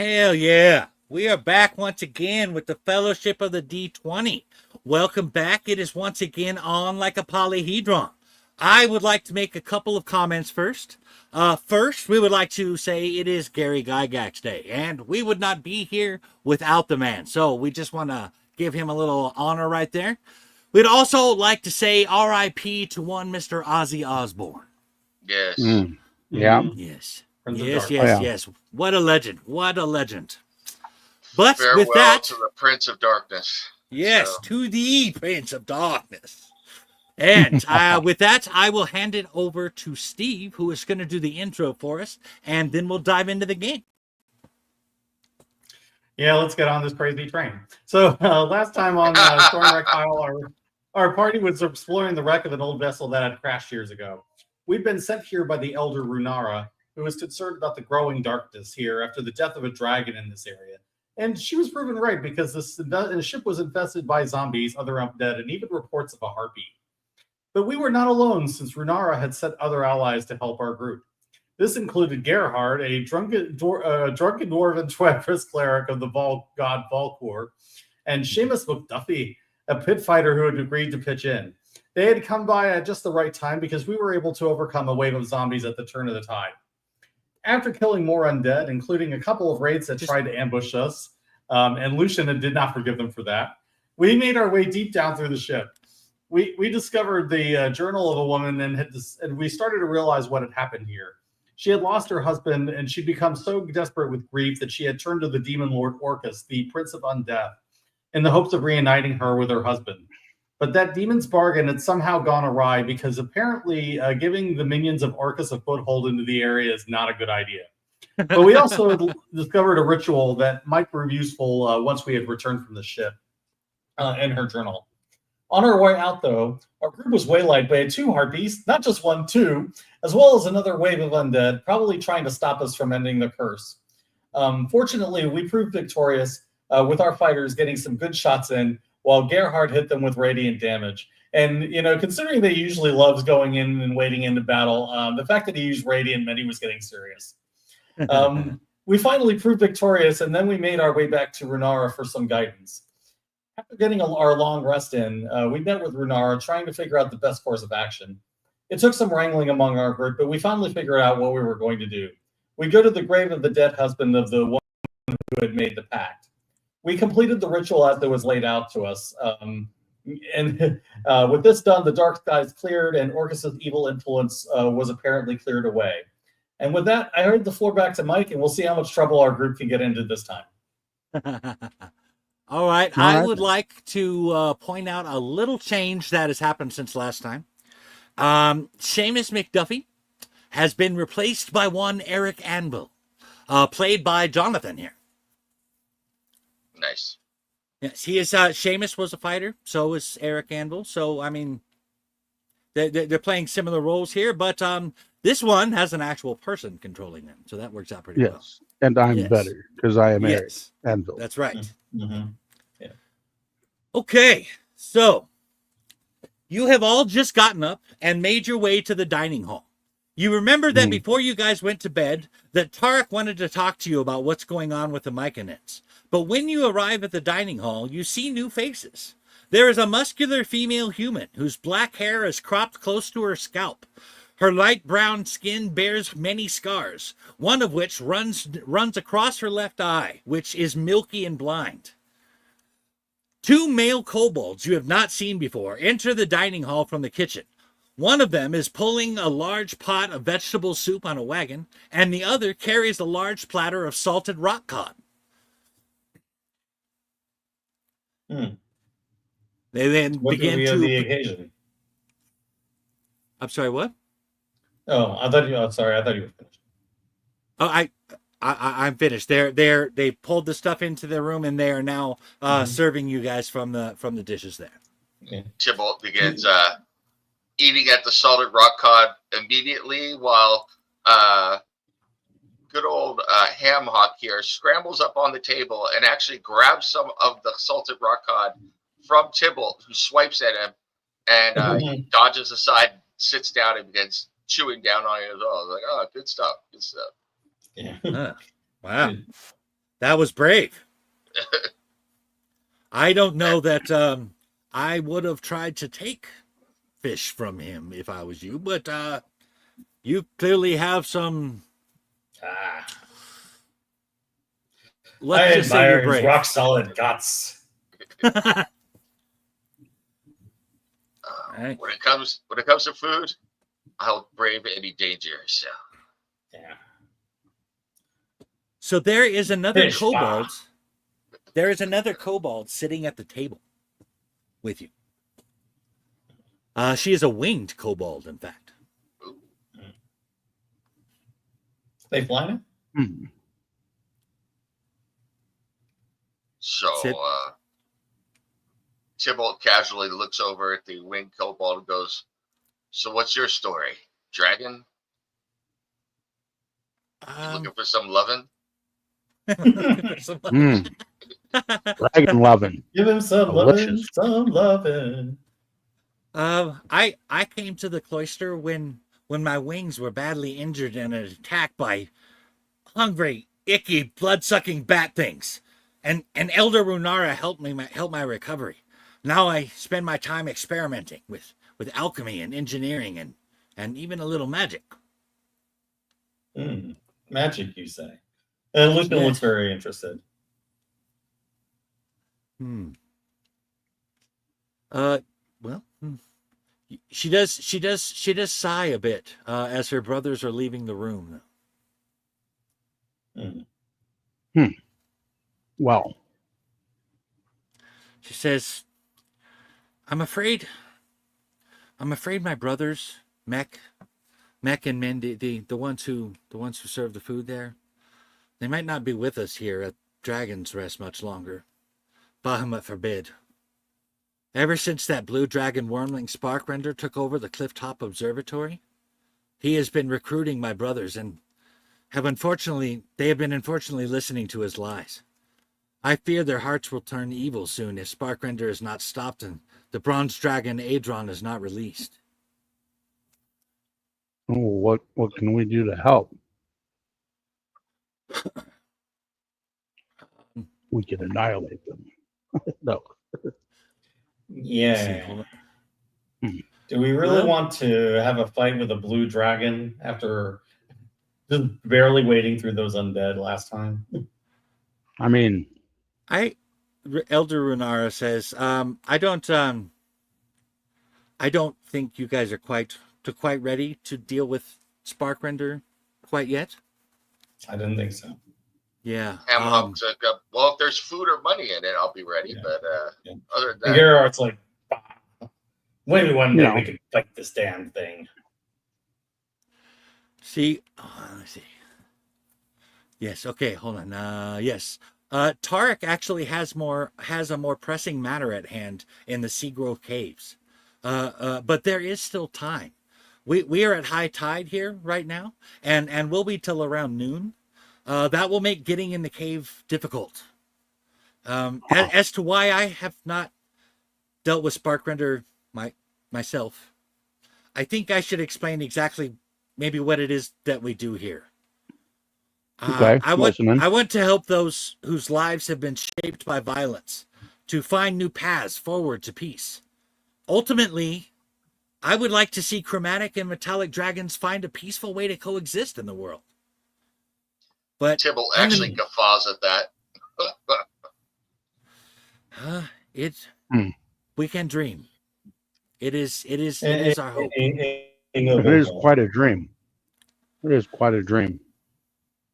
Hell yeah. We are back once again with the Fellowship of the D20. Welcome back. It is once again on like a polyhedron. I would like to make a couple of comments first. First, we would like to say it is Gary Gygax Day, and we would not be here without the man. So we just want to give him a little honor right there. We'd also like to say R.I.P. to one Mr. Ozzy Osbourne. Yes. Yeah. Yes. Prince of Yes, Darkness. yes, Oh, yeah. yes. What a legend. What a legend. But Farewell with that, to the Prince of Darkness. yes, So, to the Prince of Darkness. And with that, I will hand it over to Steve, who is going to do the intro for us, and then we'll dive into the game. Yeah, let's get on this crazy train. So last time on Stormwreck Isle, our party was exploring the wreck of an old vessel that had crashed years ago. We'd been sent here by the elder Runara, who was concerned about the growing darkness here after the death of a dragon in this area. And she was proven right, because the ship was infested by zombies, other undead, and even reports of a harpy. But we were not alone, since Runara had sent other allies to help our group. This included Gerhard, a drunken dwarven Twepris cleric of the god Volkor, and Seamus McDuffie, a pit fighter who had agreed to pitch in. They had come by at just the right time, because we were able to overcome a wave of zombies at the turn of the tide. After killing more undead, including a couple of raids that tried to ambush us, and Lucian did not forgive them for that, we made our way deep down through the ship. We discovered the journal of a woman, and we started to realize what had happened here. She had lost her husband, and she'd become so desperate with grief that she had turned to the demon lord Orcus, the Prince of Undeath, in the hopes of reuniting her with her husband. But that demon's bargain had somehow gone awry, because apparently giving the minions of Orcus a foothold into the area is not a good idea. But we also discovered a ritual that might prove useful once we had returned from the ship in her journal. On our way out, though, our group was waylaid by two harpies, not just one, two, as well as another wave of undead, probably trying to stop us from ending the curse. Fortunately, we proved victorious with our fighters getting some good shots in, while Gerhard hit them with radiant damage. And, considering that he usually loves going in and wading into battle, the fact that he used radiant meant he was getting serious. We finally proved victorious, and then we made our way back to Runara for some guidance. After getting our long rest in, we met with Runara, trying to figure out the best course of action. It took some wrangling among our group, but we finally figured out what we were going to do. We go to the grave of the dead husband of the one who had made the pact. We completed the ritual as it was laid out to us. With this done, the dark skies cleared, and Orcus's evil influence was apparently cleared away. And with that, I heard the floor back to Mike, and we'll see how much trouble our group can get into this time. All right. I would like to point out a little change that has happened since last time. Seamus McDuffie has been replaced by one Eric Anvil, played by Jonathan here. nice. Yes, he is. Seamus was a fighter, so is Eric Anvil. So, I mean, they're playing similar roles here, but this one has an actual person controlling them, so that works out pretty well. Yes. And I'm Yes. better, because I am Eric Yes, Anvil. that's right. Mm-hmm. Okay, so you have all just gotten up and made your way to the dining hall. You remember that before you guys went to bed, that Tarek wanted to talk to you about what's going on with the Myconids. But when you arrive at the dining hall, you see new faces. There is a muscular female human whose black hair is cropped close to her scalp. Her light brown skin bears many scars, one of which runs across her left eye, which is milky and blind. Two male kobolds you have not seen before enter the dining hall from the kitchen. One of them is pulling a large pot of vegetable soup on a wagon, and the other carries a large platter of salted rock cod. They then What begin do we to... have the occasion? I'm sorry, what? Oh, I thought you were finished. Oh, I'm finished. They pulled the stuff into their room, and they are now serving you guys from the dishes there. Yeah. Tybalt begins eating at the salted rock cod immediately, while good old Ham Hock here scrambles up on the table and actually grabs some of the salted rock cod from Tybalt, who swipes at him, and he dodges aside, sits down, and begins chewing down on it as well. Like, oh, good stuff. Yeah. Wow. That was brave. I don't know that I would have tried to take fish from him if I was you, but you clearly have some. Ah, Let's I just say you're admire his brave. rock solid guts. Right. When it comes to food, I'll brave any danger. So Yeah. So there is another Fish, kobold. There is another kobold sitting at the table with you. She is a winged kobold, in fact. They flying? Hmm. So Sit. Tybalt casually looks over at the winged kobold and goes, "So what's your story? Dragon? You looking for some lovin'?" Mm. Dragon loving. Give him some Delicious. lovin'. I came to the cloister when my wings were badly injured in an attack by hungry, icky, blood-sucking bat things, and Elder Runara helped my recovery. Now I spend my time experimenting with alchemy and engineering and even a little magic. Magic, you say? And Lucian Yes. looks very interested. Well, she does sigh a bit as her brothers are leaving the room. Well, She says, I'm afraid my brothers, Mech and Mindy, the ones who serve the food there, they might not be with us here at Dragon's Rest much longer. Bahamut forbid. Ever since that blue dragon wormling Sparkrender took over the Clifftop Observatory, he has been recruiting my brothers and they have been unfortunately listening to his lies. I fear their hearts will turn evil soon if Sparkrender is not stopped and the bronze dragon Adron is not released. what can we do to help? We can annihilate them. No. Yeah. Do we really Well- want to have a fight with a blue dragon after just barely wading through those undead last time? I mean, Elder Runara says, I don't think you guys are quite ready to deal with Sparkrender quite yet. I didn't think so. Yeah. Hamhawk's like, well, if there's food or money in it, I'll be ready. Yeah. But Yeah. other than And that, Gerard's like, maybe one day No. we could fight this damn thing. See, let's see. Yes. Okay. Hold on. Yes. Tarek actually has a more pressing matter at hand in the Seagrow Caves. But there is still time. We are at high tide here right now, and we'll be till around noon. That will make getting in the cave difficult. As to why I have not dealt with Sparkrender myself, I think I should explain exactly maybe what it is that we do here. Okay, I listening. want to help those whose lives have been shaped by violence to find new paths forward to peace. Ultimately, I would like to see chromatic and metallic dragons find a peaceful way to coexist in the world. But Tybalt actually guffaws at that. we can dream. It is our hope. It is quite a dream. It is quite a dream.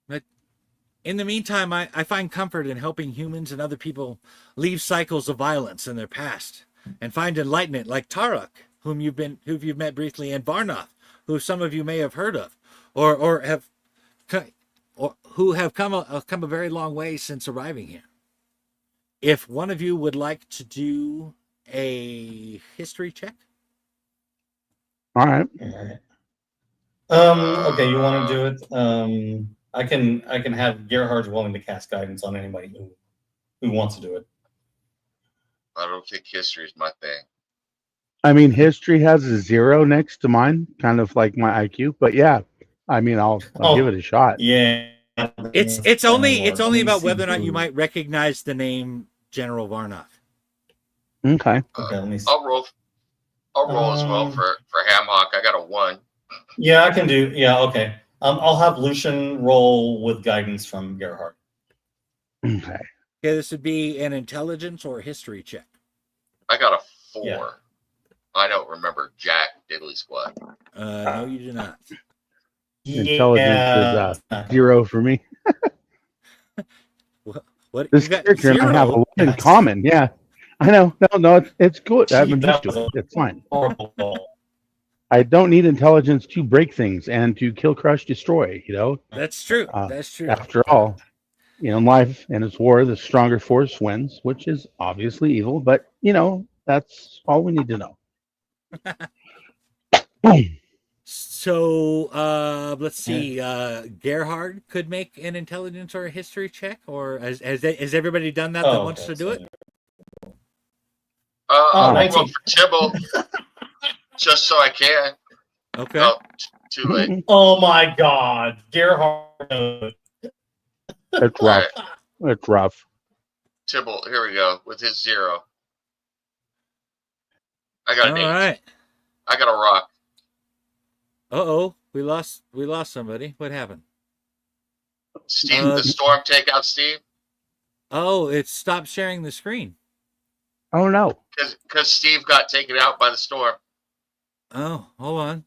But in the meantime, I find comfort in helping humans and other people leave cycles of violence in their past and find enlightenment, like Tarok, whom you've met briefly, and Varnoth, who some of you may have heard of, or who have come a very long way since arriving here. If one of you would like to do a history check. All right. Okay, you want to do it? I can have Gerhard's willing to cast guidance on anybody who wants to do it. I don't think history is my thing. I mean, history has a 0 next to mine, kind of like my IQ. But yeah, I mean, I'll give it a shot. Yeah, It's only about whether or not you Seagrow. might recognize the name General Varnoff. Okay. Okay, let me see. I'll roll. I'll roll as well for Hamhock. I got a 1. Yeah, I can do. Yeah, okay. I'll have Lucian roll with guidance from Gerhard. Okay. Okay, this would be an intelligence or history check. I got a 4. Yeah. I don't remember Jack Diddley Squad. No, you do not. Intelligence is 0 for me. What This you got? character and I have a lot in common. Yeah, I know. No, it's good. I'm used to it. It's fine. Horrible roll. I don't need intelligence to break things and to kill, crush, destroy. That's true. Uh, That's true. After all, in life and its war, the stronger force wins, which is obviously evil. But that's all we need to know. So let's see. Gerhard could make an intelligence or a history check, or has everybody done that wants to do it? I'll roll 19. for Tibble, just so I can. Okay. Oh, too late. Oh my God, Gerhard. It's rough. It's rough. Tibble, here we go with his 0. I got All an 8. right. I got a rock. Uh-oh, we lost somebody. What happened? Steve, the storm take out Steve? Oh, it stopped sharing the screen. Oh no. Because Steve got taken out by the storm. Oh, hold on.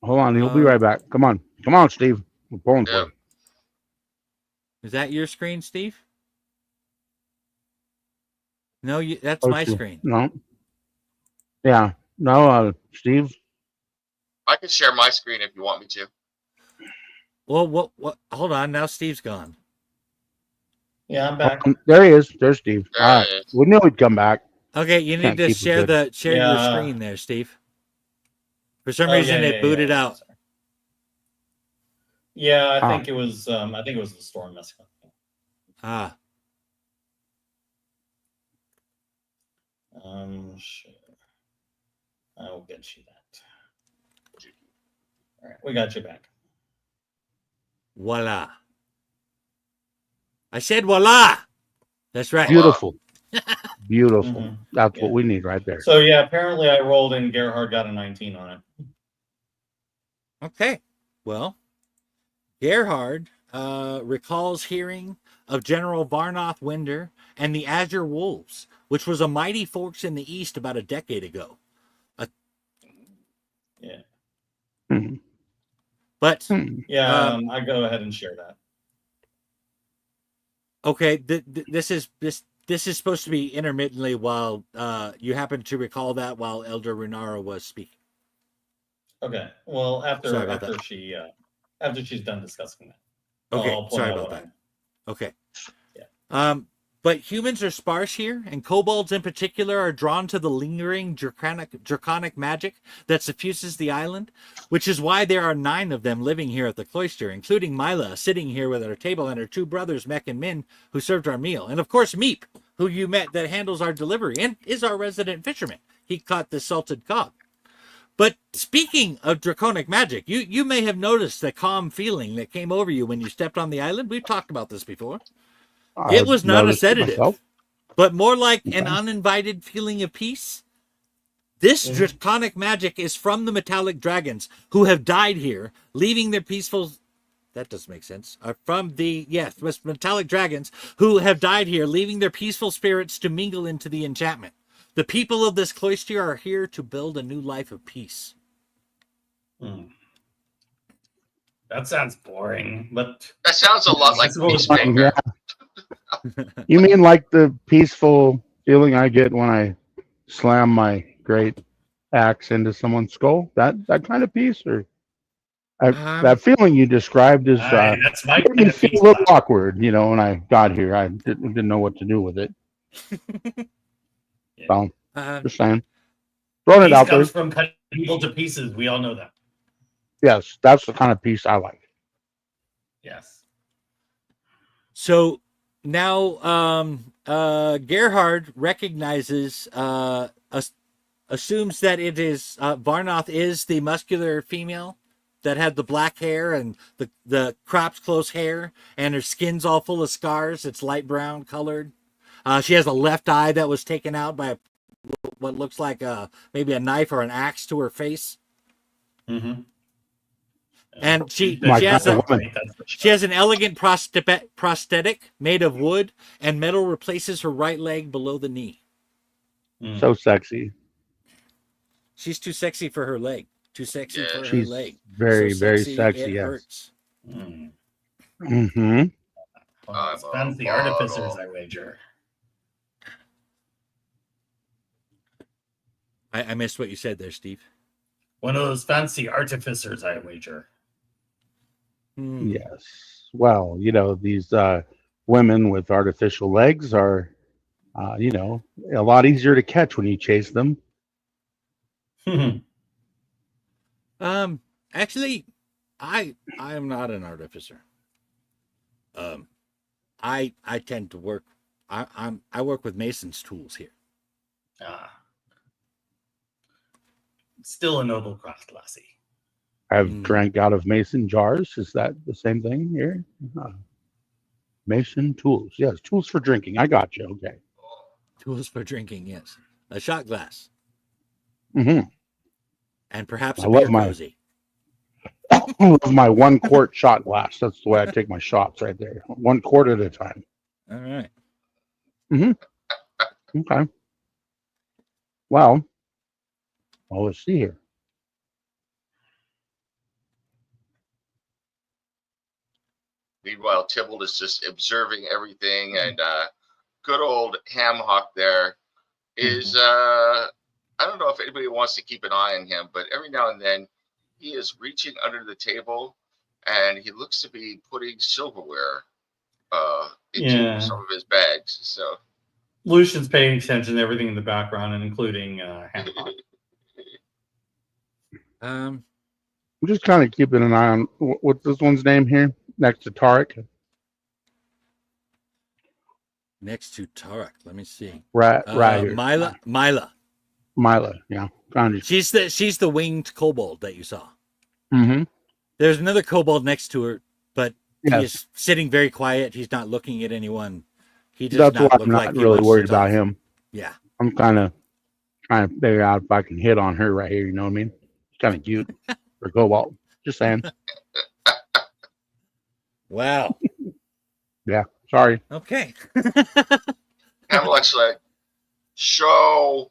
Hold on, he'll be right back. Come on, Steve. We're pulling for Yeah. you. Is that your screen, Steve? No, that's Oh, my Steve. screen. No. Yeah. No, Steve. I can share my screen if you want me to. Well, what? Hold on. Now Steve's gone. Yeah, I'm back. There he is. There's Steve. There All right. it is. We knew he'd come back. Okay, you need Can't to keep it share good. your Yeah. screen there, Steve. For some Oh, reason, yeah, it booted out. Yeah, Ah. I think it was. I think it was the storm messing up. Ah, Sure. I will get you that. All right, we got you back. voila. I said voila. That's right. Beautiful. Beautiful. Mhm. That's Yeah. what we need right there. So yeah, apparently I rolled and Gerhard got a 19 on it. Okay. Well, Gerhard recalls hearing of General Varnoth Winder and the Azure Wolves, which was a mighty force in the east about a decade ago. Yeah. Mhm. But Yeah, I go ahead and share that. okay, this is supposed to be intermittently while you happen to recall that while Elder Runara was speaking. Okay. Well, Sorry about after she's done discussing that. Okay, I'll point sorry out about what that. Okay. Yeah. But humans are sparse here, and kobolds in particular are drawn to the lingering draconic magic that suffuses the island, which is why there are 9 of them living here at the cloister, including Mila sitting here with our table and her 2 brothers, Mech and Min, who served our meal. And of course, Meep, who you met that handles our delivery and is our resident fisherman. He caught the salted cod. But speaking of draconic magic, you may have noticed the calm feeling that came over you when you stepped on the island. We've talked about this before. It was not a noticed it sedative, myself. but more like an Okay. uninvited feeling of peace. This draconic magic is from the metallic dragons who have died here, leaving their peaceful... That doesn't make sense. From the metallic dragons who have died here, leaving their peaceful spirits to mingle into the enchantment. The people of this cloister are here to build a new life of peace. That sounds boring, but That sounds a lot like I suppose- Peacemaker. You mean like the peaceful feeling I get when I slam my great axe into someone's skull? That kind of peace, or that feeling you described is that's my made kind me of feel peace. a little awkward. When I got here, I didn't know what to do with it. So just saying, throwing it Peace out there. comes from cutting people to pieces. We all know that. Yes, that's the kind of peace I like. Yes. So now Gerhard recognizes, assumes that it is Varnoth is the muscular female that had the black hair and the cropped close hair, and her skin's all full of scars. It's light brown colored. She has a left eye that was taken out by what looks like maybe a knife or an axe to her face. Mm-hmm. And she My has kind a of woman. she has an elegant prosthetic made of wood, and metal replaces her right leg below the knee. So sexy. She's too sexy for her leg. Too sexy Yeah. for her She's leg. very, So very sexy, sexy. it Yes. hurts. Mm. Mm-hmm. One of those I'm a fancy model. artificers, I wager. I missed what you said there, Steve. One of those fancy artificers, I wager. Yes. Well, these women with artificial legs are, a lot easier to catch when you chase them. Actually, I am not an artificer. I tend to work. I work with mason's tools here. Still a noble craft, lassie. I've drank out of mason jars. Is that the same thing here? Mason tools. Yes, tools for drinking. I got you. Okay. Tools for drinking, yes. A shot glass. Mm-hmm. And perhaps I a love beer my- cozy. I love my 1 quart shot glass. That's the way I take my shots right there. 1 quart at a time. All right. Okay. Well, let's see here. Meanwhile, Tybalt is just observing everything, and good old Hamhock there is I don't know if anybody wants to keep an eye on him, but every now and then he is reaching under the table, and he looks to be putting silverware into some of his bags. So Lucian's paying attention to everything in the background, and including Hancock. I'm just kind of keeping an eye on what's this one's name here next to Tarek. Next to Tarek, let me see. Right here. Mila. Yeah. Kind of. She's the winged kobold that you saw. Mm-hmm. There's another kobold next to her, but Yes. he's sitting very quiet. He's not looking at anyone. He does That's not why look I'm not like he really wants to worried talk. about him. Yeah. I'm kind of trying to figure out if I can hit on her right here. You know what I mean? It's kind of cute for Cobalt. Just saying. Wow. Yeah. Sorry. Okay. Hamhock's like, so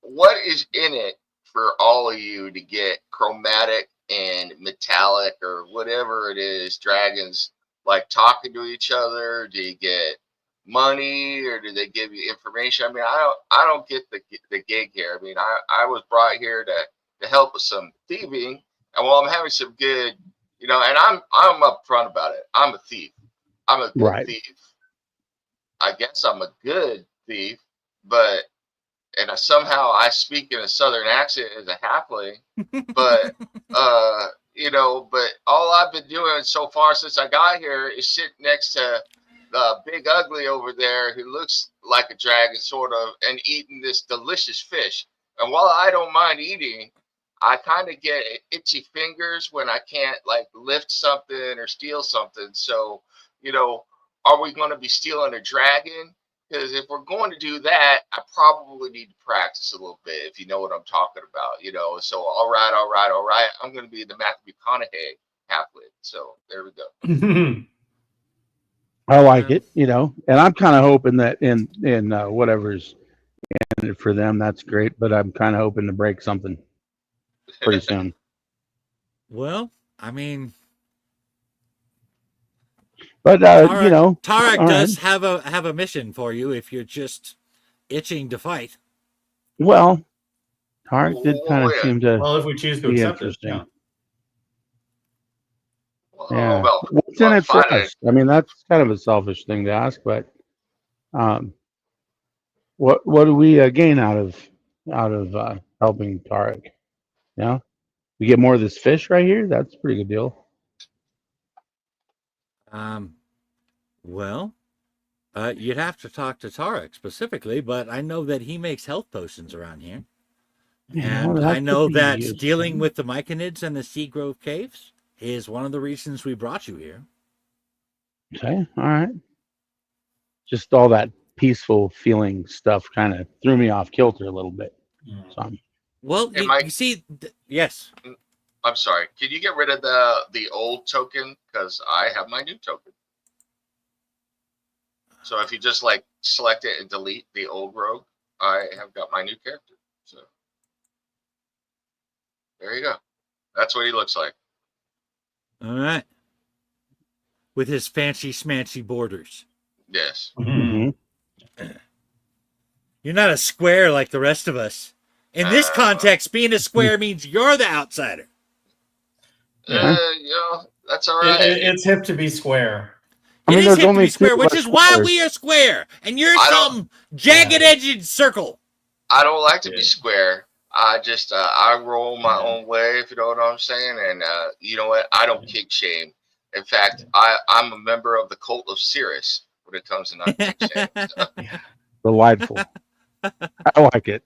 what is in it for all of you to get chromatic and metallic or whatever it is dragons like talking to each other? Do you get money, or do they give you information? I mean, I don't get the gig here. I mean, I was brought here to help with some thieving, and while I'm having some good, and I'm upfront about it. I'm a thief. I'm a good thief. I guess I'm a good thief, but somehow I speak in a southern accent as a halfling, but but all I've been doing so far since I got here is sitting next to the big ugly over there who looks like a dragon sort of, and eating this delicious fish. And while I don't mind eating, I kind of get itchy fingers when I can't like lift something or steal something. So, are we going to be stealing a dragon? Because if we're going to do that, I probably need to practice a little bit, if you know what I'm talking about, So, all right. I'm going to be the Matthew McConaughey halfling. So, there we go. I like it, and I'm kind of hoping that in whatever's in it for them, that's great. But I'm kind of hoping to break something pretty soon. Well, I mean, but Tarek does right. have a mission for you if you're just itching to fight. Well, Tarek did kind of seem to if we choose to be accept interesting. it, Well, Yeah. about What's in it for fighting. us? I mean, that's kind of a selfish thing to ask, but what do we gain out of helping Tarek? Yeah, we get more of this fish right here. That's a pretty good deal. Well, you'd have to talk to Tarek specifically, but I know that he makes health potions around here. And I know that dealing with the Myconids and the Seagrow Caves is one of the reasons we brought you here. Okay, all right. Just all that peaceful feeling stuff kind of threw me off kilter a little bit. So, Well, Hey, Mike. you see, yes. I'm sorry. Can you get rid of the old token? Because I have my new token. So if you just like select it and delete the old rogue, I have got my new character. So there you go. That's what he looks like. All right. With his fancy smancy borders. Yes. mhm. You're not a square like the rest of us. In this context, being a square means you're the outsider. That's all right. It's hip to be square. I mean, It is there's hip to only be square, two which of is us why squares. we are square, and you're I don't- some jagged-edged circle. I don't like to be square. I just I roll my own way, if you know what I'm saying. And you know what? I don't kink shame. In fact, I'm a member of the cult of Cirrus when it comes to not kink shame. So. Delightful. I like it.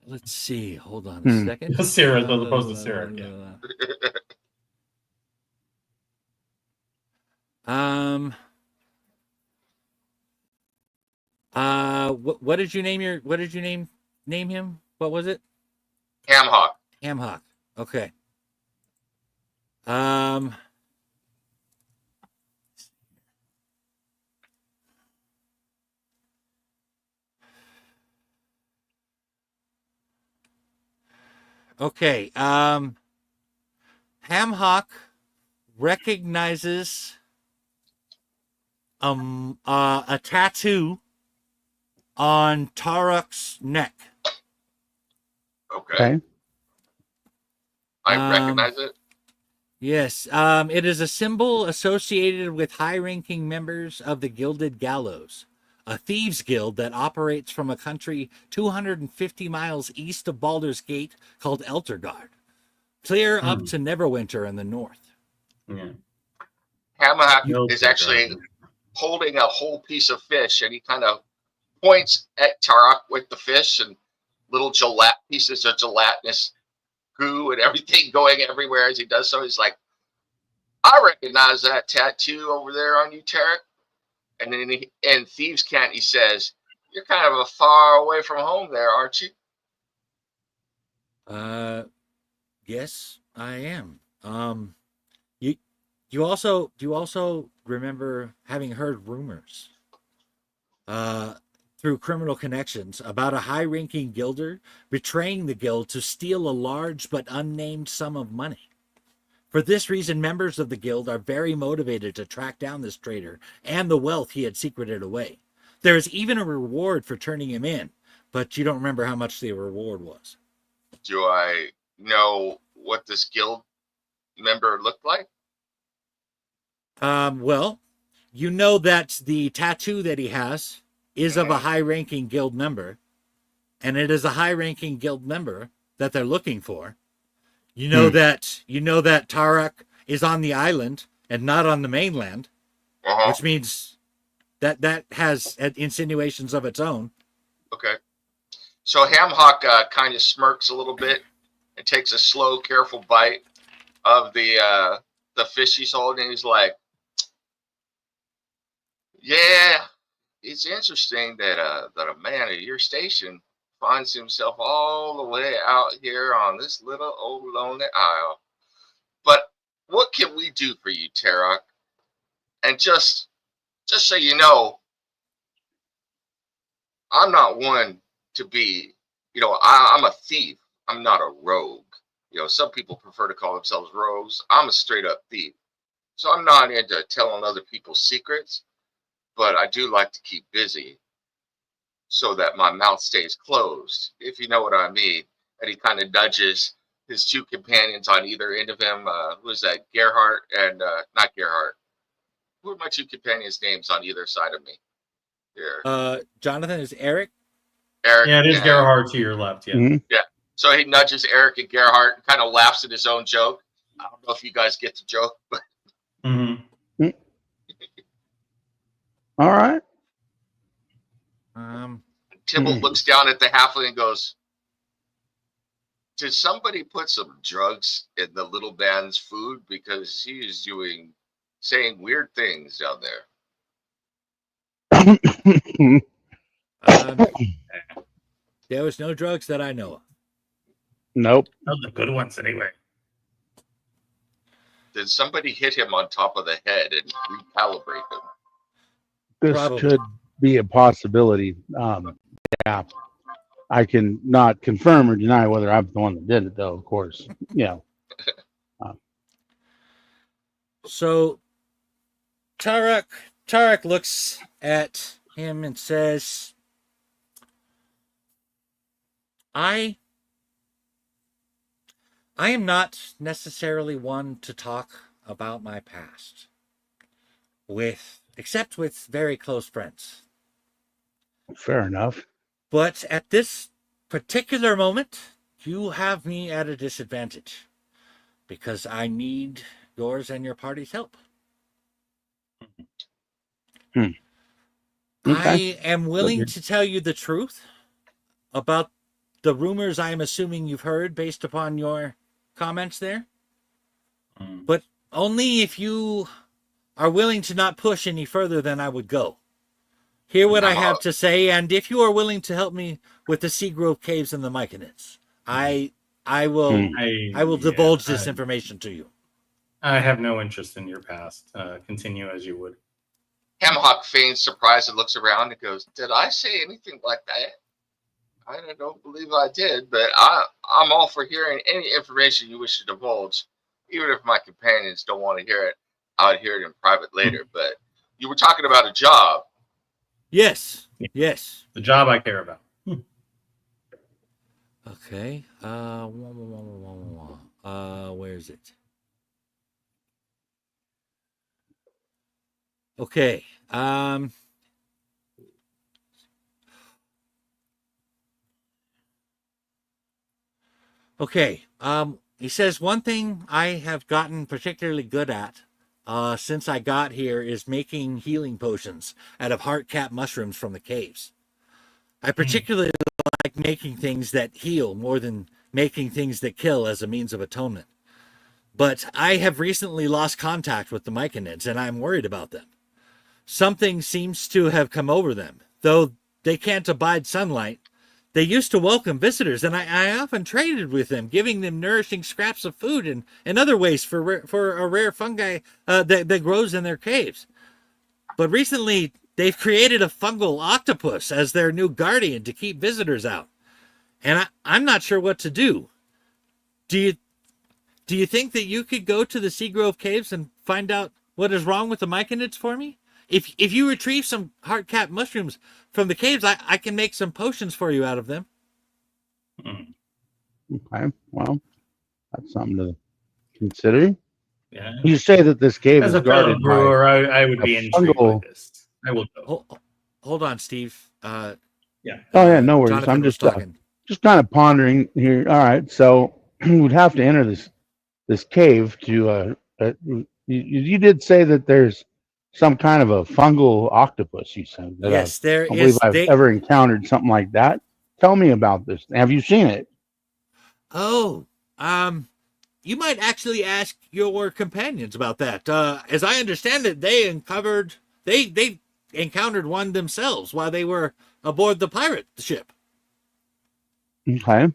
Let's see. Hold on a second. Cirrus as opposed to Cyric. Yeah. What did you name name him? What was it? Hamhock. Hamhock. Okay. Okay. Hamhock recognizes a tattoo on Tarak's neck. Okay. I recognize it. Yes. It is a symbol associated with high-ranking members of the Gilded Gallows, a thieves' guild that operates from a country 250 miles east of Baldur's Gate called Eltergard, clear up to Neverwinter in the north. Yeah. Hamhock is actually holding a whole piece of fish, and he kind of points at Tarak with the fish and little pieces of gelatinous goo and everything going everywhere as he does so. He's like, I recognize that tattoo over there on you, Tarak. And then in Thieves' Cant, he says, you're kind of a far away from home there, aren't you? Yes, I am. You also remember having heard rumors through criminal connections about a high-ranking guilder betraying the guild to steal a large but unnamed sum of money. For this reason, members of the guild are very motivated to track down this traitor and the wealth he had secreted away. There is even a reward for turning him in, but you don't remember how much the reward was. Do I know what this guild member looked like? Well, you know that the tattoo that he has is of a high-ranking guild member, and it is a high-ranking guild member that they're looking for. You know that Tarak is on the island and not on the mainland, which means that has insinuations of its own. Okay. So Hamhock kind of smirks a little bit and takes a slow, careful bite of the fish he's holding. He's like, yeah, it's interesting that a man at your station finds himself all the way out here on this little old lonely isle. But what can we do for you, Tarak? And just so you know, I'm not one to be, I'm a thief. I'm not a rogue. Some people prefer to call themselves rogues. I'm a straight up thief. So I'm not into telling other people's secrets, but I do like to keep busy so that my mouth stays closed, if you know what I mean. And he kind of nudges his two companions on either end of him. Who is that? Gerhardt and not Gerhardt. Who are my two companions' names on either side of me? Here. Jonathan is Eric. Eric. Yeah, it is Gerhardt to your left. Yeah. Mm-hmm. Yeah. So he nudges Eric and Gerhardt and kind of laughs at his own joke. I don't know if you guys get the joke, but. All right. Tybalt looks down at the halfling and goes, did somebody put some drugs in the little man's food? Because he is saying weird things down there. There was no drugs that I know of. Nope. Those are the good ones anyway. Did somebody hit him on top of the head and recalibrate him? This Probably. could be a possibility. Yeah. I can not confirm or deny whether I'm the one that did it, though, of course. Yeah. So Tarek looks at him and says, I am not necessarily one to talk about my past except with very close friends. Fair enough. But at this particular moment, you have me at a disadvantage because I need yours and your party's help. Okay. I am willing to tell you the truth about the rumors I am assuming you've heard based upon your comments there. But only if you are willing to not push any further than I would go. Hear what I have to say, and if you are willing to help me with the Seagrow Caves and the Myconids, I will divulge this information to you. I have no interest in your past. Continue as you would. Hamhawk feigns surprise and looks around and goes, did I say anything like that? I don't believe I did, but I'm all for hearing any information you wish to divulge. Even if my companions don't want to hear it, I'll hear it in private later. But you were talking about a job. Yes. Yes. The job I care about. Okay. Where is it? Okay. Okay. He says one thing I have gotten particularly good at since I got here is making healing potions out of heart cap mushrooms from the caves. I particularly like making things that heal more than making things that kill as a means of atonement. But I have recently lost contact with the Myconids, and I'm worried about them. Something seems to have come over them. Though they can't abide sunlight, they used to welcome visitors, and I often traded with them, giving them nourishing scraps of food and other ways for a rare fungi that grows in their caves. But recently, they've created a fungal octopus as their new guardian to keep visitors out. And I'm not sure what to do. Do you think that you could go to the Seagrow Caves and find out what is wrong with the Myconids for me? If you retrieve some heart-cap mushrooms from the caves, I can make some potions for you out of them. Okay. Well, that's something to consider. Yeah. You say that this cave As is a fellow guarded brewer, by I would be intrigued by this. I will go. Hold on, Steve. Oh yeah, no worries. Jonathan I'm was just talking. just kind of pondering here. All right, so we'd have to enter this cave to. You did say that there's some kind of a fungal octopus. You said that Yes, there I don't believe is. I've ever encountered something like that. Tell me about this. Have you seen it? Oh, you might actually ask your companions about that. As I understand it, they encountered one themselves while they were aboard the pirate ship. Okay. All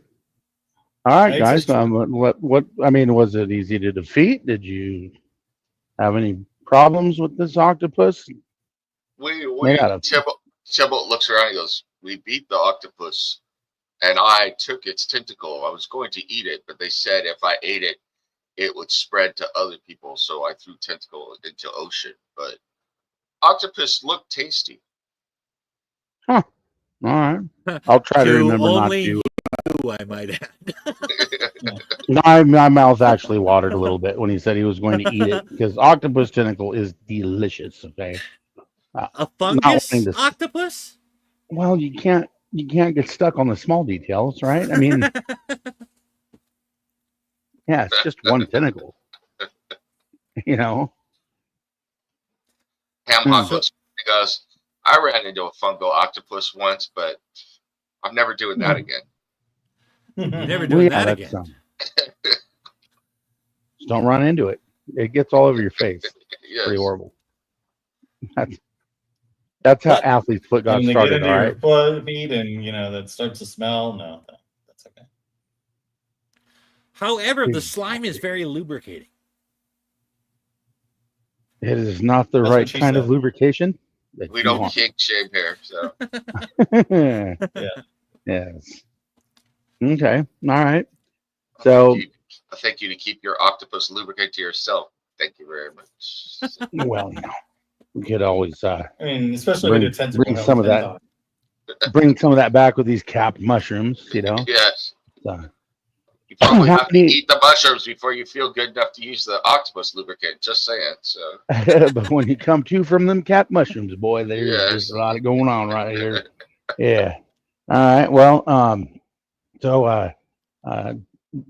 right, I guys. just- What? I mean, was it easy to defeat? Did you have any problems with this octopus? Tybalt looks around and goes, we beat the octopus, and I took its tentacle. I was going to eat it, but they said if I ate it, it would spread to other people, so I threw tentacle into ocean. But octopus looked tasty. All right. I'll try to remember not only to. you, I might add. No, my mouth actually watered a little bit when he said he was going to eat it because octopus tentacle is delicious. Okay. A fungus wanting to- octopus? Well, you can't get stuck on the small details, right? I mean, yeah, it's just one tentacle. You know. Hamhawk looks and goes, I ran into a fungal octopus once, but I'm never doing that again. You're never Well, doing yeah, that that's again. just don't run into it. It gets all over your face. Yes. Pretty horrible. That's how But- athlete's foot got When they get started. into All your right. foot, feet, and that starts to smell. No, that's okay. However, the slime is very lubricating. It is not the That's right what she kind of said. lubrication that We you don't want. kink shame here, so Yeah. Yes. Okay. All right. So, I thank you to keep your octopus lubricant to yourself. Thank you very much. well, we could always I mean, especially with bring, your tentacle. bring some of that. Bring some of that back with these capped mushrooms. Yes. So, You probably How have to many- eat the mushrooms before you feel good enough to use the octopus lubricant. Just saying. So but when you come to from them capped mushrooms, boy, there's Yes. just a lot going on right here. Yeah. All right. Well, so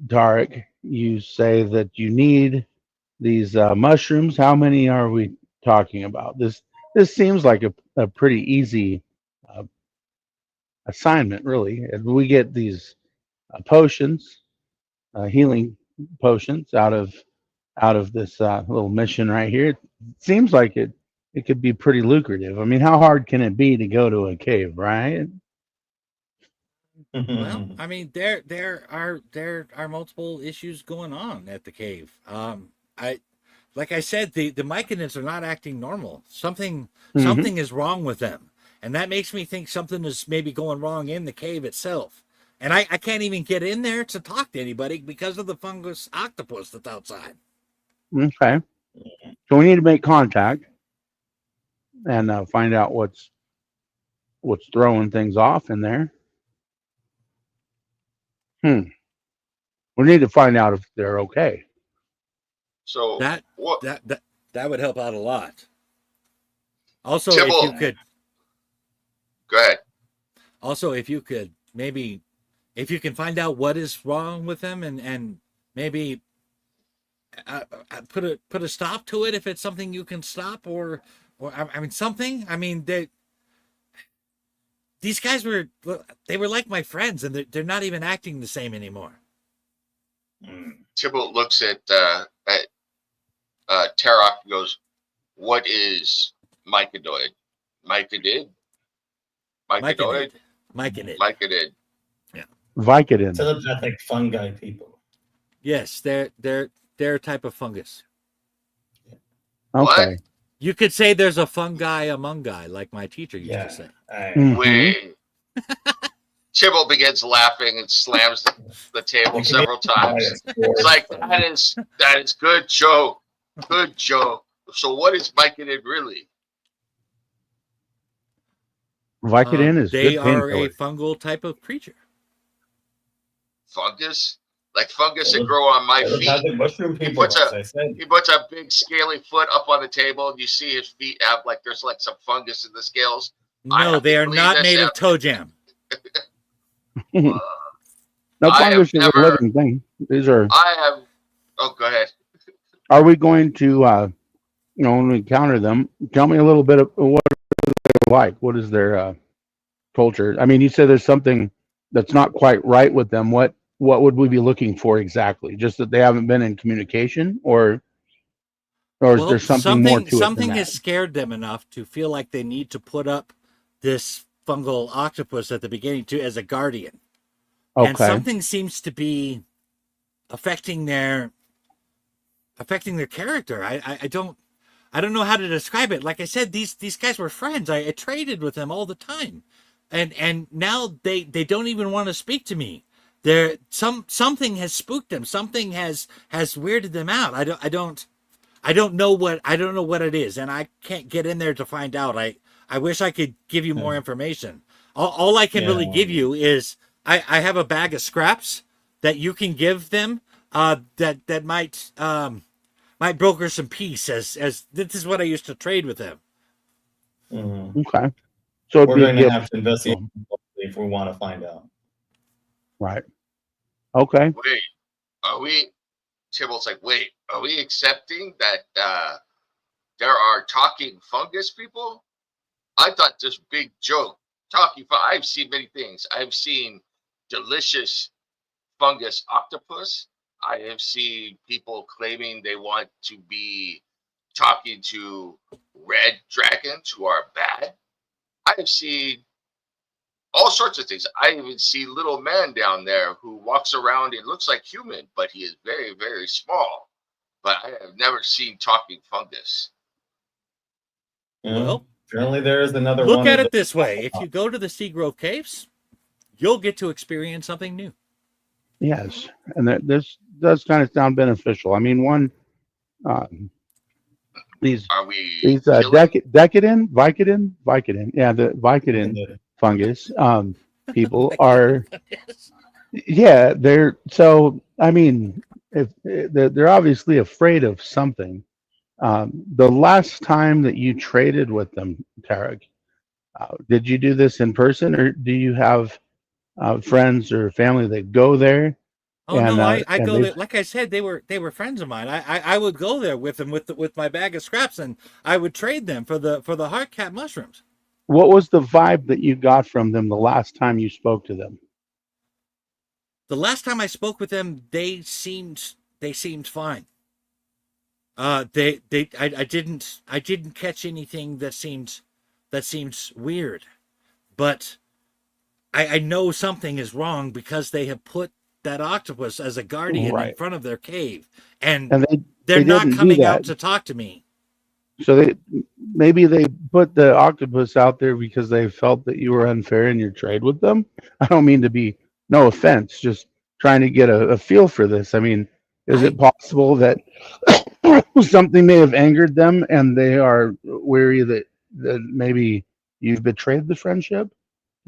Tarek, you say that you need these mushrooms. How many are we talking about? This seems like a pretty easy assignment, really. And we get these potions, healing potions out of this little mission right here. It seems like it could be pretty lucrative. I mean, how hard can it be to go to a cave, right? Well, I mean, there are multiple issues going on at the cave. Like I said, the myconids are not acting normal. Something is wrong with them, and that makes me think something is maybe going wrong in the cave itself. And I can't even get in there to talk to anybody because of the fungus octopus that's outside. Okay. So we need to make contact and find out what's throwing things off in there. We need to find out if they're okay. So That what? that would help out a lot. Also, Tibble. if you could, Go ahead. also if you could maybe, if you can find out what is wrong with them and maybe put a stop to it if it's something you can stop or I mean something. I mean these guys were like my friends and they're not even acting the same anymore. Tybalt looks at Tarok and goes, "What is mycodoid? Myconid? Mycodoid? Myconid. Myconid. Vicodin. Telepathic fungi people. Yes, they're a type of fungus. Okay. You could say there's a fungi among guy, like my teacher used to say. Mhm. Wait." Tybalt begins laughing and slams the table several times. It's like that is good joke. Good joke. So what is myconid really? Vicodin is They good are a painkiller. fungal type of creature. Fungus? Like fungus that grow on my feet. Telepathic mushroom people, puts as I said. He puts a big scaly foot up on the table, and you see his feet have there's some fungus in the scales. No, they are believe not this made of happened. toe jam. No, I fungus have is a never- living thing. These are. Oh, go ahead. Are we going to, when we encounter them? Tell me a little bit of what they're like. What is their culture? I mean, you said there's something that's not quite right with them. What would we be looking for exactly? Just that they haven't been in communication, or is there something more to it than something that? has scared them enough to feel like they need to put up this fungal octopus at the beginning as a guardian. Okay. And something seems to be affecting their character. I don't know how to describe it. Like I said, these guys were friends. I traded with them all the time, and now they don't even want to speak to me. Something has spooked them. Something has weirded them out. I don't know what it is, and I can't get in there to find out. I wish I could give you more information. All I can really give you is I have a bag of scraps that you can give them that might broker some peace as this is what I used to trade with them. Okay. So it'd We're be going to gift. have to investigate if we want to find out. Right. Okay. Wait, are we? Tybalt's like, wait, are we accepting that there are talking fungus people? I thought this big joke I've seen many things. I've seen delicious fungus octopus. I have seen people claiming they want to be talking to red dragons who are bad. I have seen all sorts of things. I even see little man down there who walks around and looks like human, but he is very, very small. But I have never seen talking fungus. Well, apparently there is another look one. at it this way. If you go to the Seagrow Caves, you'll get to experience something new. Yes, and this does kind of sound beneficial. I mean, these Are we these killing? Vicodin, yeah, the Vicodin fungus people are, yeah, they're so. I mean, if they're obviously afraid of something. The last time that you traded with them, Tarek, did you do this in person, or do you have friends or family that go there? Oh no, I And go they there. Like I said, they were friends of mine. I would go there with them with my bag of scraps, and I would trade them for the heart cat mushrooms. what was the vibe that you got from them the last time you spoke to them? The last time I spoke with them, they seemed fine. I didn't catch anything that seems weird, but I know something is wrong because they have put that octopus as a guardian in Right, front of their cave, and and they're they not didn't do coming that. out to talk to me. So maybe they put the octopus out there because they felt that you were unfair in your trade with them. I don't mean to be, no offense, just trying to get a feel for this. I mean, is I it possible that something may have angered them and they are weary that maybe you've betrayed the friendship?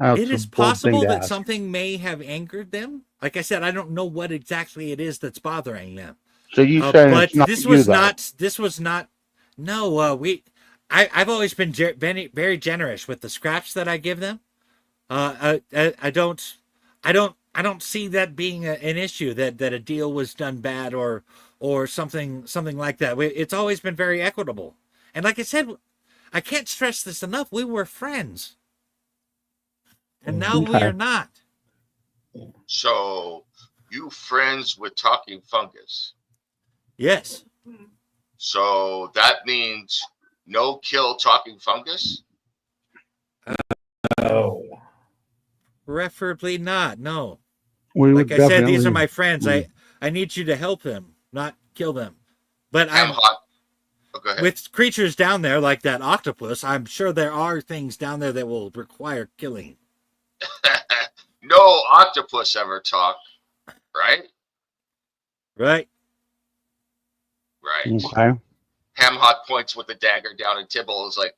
It That's a is bold thing possible to that ask. something may have angered them. Like I said, I don't know what exactly it is that's bothering them. So you saying But it's not this you was though? not. This was not. No, I've always been very generous with the scraps that I give them. I don't. I don't see that being an issue that a deal was done bad or something like that. It's always been very equitable. And like I said, I can't stress this enough. We were friends, and now we Okay. are not. So you friends with talking fungus. Yes. So that means no kill talking fungus? Oh, Preferably not. No. We Like would I said, these are definitely. my friends. I need you to help them, not kill them. But Ham I'm hot. Oh, go ahead. with creatures down there like that octopus. I'm sure there are things down there that will require killing. No octopus ever talk, right? Right. Right. Okay. Ham hot points with the dagger down at Tibble is like,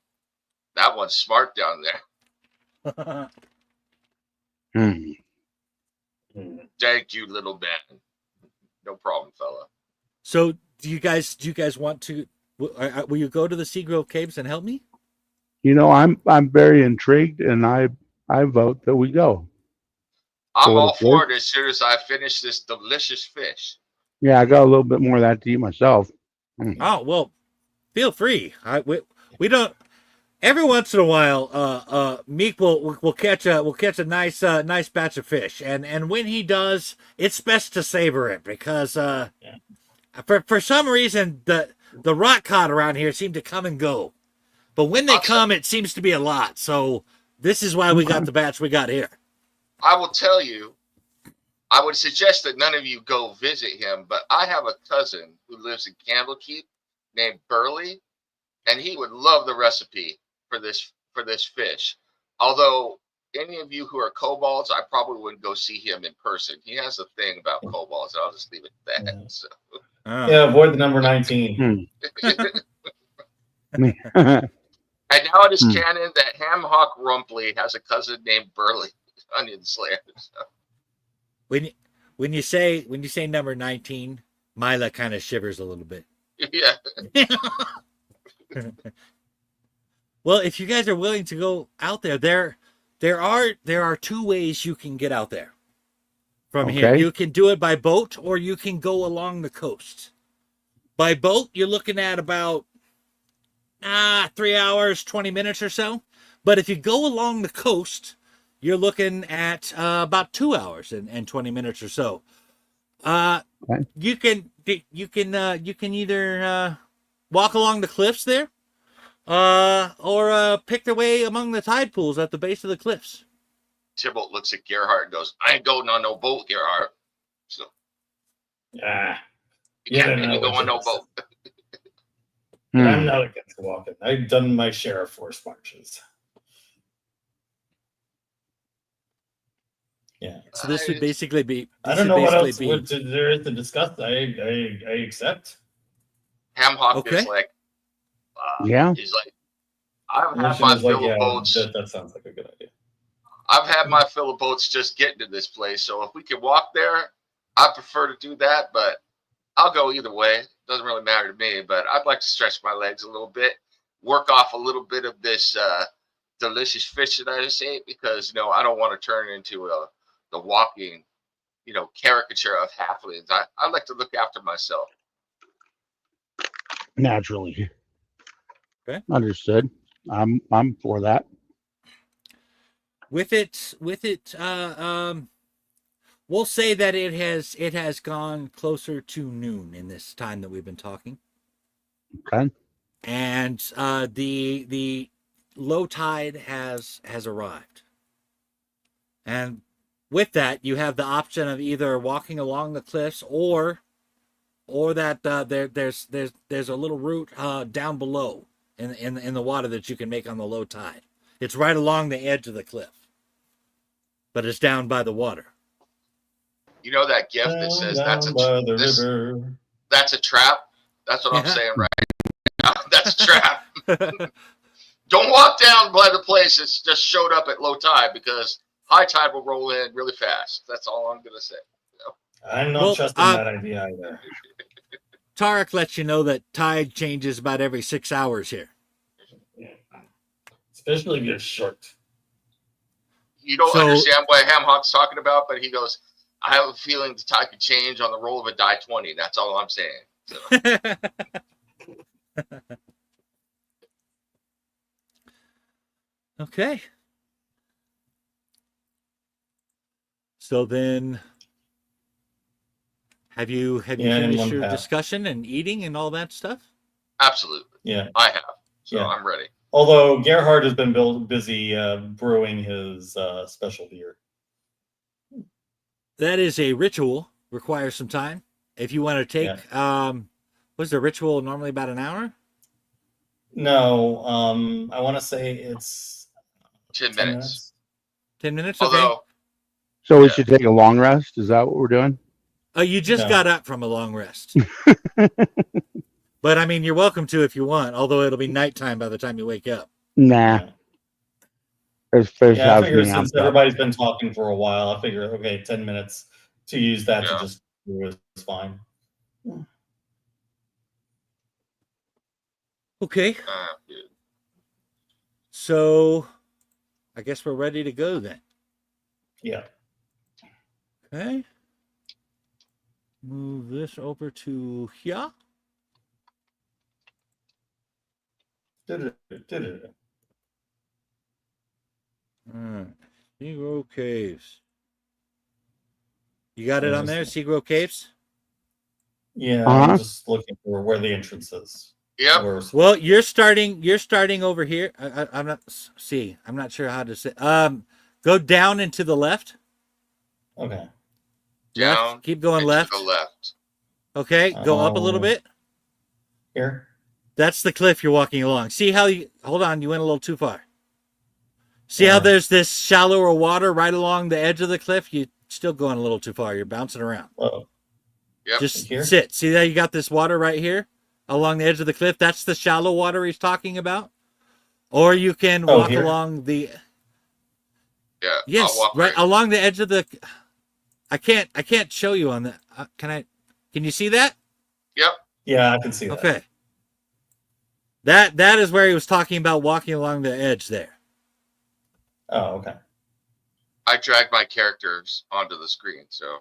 that one's smart down there. Hmm. Thank you, little man. No problem, fella. So do you guys want to? Will you go to the Seagrow Caves and help me? You know, I'm very intrigued, and I vote that we go. For I'm what all it's worth. for it as soon as I finish this delicious fish. Yeah, I got a little bit more of that to eat myself. Mm. Oh well, feel free. We don't. Every once in a while, Meek will catch a nice batch of fish, and when he does, it's best to savor it because for some reason the rock cod around here seem to come and go, but when they I'll tell- come, it seems to be a lot. So this is why we got the batch we got here. I will tell you, I would suggest that none of you go visit him, but I have a cousin who lives in Candlekeep named Burley, and he would love the recipe for this fish. Although any of you who are kobolds, I probably wouldn't go see him in person. He has a thing about kobolds, and I'll just leave it at that. Yeah. So. Yeah, avoid the number 19. And now it is Hmm. canon that Ham Hock Rumpley has a cousin named Burley, Onion Slayer. So. When you say number 19, Mila kind of shivers a little bit. Yeah. Well, if you guys are willing to go out there are two ways you can get out there from here. Okay. You can do it by boat or you can go along the coast. By boat, you're looking at about 3 hours, 20 minutes or so. But if you go along the coast, you're looking at about 2 hours and 20 minutes or so. Okay. You can either walk along the cliffs there, or pick their way among the tide pools at the base of the cliffs. Tybalt looks at Gerhardt and goes, "I ain't going on no boat, Gerhardt. So Ah, you Yeah, can't no, make me go it's on no innocent. boat." But I'm Hmm. not against walking. I've done my share of forced marches. Yeah. So this would basically be. I This don't would know what basically else be. there is to discuss. I accept. Hamhock Okay. is like, Yeah. he's like, I've had Lucian my is like, fill of yeah, boats. that sounds like a good idea. I've had my fill of boats just getting to this place. So if we can walk there, I prefer to do that. But I'll go either way. Doesn't really matter to me. But I'd like to stretch my legs a little bit, work off a little bit of this delicious fish that I just ate, because I don't want to turn into the walking caricature of halflings. I like to look after myself. Naturally. Okay. Understood. I'm for that. With it, we'll say that it has gone closer to noon in this time that we've been talking, Okay. and the low tide has arrived, and with that you have the option of either walking along the cliffs or that there's a little route down below in the water that you can make on the low tide. It's right along the edge of the cliff, but it's down by the water. You know that gift that says that's river. a trap? That's what I'm saying right now. That's a trap. Don't walk down by the place that's just showed up at low tide, because high tide will roll in really fast. That's all I'm going to say. I'm not trusting that idea either. Tarek lets you know that tide changes about every 6 hours here. Yeah. Especially if you're short. You don't understand what Hamhock's talking about, but he goes, I have a feeling the tide could change on the roll of a die 20. That's all I'm saying. So. Okay. So then, have you finished your discussion and eating and all that stuff? Absolutely. Yeah. I have. So I'm ready. Although Gerhard has been busy brewing his special beer. That is a ritual. Requires some time. If you want to take, was the ritual normally about an hour? No, I want to say it's 10 minutes. 10 minutes. Although, okay. So we should take a long rest. Is that what we're doing? Oh, you just got up from a long rest. But I mean, you're welcome to if you want. Although it'll be nighttime by the time you wake up. Nah. I figure since everybody's been talking for a while, I figure, okay, 10 minutes to use that to just do is fine. Okay. So I guess we're ready to go then. Yeah. Okay. Move this over to here. Alright. Seagrow Caves. You got it on there, Seagrow Caves? Yeah, I'm just looking for where the entrance is. Yep. Well, you're starting over here. I'm not sure how to say. Go down and to the left. Okay. Down. Left. Keep going left. To the left. Okay, go up a little bit. Here. That's the cliff you're walking along. See how you hold on, you went a little too far. See how there's this shallower water right along the edge of the cliff? You're still going a little too far. You're bouncing around. Oh. Yep. Just sit. See that you got this water right here along the edge of the cliff? That's the shallow water he's talking about. Or you can walk along the Yes, right along the edge of the I can't show you on that. Can you see that? Yep. Yeah, I can see that. Okay. That is where he was talking about walking along the edge there. Oh, okay. I dragged my characters onto the screen, so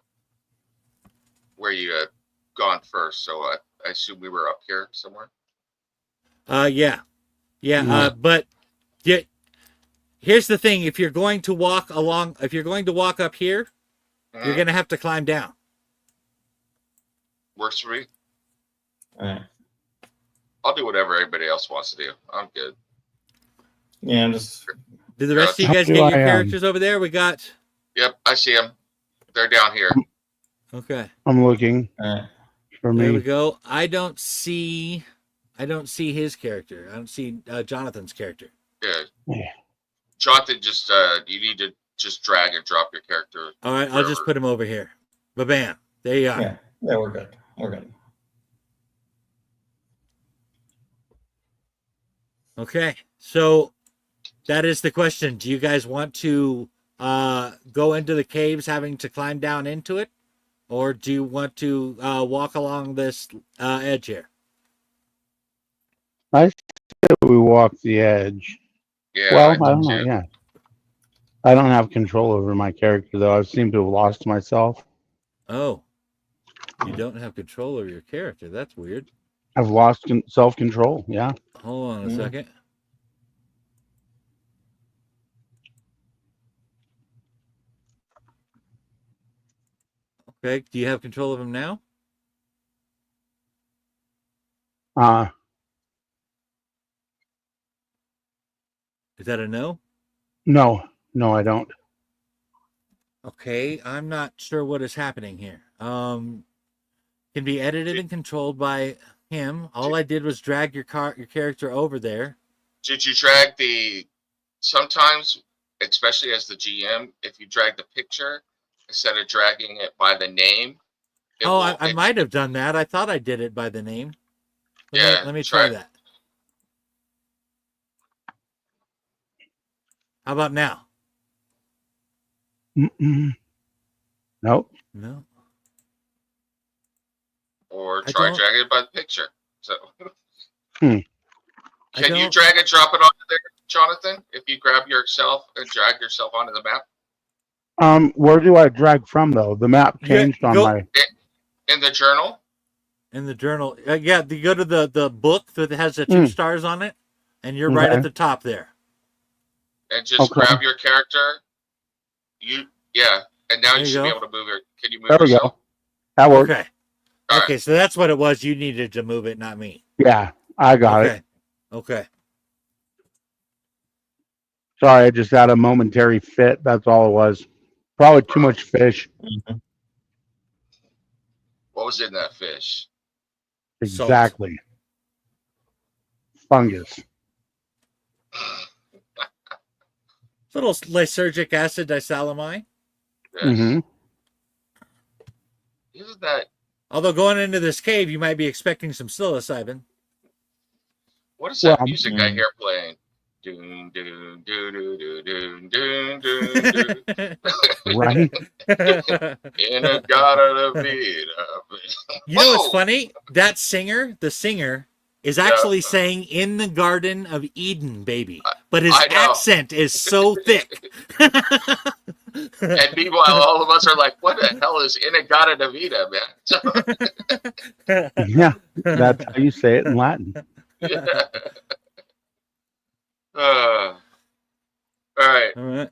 where you had gone first, so I assume we were up here somewhere. Yeah. But Here's the thing: if you're going to walk up here, you're going to have to climb down. Works for me. All right. I'll do whatever everybody else wants to do. I'm good. Yeah, I'm just. Did the rest of you How guys do get your I, characters over there? We got. Yep, I see them. They're down here. Okay. I'm looking All right. for There we me. go. I don't see his character. I don't see Jonathan's character. Yeah. Yeah. Jonathan, just you need to just drag and drop your character. All right, I'll just put him over here. Ba-bam. There you are. Yeah, we're good. We're good. Okay. So that is the question. Do you guys want to go into the caves having to climb down into it? Or do you want to walk along this edge here? I said we walk the edge. Yeah. Well, do I don't know. too. Yeah. I don't have control over my character, though. I seem to have lost myself. Oh. You don't have control over your character. That's weird. I've lost self-control. Yeah. Hold on a second. Okay. Do you have control of him now? Is that a no? No, I don't. Okay, I'm not sure what is happening here. Can be edited and controlled by him. All I did was drag your character over there. Did you drag the? Sometimes, especially as the GM, if you drag the picture instead of dragging it by the name. I might have done that. I thought I did it by the name. Let me try that. How about now? Mm-mm. Nope. No. Or try dragging it by the picture. So. Can you drag and drop it onto there, Jonathan? If you grab yourself and drag yourself onto the map. Where do I drag from though? The map changed on my. In the journal. In the journal, yeah. You go to the book that has the 2 stars on it, and you're right at the top there. And just grab your character. And now you should be able to move it. Can you move yourself? There we go. That works. Okay. Okay, so that's what it was. You needed to move it, not me. Yeah, I got it. Okay. Sorry, I just had a momentary fit. That's all it was. Probably too much fish. What was in that fish? Exactly. Salt. Fungus. Little lysergic acid disalamine. Yes. Mm-hmm. Isn't that? Although going into this cave, you might be expecting some psilocybin. What is that music I hear playing? Doon, doon, doon, doon, doon, doon, doon, doon. Right. In a gotta be. You know what's funny? That singer, the singer, is actually saying "In the Garden of Eden, baby," but his accent is so thick. And meanwhile, all of us are like, "What the hell is in a gotta Davida, man?" Yeah, that's how you say it in Latin. Yeah. All right. All right.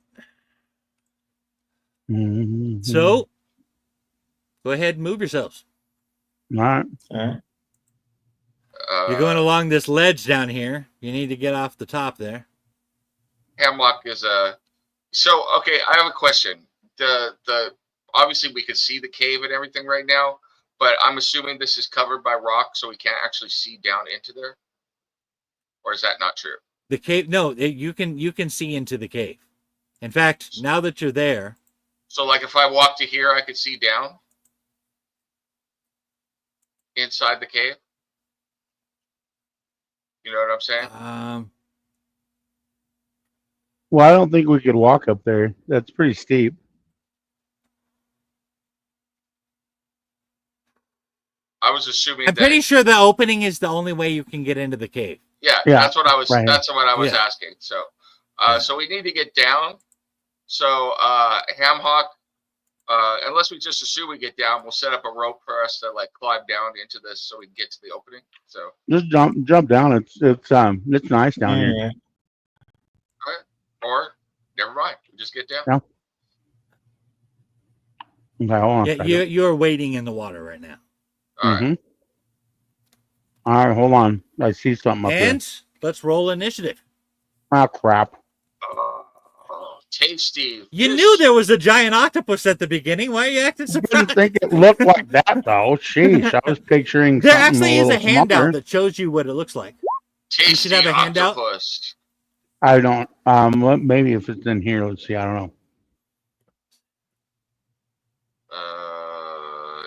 Mm-hmm. So, go ahead and move yourselves. All right. You're going along this ledge down here. You need to get off the top there. Hemlock is a. So okay, I have a question. The obviously we can see the cave and everything right now, but I'm assuming this is covered by rock, so we can't actually see down into there. Or is that not true? The cave? No, you can see into the cave. In fact, now that you're there. So like if I walk to here, I could see down inside the cave. You know what I'm saying? Well, I don't think we could walk up there. That's pretty steep. I was assuming. I'm pretty sure the opening is the only way you can get into the cave. Yeah, that's what I was. Right. That's what I was asking. So, so we need to get down. So, Hamhock, unless we just assume we get down, we'll set up a rope for us to like climb down into this so we can get to the opening. So just jump down. It's nice down here. Or fine. Just get down. Yeah. Okay, hold on a Yeah, second. you're wading in the water right now. All right. All right, hold on. I see something up here. And let's roll initiative. Ah, crap. Tasty. You fish. knew there was a giant octopus at the beginning. Why are you acting I surprised? didn't think it looked like that, though. Sheesh, I was picturing There something actually a is little a handout smaller. that shows you what it looks like. Tasty should have a handout. octopus. I don't. Maybe if it's in here, let's see. I don't know.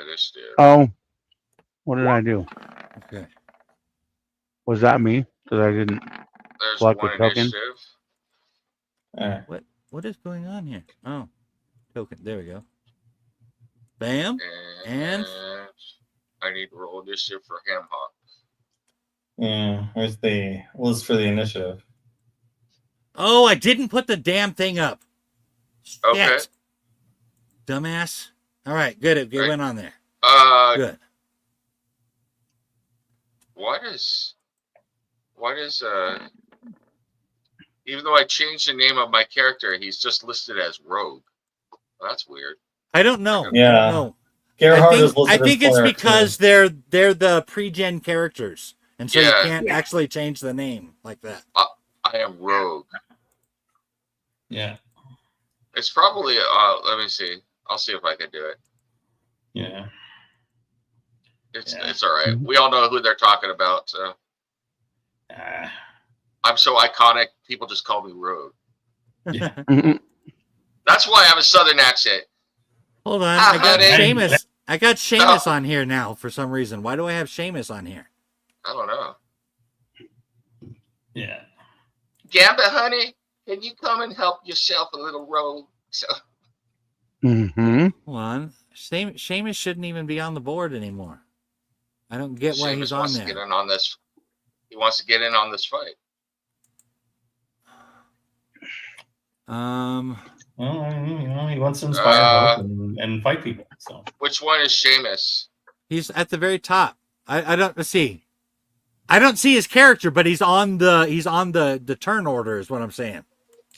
Initiative. Oh, what did I do? Okay. Was that me? Because I didn't. There's select one a token. initiative. All right. What is going on here? Oh, token. There we go. Bam. And? I need to roll initiative for Ham Hawk. Yeah. Where's the list for the initiative? Oh, I didn't put the damn thing up. Okay. Shit. Dumbass. All right, good. It Right. went on there. Good. What is even though I changed the name of my character, he's just listed as Rogue. Well, that's weird. I don't know. Yeah. I don't know. Gerhard is I listed think as it's player because they're the pre-gen characters, and so you Yeah. can't actually change the name like that. I am Rogue. Yeah. It's probably let me see. I'll see if I can do it. Yeah. It's all right. We all know who they're talking about. So Ah. I'm so iconic. People just call me Rogue. Mhm. That's why I have a Southern accent. Hold on, Ah, I got honey. Seamus. I got Seamus on here now for some reason. Why do I have Seamus on here? I don't know. Yeah. Gamba, honey, can you come and help yourself a little, Rogue? So Mhm. Hold on, Seamus shouldn't even be on the board anymore. I don't get why Seamus he's on wants to get there. in on this. He wants to get in on this fight. Well, he wants to inspire hope and fight people. So Which one is Seamus? He's at the very top. I don't see. I don't see his character, but he's on the turn order. Is what I'm saying.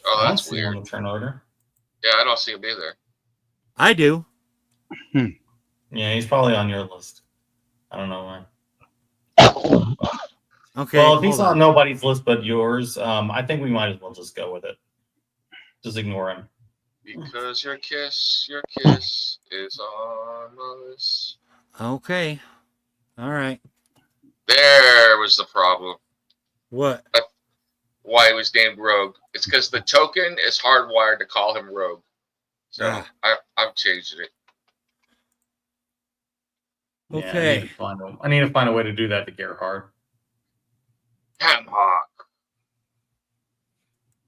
Oh, I don't that's see him weird. on the turn order. Yeah, I don't see him either. I do. Yeah, he's probably on your list. I don't know why. Okay. Well, if he's hold on nobody's list but yours, I think we might as well just go with it. Just ignore him. Because your kiss is on the list. Okay. All right. There was the problem. What? Why he was named Rogue. It's because the token is hardwired to call him Rogue. So I've changed it. Yeah, Okay. I need to find a way to do that to Gerhard. Ham Hawk.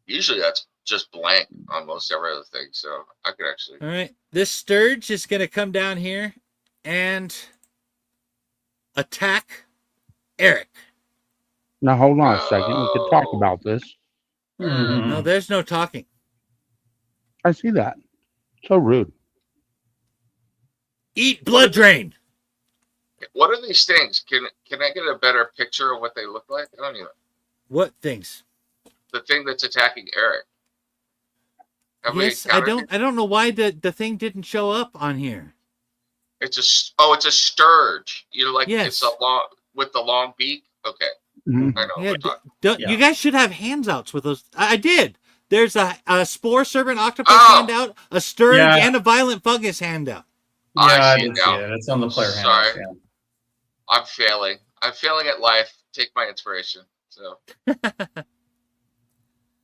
Usually that's just blank on most every other thing, so I could actually. All right. This Sturge is going to come down here and attack Eric. Now hold on a second. We could talk about this. No, there's no talking. I see that. So rude. Eat blood drain. What are these things? Can I get a better picture of what they look like? I don't even. What things? The thing that's attacking Eric. Yes, I don't know why the thing didn't show up on here. It's a sturge. You like Yes. it's a long with the long beak. Okay, Mhm. I know. Yeah, What we're talking. You guys should have handouts with those. I did. There's a spore serpent octopus Oh. handout, a sturge, Yeah. and a violent fungus handout. Yeah, I I see did it see now. it. It's on the player Sorry. handouts, I'm failing. I'm failing at life. Take my inspiration. So. All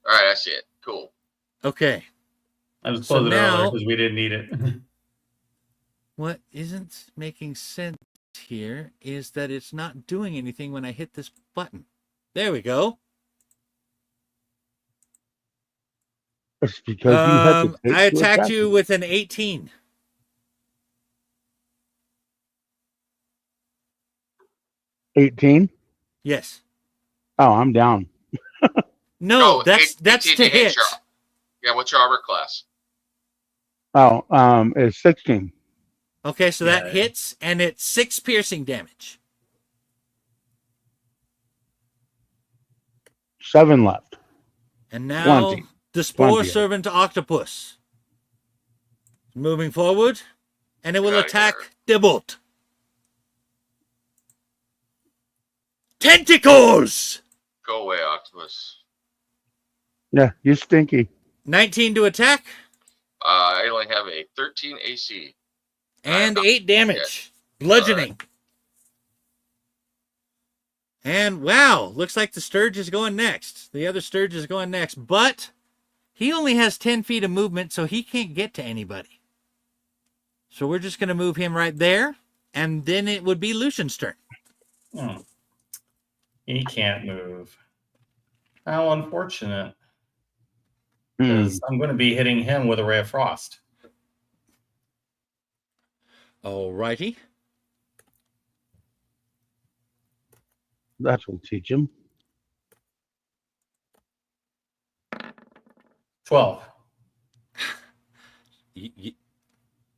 right, I see it. Cool. Okay. I just So closed it earlier now- because we didn't need it. What isn't making sense here is that it's not doing anything when I hit this button. There we go. It's because you hesitate I to attacked attack you me. with an 18. 18? Yes. Oh, I'm down. No, that's 18 to hit. Yeah, what's your armor class? Oh, it's 16. Okay, so Yeah, that yeah. hits, and it's 6 piercing damage. 7 left. And now 20. The Spore Plenty of. Servant Octopus. Moving forward, and it will Get outta attack here. Dibble. Tentacles! Go away, Octopus. Yeah, you stinky. 19 to attack, I only have a 13 AC. and not 8 damage. Bludgeoning. And wow, looks like the Sturge is going next. The other Sturge is going next, but he only has 10 feet of movement, so he can't get to anybody. So we're just going to move him right there, and then it would be Lucian's turn. He can't move. How unfortunate. Hmm. Because I'm going to be hitting him with a Ray of Frost. Alrighty. That will teach him. 12.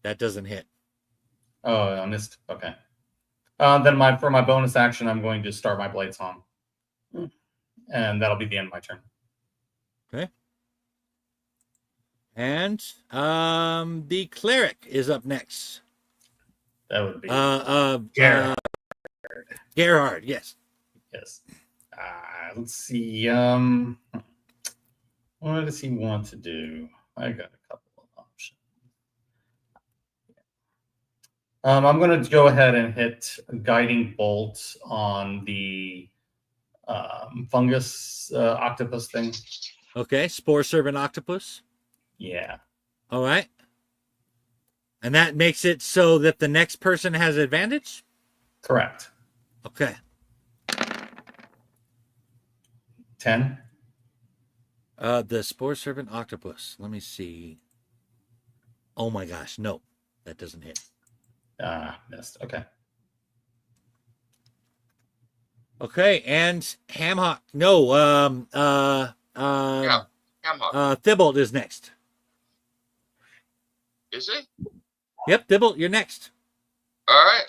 That doesn't hit. Oh, I missed. Okay. Then for my bonus action, I'm going to start my Blade Song. And that'll be the end of my turn. Okay. And the Cleric is up next. That would be Gerhard. Gerhard, yes. yes. Let's see. What does he want to do? I got a couple of options. I'm going to go ahead and hit a Guiding Bolt on the fungus octopus thing. Okay, Spore Servant Octopus. Yeah. All right. And that makes it so that the next person has advantage? Correct. Okay. 10. The Spore Servant Octopus. Let me see. Oh my gosh, no. That doesn't hit. Missed. Okay. Okay, and Hamhock. No, Yeah, Hamhock. Thibault is next. Is it? Yep, Thibault, you're next. All right.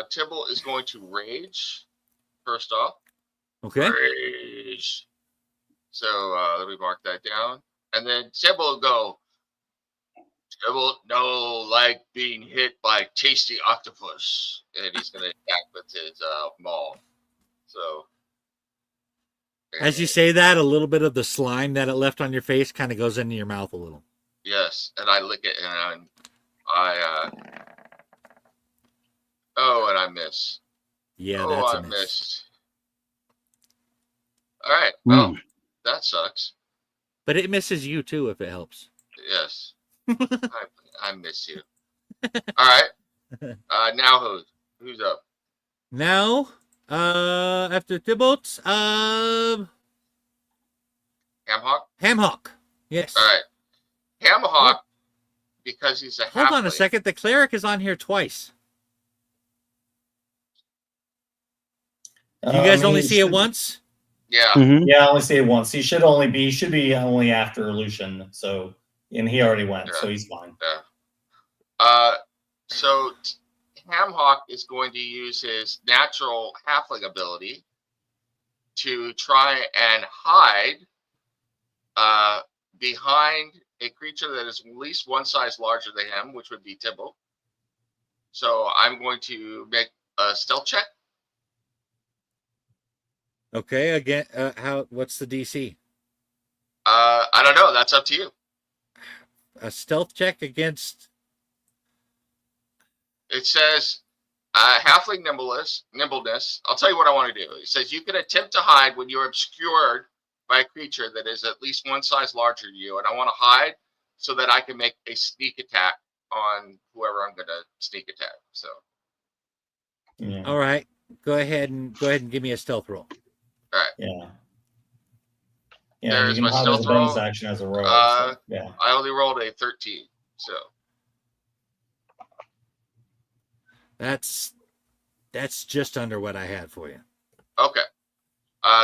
Tibble is going to rage. First off. Okay. Rage. So let me mark that down. And then Tibble will go. Tibble no like being hit by tasty octopus. And he's gonna attack with his maul. So As you say that, a little bit of the slime that it left on your face kind of goes into your mouth a little. yes, and I lick it and I and I miss. Yeah, oh, that's I a miss. missed. All right. Well, that sucks. But it misses you too if it helps. Yes. I miss you. All right. Now who's up? Now, after Thibault, Hamhock? Hamhock. Yes. All right. Hamhock, because he's a Hold on a halfling. second. The cleric is on here twice. You guys only see it once? Yeah. Mhm. Yeah, I only see it once. He should be only after Lucian. So, and he already went, so he's fine. Yeah. So Hamhock is going to use his natural halfling ability to try and hide behind a creature that is at least one size larger than him, which would be Tibble. So I'm going to make a stealth check. Okay, again, what's the DC? I don't know. That's up to you. A stealth check against... It says halfling nimbleness. I'll tell you what I want to do. It says you can attempt to hide when you're obscured by a creature that is at least one size larger than you, and I want to hide so that I can make a sneak attack on whoever I'm going to sneak attack. So, Yeah. All right, go ahead and give me a stealth roll. all right. Yeah. Yeah, There's you my can hide as a stealth bonus roll. action as a rogue. So, yeah. I only rolled a 13, so That's just under what I had for you. okay.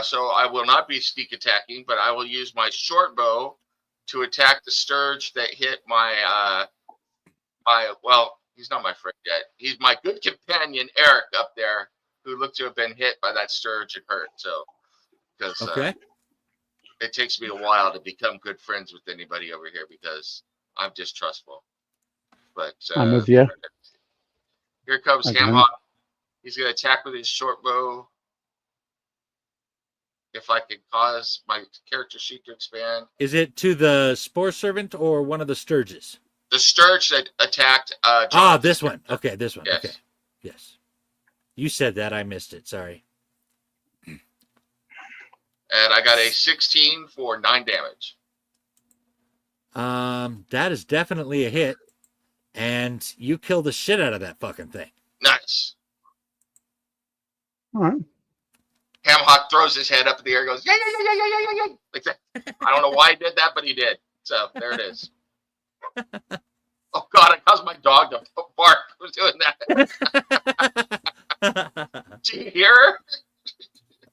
So I will not be sneak attacking, but I will use my short bow to attack the sturge that hit my well, he's not my friend yet. He's my good companion Eric up there, who looked to have been hit by that sturge and hurt. So because Okay. it takes me a while to become good friends with anybody over here because I'm distrustful. But I'm with you. Here comes I Ham can- Hock. He's going to attack with his short bow. If I can cause my character sheet to expand. Is it to the Spore Servant or one of the Sturges? The Sturge that attacked this one. Okay, this one. Yes. Okay. Yes. You said that. I missed it. Sorry. And I got a 16 for 9 damage. That is definitely a hit. And you kill the shit out of that fucking thing. Nice. All right. Ham Hock throws his head up in the air and goes, yeah, yeah, yeah, yeah, yeah, yeah, yeah. Like that. I don't know why he did that, but he did. So there it is. Oh, God, I caused my dog to bark for doing that. Do you hear her?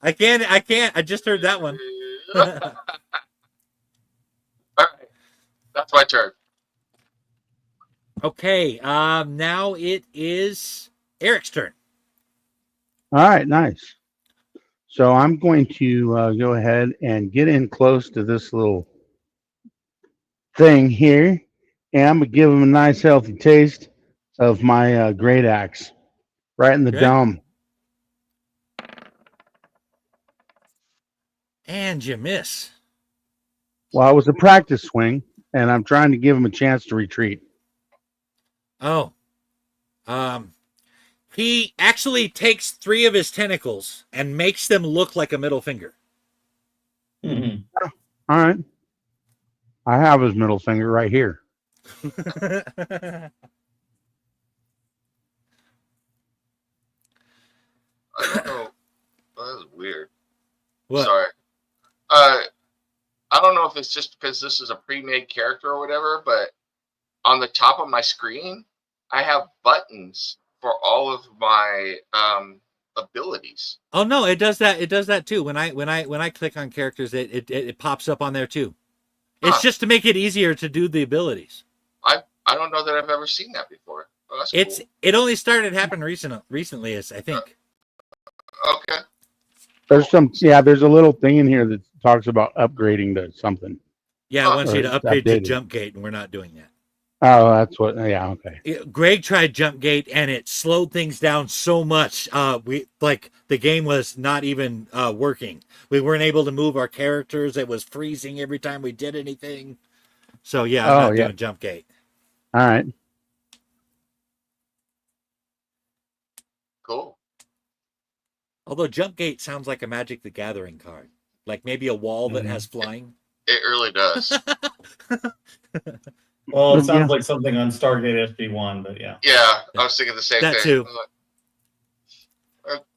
I can't. I just heard that one. All right. That's my turn. Okay. Now it is Eric's turn. All right, nice. So I'm going to go ahead and get in close to this little thing here, and I'm gonna give him a nice healthy taste of my great axe right in the Okay. dome. And you miss. Well, it was a practice swing, and I'm trying to give him a chance to retreat. Oh. He actually takes 3 of his tentacles and makes them look like a middle finger. Mhm. All right. I have his middle finger right here. I don't know. That was weird. What? Sorry. I don't know if it's just because this is a pre-made character or whatever, but on the top of my screen, I have buttons for all of my abilities. Oh no, it does that. It does that too. When I click on characters, it pops up on there too. It's Huh. just to make it easier to do the abilities. I don't know that I've ever seen that before. Oh, that's cool. It only started happening recently, I think. Okay. There's a little thing in here that talks about upgrading to something. Yeah, it wants you to Or upgrade to updated. jump gate, and we're not doing that. Oh, that's what. Yeah, okay. Greg tried jump gate, and it slowed things down so much. The game was not even working. We weren't able to move our characters. It was freezing every time we did anything. So yeah, I'm not doing jump gate. All right. Cool. Although jump gate sounds like a Magic the Gathering card, like maybe a wall that has flying. It really does. Well, it sounds Yeah. like something on Stargate SG-1, but yeah. Yeah, I was thinking the same That thing. too.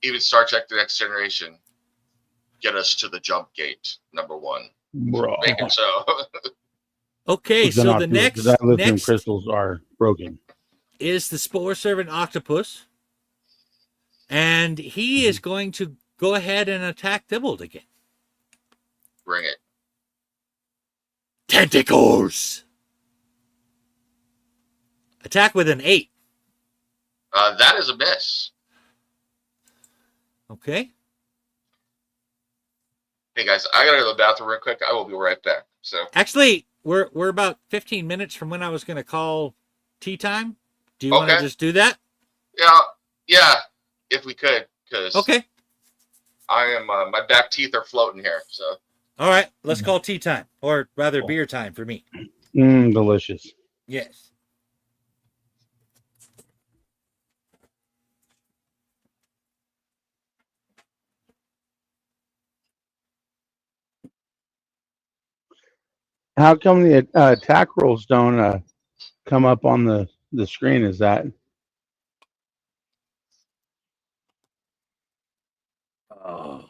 Even Star Trek: The Next Generation, get us to the jump gate, #1. Bro. Make it so. Okay, Which they're so not the doing, 'cause that lithium crystals are broken. is the Spore Servant Octopus. And he is going to go ahead and attack Dibbled again. Bring it. Tentacles! Attack with an 8. That is a miss. Okay. Hey guys, I gotta go to the bathroom real quick. I will be right back. So Actually, we're about 15 minutes from when I was going to call tea time. Do you want to Okay. just do that? yeah, if we could, because Okay. I am my back teeth are floating here. So All right. Let's call tea time, or rather Cool. beer time for me. Delicious. Yes. How come the attack rolls don't come up on the screen? Is that Oh.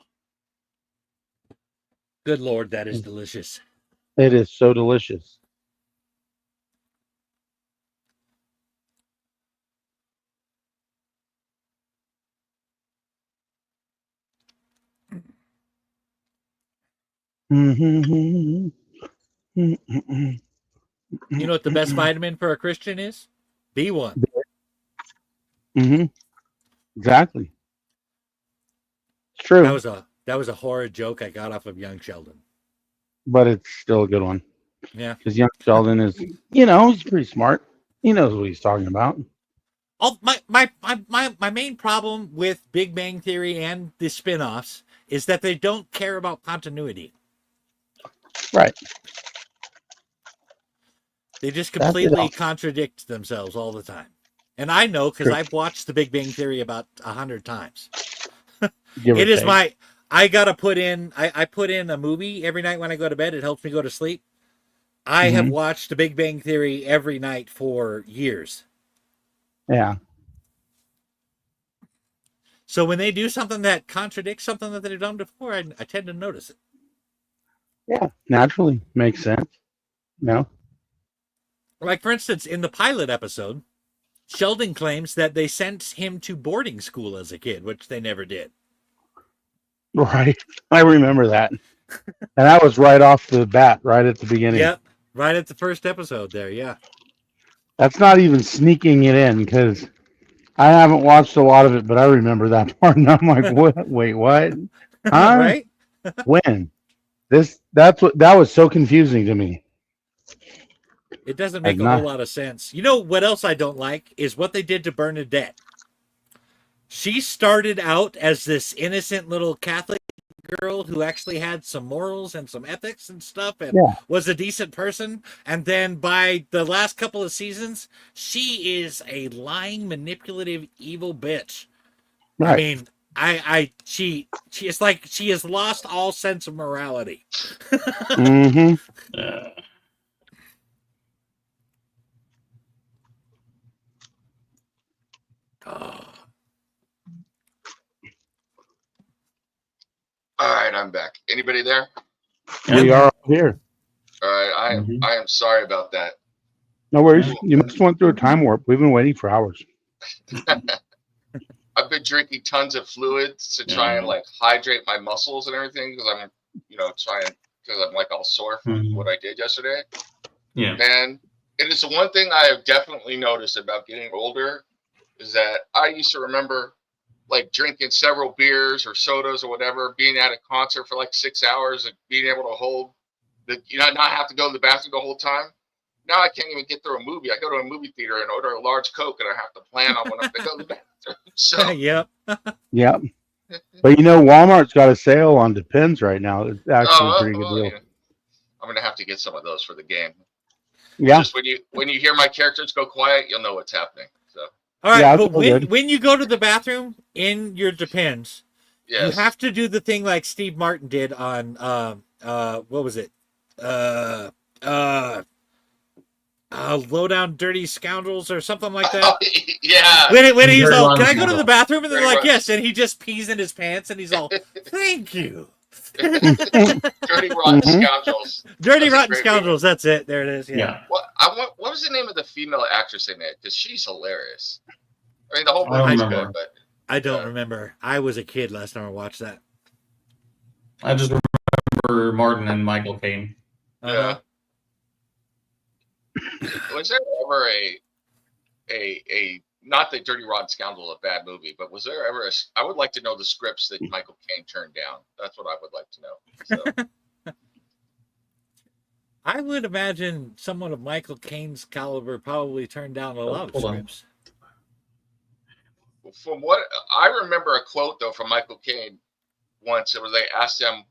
Good Lord, that is delicious. it is so delicious? Mm-hmm. You know what the best vitamin for a Christian is? B1. Mm-hmm. Exactly. It's true. That was a horrid joke I got off of Young Sheldon. but it's still a good one. Yeah. Because young Sheldon is, he's pretty smart. He knows what he's talking about. My main problem with Big Bang Theory and the spin-offs is that they don't care about continuity. Right. They just completely contradict themselves all the time. And I know because I've watched the Big Bang Theory about 100 times. It is I gotta put in. I put in a movie every night when I go to bed. It helps me go to sleep. I have watched The Big Bang Theory every night for years. Yeah. So when they do something that contradicts something that they've done before, I tend to notice it. Yeah, naturally makes sense. No. Like, for instance, in the pilot episode, Sheldon claims that they sent him to boarding school as a kid, which they never did. Right. I remember that. And that was right off the bat, right at the beginning. Yep. Right at the first episode there, yeah. That's not even sneaking it in because I haven't watched a lot of it, but I remember that part. And I'm like, what? Wait, what? Huh? Right? When? That was so confusing to me. It doesn't make a whole lot of sense. You know what else I don't like is what they did to Bernadette. She started out as this innocent little Catholic girl who actually had some morals and some ethics and stuff and was a decent person. And then by the last couple of seasons, she is a lying, manipulative, evil bitch. Right. I mean, she is like she has lost all sense of morality. Mm-hmm. All right, I'm back. Anybody there? We are here. All right, I am sorry about that. No worries. You must have went through a time warp. We've been waiting for hours. I've been drinking tons of fluids to try and like hydrate my muscles and everything because I'm, because I'm like all sore from what I did yesterday. Yeah. And it is the one thing I have definitely noticed about getting older is that I used to remember like drinking several beers or sodas or whatever, being at a concert for like 6 hours and being able to hold not have to go to the bathroom the whole time. Now I can't even get through a movie. I go to a movie theater and order a large Coke and I have to plan on when I'm going to go to the bathroom. So yep. Yep. But Walmart's got a sale on Depends right now. It's actually a pretty good deal. Yeah. I'm going to have to get some of those for the game. Yeah. Just when you hear my characters go quiet, you'll know what's happening. So. All right, but when you go to the bathroom in your Depends, you have to do the thing like Steve Martin did on what was it? Low Down Dirty Scoundrels or something like that. Yeah. When he's all, can I go to the bathroom? And they're like, yes. And he just pees in his pants and he's all, thank you. Dirty Rotten Scoundrels. Dirty Rotten Scoundrels. Movie. That's it. There it is. Yeah. What was the name of the female actress in it? Because she's hilarious. I mean, the whole movie's good, but I don't remember. I was a kid last time I watched that. I just remember Martin and Michael Caine. Yeah. Was there ever a not that Dirty Rotten Scoundrel a bad movie, but was there ever I would like to know the scripts that Michael Caine turned down. That's what I would like to know. So. I would imagine someone of Michael Caine's caliber probably turned down a lot of scripts. From what I remember, a quote though from Michael Caine once, it was they asked him,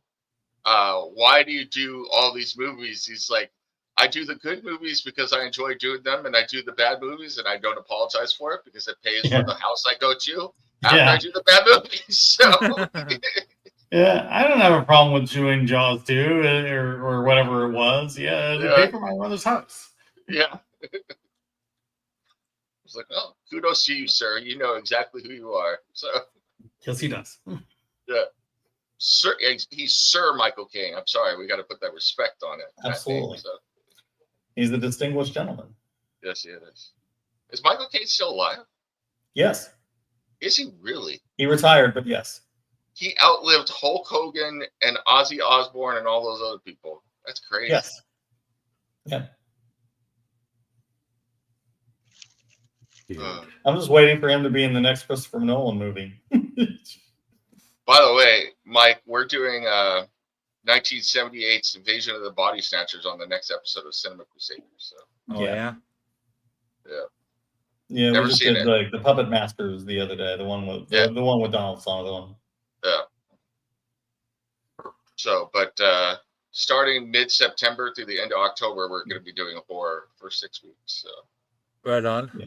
"Why do you do all these movies?" He's like, "I do the good movies because I enjoy doing them, and I do the bad movies, and I don't apologize for it because it pays for the house I go to after I do the bad movies." So, yeah, I don't have a problem with doing Jaws 2 or whatever it was. Yeah, to pay for my mother's house. Yeah. It's like, oh, kudos to you, sir. You know exactly who you are. So, yes, he does. Yeah, sir. He's Sir Michael Caine. I'm sorry, we got to put that respect on it. Absolutely. So. He's a distinguished gentleman. Yes, he is. Is Michael Caine still alive? Yes. Is he really? He retired, but yes. He outlived Hulk Hogan and Ozzy Osbourne and all those other people. That's crazy. Yes. Yeah. I'm just waiting for him to be in the next Christopher Nolan movie. By the way, Mike, we're doing 1978's Invasion of the Body Snatchers on the next episode of Cinema Crusaders. So. Oh yeah. Yeah, Never we just seen did like the Puppet Masters the other day. The one with the one with Donald Sutherland. Yeah. So, but starting mid-September through the end of October, we're going to be doing horror for 6 weeks. So. Right on. Yeah.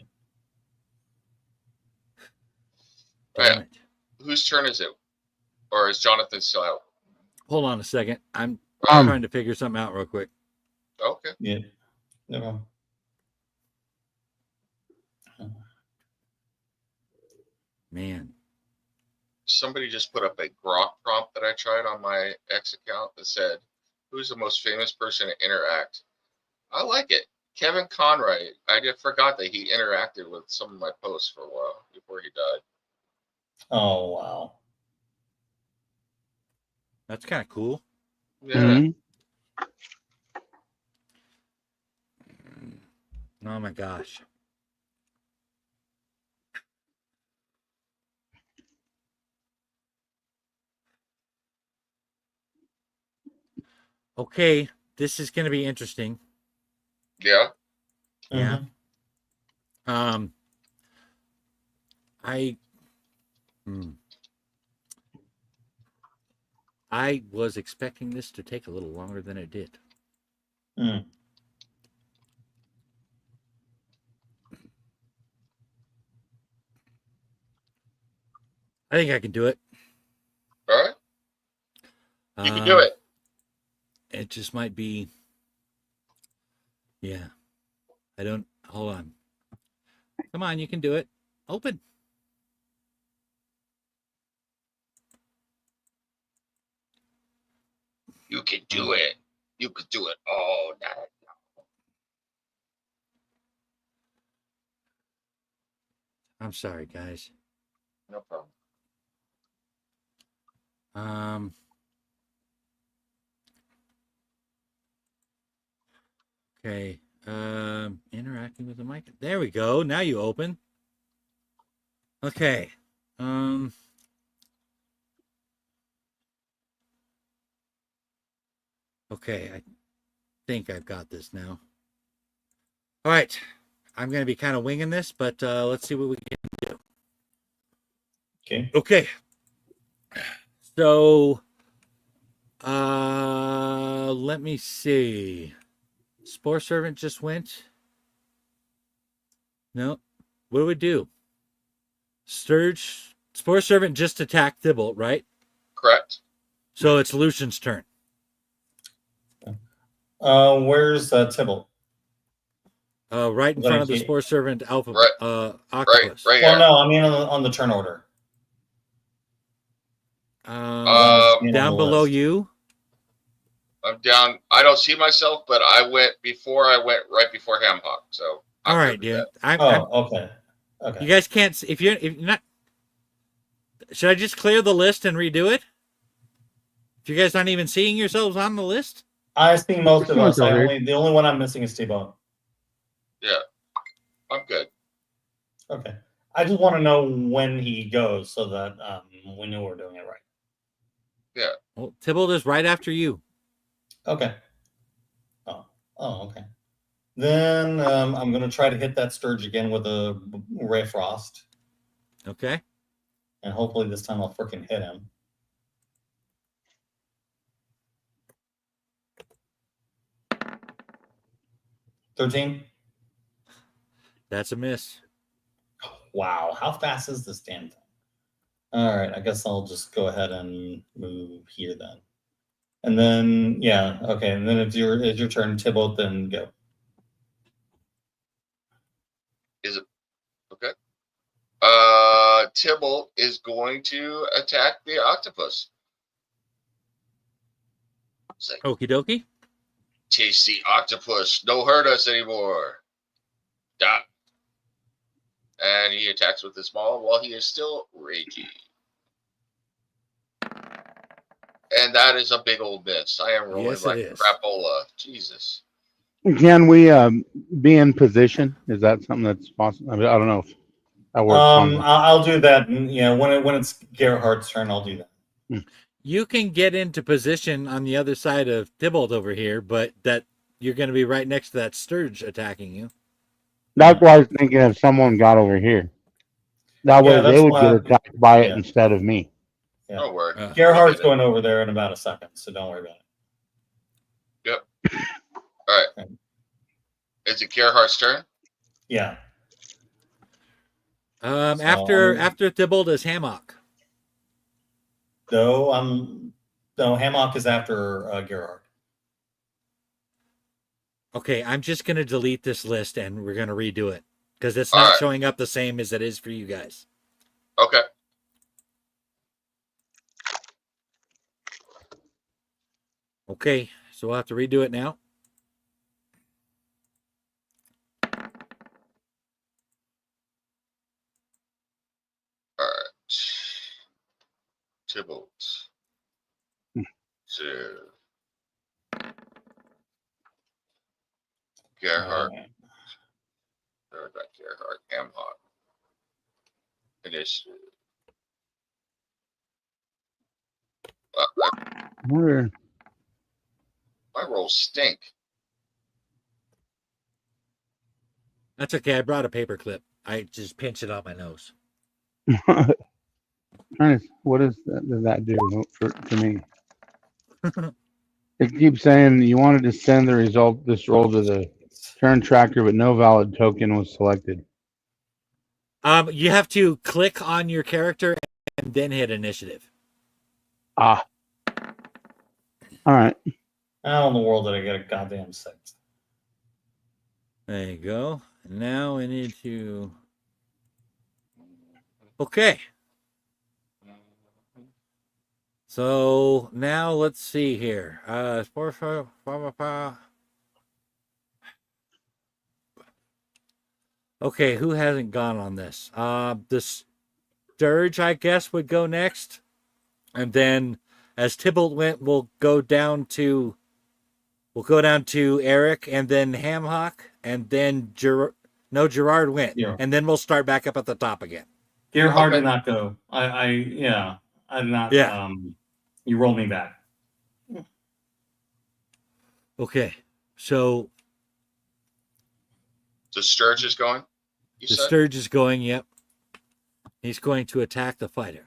Damn it. Whose turn is it? Or is Jonathan still out? Hold on a second. I'm trying to figure something out real quick. Okay. Yeah. No problem. Man. Somebody just put up a Grok prompt that I tried on my X account that said, "Who's the most famous person to interact?" I like it. Kevin Conroy. I just forgot that he interacted with some of my posts for a while before he died. Oh wow. That's kind of cool. Yeah. Mhm. Oh my gosh. Okay, this is going to be interesting. Yeah. Yeah. Mhm. I was expecting this to take a little longer than it did. Mm. I think I can do it. All right. You can do it. It just might be. Yeah. I don't. Hold on. Come on, you can do it. Open. You can do it. You could do it all night. I'm sorry, guys. No problem. Okay. Interacting with the mic. There we go. Now you open. Okay. Okay, I think I've got this now. All right. I'm going to be kind of winging this, but let's see what we can do. Okay. Okay. So, let me see. Spore Servant just went. No. What do we do? Sturge. Spore Servant just attacked Thibault, right? Correct. So it's Lucian's turn. Where's Tybalt? Right in front of the Spore Servant Alpha Octopus. Right Well, here. no, I mean on the turn order. Down below list. you. I'm down. I don't see myself, but I went right before Hamhawk. So All right, dude. Okay. Okay. You guys can't. If you're not, should I just clear the list and redo it? If you guys aren't even seeing yourselves on the list. I see most of us. Someone's The only one I'm missing is T-Bone. Yeah, I'm good. Okay. I just want to know when he goes so that we know we're doing it right. Yeah. Well, Tybalt is right after you. Okay. Oh, okay. Then I'm going to try to hit that Sturge again with a Ray Frost. Okay. And hopefully this time I'll freaking hit him. $13. That's a miss. Wow, how fast is this damn thing? All right, I guess I'll just go ahead and move here then. And then, yeah, okay, and then it's your turn, Tybalt, then go. Is it okay? Tybalt is going to attack the octopus. It's like, Okie dokie. tasty octopus, don't hurt us anymore. Dot. And he attacks with his maul while he is still raging. And that is a big old miss. I am rolling Yes, like it is. crapola. Jesus. Can we be in position? Is that something that's possible? I mean, I don't know if that works. I'll do that. Yeah, when it's Gerhardt's turn, I'll do that. You can get into position on the other side of Tybalt over here, but that you're going to be right next to that Sturge attacking you. That's why I was thinking if someone got over here. That way Yeah, they that's would get why. attacked by it Yeah. instead of me. Yeah. Don't worry. Gerhardt's going over there in about a second, so don't worry about it. Yep. All right. Okay. Is it Gerhardt's turn? Yeah. After Tybalt is Hammock. No, Hammock is after Gerhardt. Okay, I'm just going to delete this list and we're going to redo it because it's All not right. showing up the same as it is for you guys. Okay. Okay, so we'll have to redo it now. All right. Tybalt. So. Gerhardt. Alright. Or not Gerhardt. Hamhock. Initiative. Where? My rolls stink. That's okay. I brought a paper clip. I just pinch it on my nose. What does that do for me? It keeps saying you wanted to send this roll to the turn tracker, but no valid token was selected. You have to click on your character and then hit initiative. Ah. All right. How in the world did I get a goddamn 6? There you go. Now we need to. Okay. So now let's see here. Okay, who hasn't gone on this? The Sturge, I guess, would go next. And then as Tybalt went, we'll go down to Eric and then Hamhock and then Gerard went. Yeah. And then we'll start back up at the top again. Gerhard Okay. did not go. I did not. Yeah. You rolled me back. Okay. So The Sturge is going? You the said? Sturge is going, yep. He's going to attack the fighter.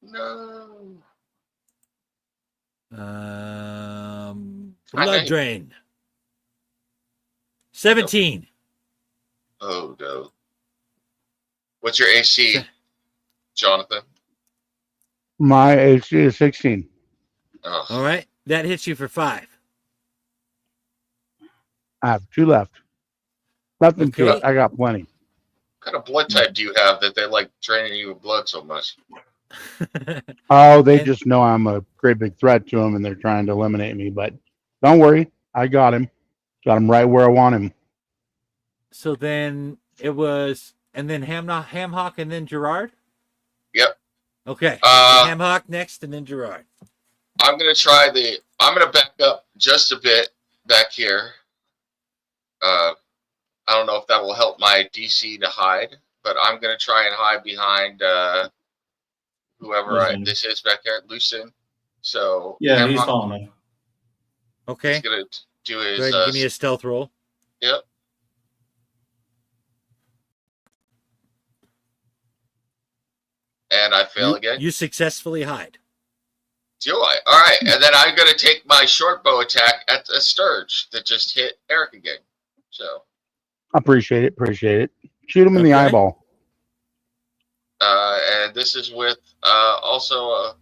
No. Blood drain. 17. Oh, no. What's your AC, Jonathan? My AC is 16. Oh. All right. That hits you for 5. I have 2 left. Nothing to Okay. it. I got plenty. What kind of blood type do you have that they like draining you with blood so much? Oh, they And- just know I'm a great big threat to them, and they're trying to eliminate me. But don't worry, I got him. Got him right where I want him. So then it was, and then Hamhock and then Gerard? Yep. Okay. Uh, Hamhock next and then Gerard. I'm going to I'm going to back up just a bit back here. I don't know if that will help my DC to hide, but I'm going to try and hide behind whoever Lucien. this is back there, Lucien. So Yeah, he's Hamhock following me. Okay. is going to do his. Go ahead and give me a stealth roll. Yep. And I fail again. You successfully hide. Do I? All right. And then I'm going to take my short bow attack at the Sturge that just hit Eric again. So. Appreciate it. Appreciate it. Shoot him in the Okay. eyeball. And this is with also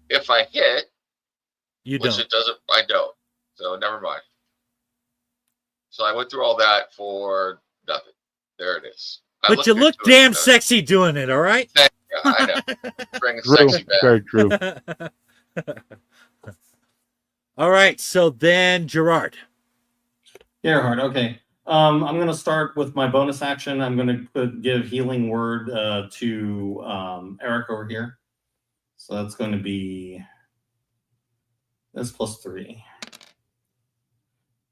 if I hit, You which don't. it doesn't, I don't. So never mind. So I went through all that for nothing. There it is. But you good look doing damn it, though. sexy doing it, all right? Yeah, I know. Bringing True. sexy back. Very true. All right, so then Gerard. Gerhard, okay. I'm going to start with my bonus action. I'm going to give healing word to Eric over here. So that's going to be that's +3.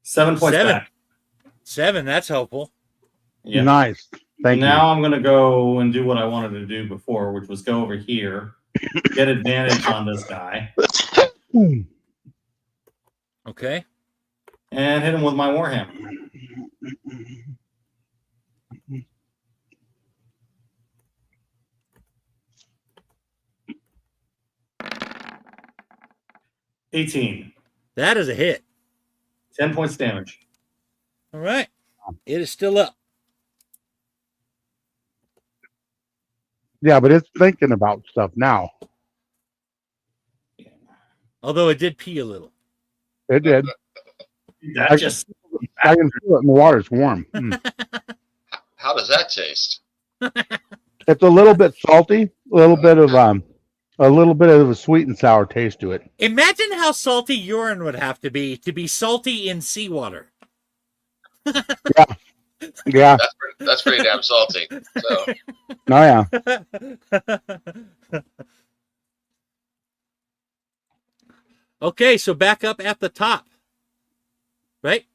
7 points 7. back. 7, that's helpful. Yeah. Nice. Thank Now I'm going to go and do what I wanted to do before, which was go over here get advantage on this guy Okay. and hit him with my warhammer. $18. That is a hit. 10 points damage. All right. It is still up. Yeah, but it's thinking about stuff now. Although it did pee a little. It did. That just I can feel it in the water. It's warm. How does that taste? It's a little bit salty, a little bit of a sweet and sour taste to it. Imagine how salty urine would have to be salty in seawater. Yeah. That's pretty damn salty. So Oh yeah. Okay, so back up at the top. Right?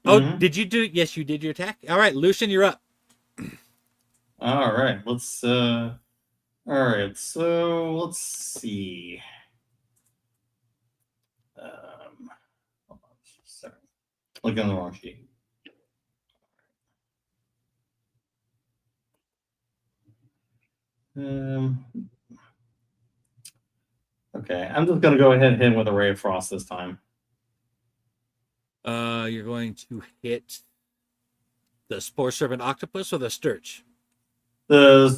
Oh, Mhm. did you do? Yes, you did your attack. All right, Lucian, you're up. all right. Let's all right. So let's see. Hold on, sorry. Look on the wrong sheet. Okay, I'm just gonna go ahead and hit him with a ray of frost this time. You're going to hit the spore servant octopus or the sturge. The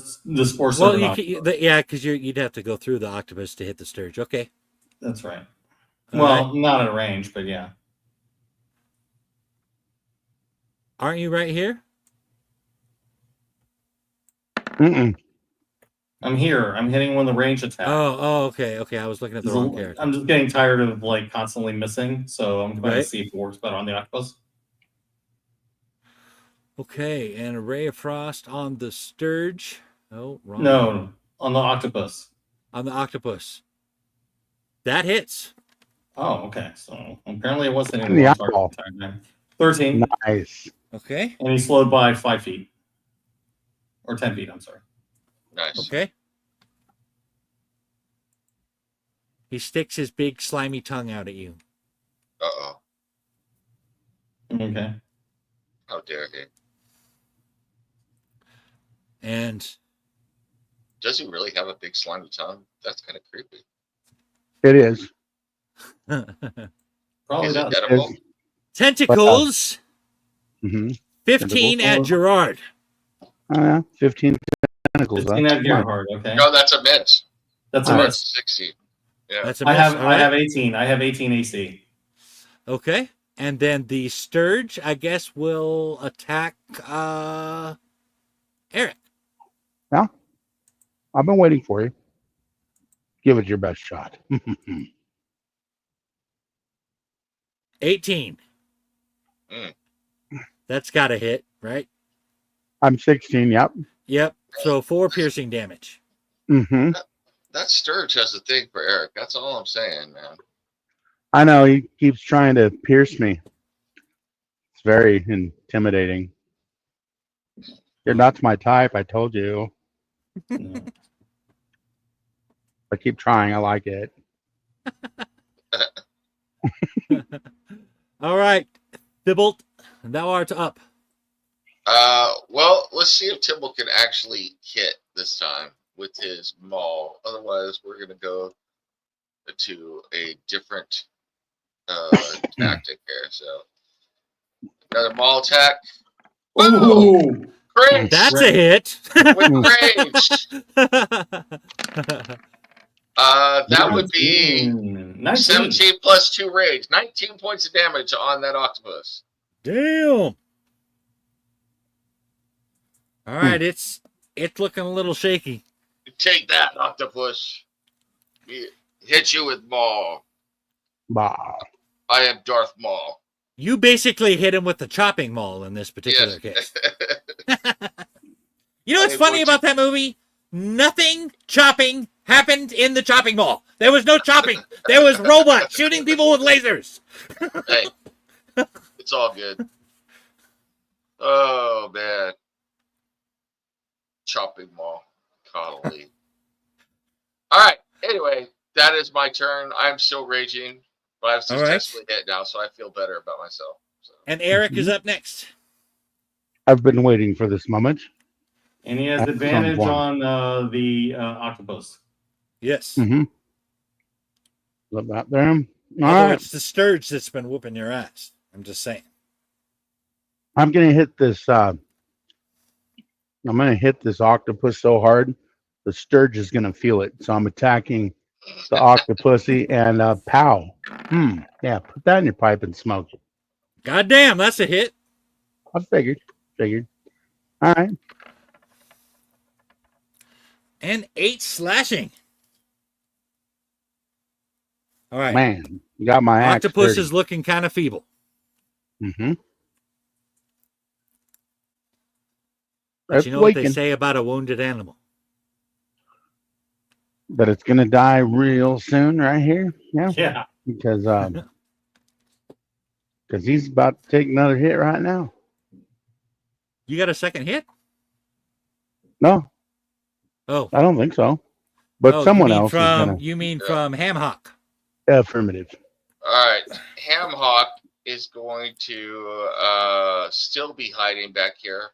spore Well, servant you, octopus. yeah, because you'd have to go through the octopus to hit the sturge. Okay. That's right. All Well, right. not at range, but yeah. Aren't you right here? Mm-mm. I'm here. I'm hitting one of the range attack. Okay. I was looking at the wrong character. I'm just getting tired of like constantly missing, so I'm trying to Right. see if it works better on the octopus. Okay, and a ray of frost on the sturge. Oh, wrong. No, on the octopus. On the octopus. That hits. Oh, okay. So apparently it wasn't In in the the eyeball. target time. 13, Nice. Okay. and he slowed by 5 feet. Or 10 feet, I'm sorry. nice. Okay. He sticks his big slimy tongue out at you. Uh-oh. Okay. How dare he? And Does he really have a big slimy tongue? That's kind of creepy. It is. Probably Is it does. edible? tentacles. Mm-hmm. 15 at Tentacles. Gerard. Oh yeah. 15 tentacles. 15 Huh? at Gerhard, okay. No, that's a miss. That's a Alright. miss. 60. Yeah. That's a miss. All I right. have 18. I have 18 AC. Okay. And then the sturge, I guess, will attack Eric. I've been waiting for you. Give it your best shot. 18. Mm. That's got to hit, right? I'm 16. Yep. Yep. So 4 piercing damage. Mm-hmm. That Sturge has a thing for Eric. That's all I'm saying, man. I know he keeps trying to pierce me. It's very intimidating. You're not my type. I told you. No. I keep trying. I like it. All right. Thibault, thou art up. Well, let's see if Tibble can actually hit this time with his maul. Otherwise, we're going to go to a different tactic here. So, another maul attack. Ooh! Great! That's a hit. With rage. That would be 19. 17 plus 2 rage. 19 points of damage on that octopus. Damn. All right, it's looking a little shaky. Take that, octopus. Hit you with maul. Bah. I am Darth Maul. You basically hit him with the chopping maul in this particular case. You know what's funny about that movie? Nothing chopping happened in the chopping mall. There was no chopping. There was robots shooting people with lasers. Hey, it's all good. Oh, man. Chopping mall. Golly. All anyway, that is my turn. I'm still raging, but I've All right. successfully hit now, so I feel better about myself. So. And Eric is up next. I've been waiting for this moment. And he has At some advantage point. on the octopus. Yes. Mm-hmm. Look out there. All Although right. it's the Sturge that's been whooping your ass. I'm just saying. I'm gonna hit this. I'm gonna hit this octopus so hard, the Sturge is gonna feel it. So I'm attacking the octopusy and pow. Yeah, put that in your pipe and smoke it. God damn, that's a hit. I figured. All right. And 8 slashing. All right. Man, you got my axe. Octopus is looking kind of feeble. Mm-hmm. But you know what they say about a wounded animal? That it's gonna die real soon, right here. Yeah. Yeah. Because he's about to take another hit right now. You got a second hit? No, Oh. I don't think so. But someone else is gonna. You mean from Hamhock? Affirmative. All right, Hamhawk is going to still be hiding back here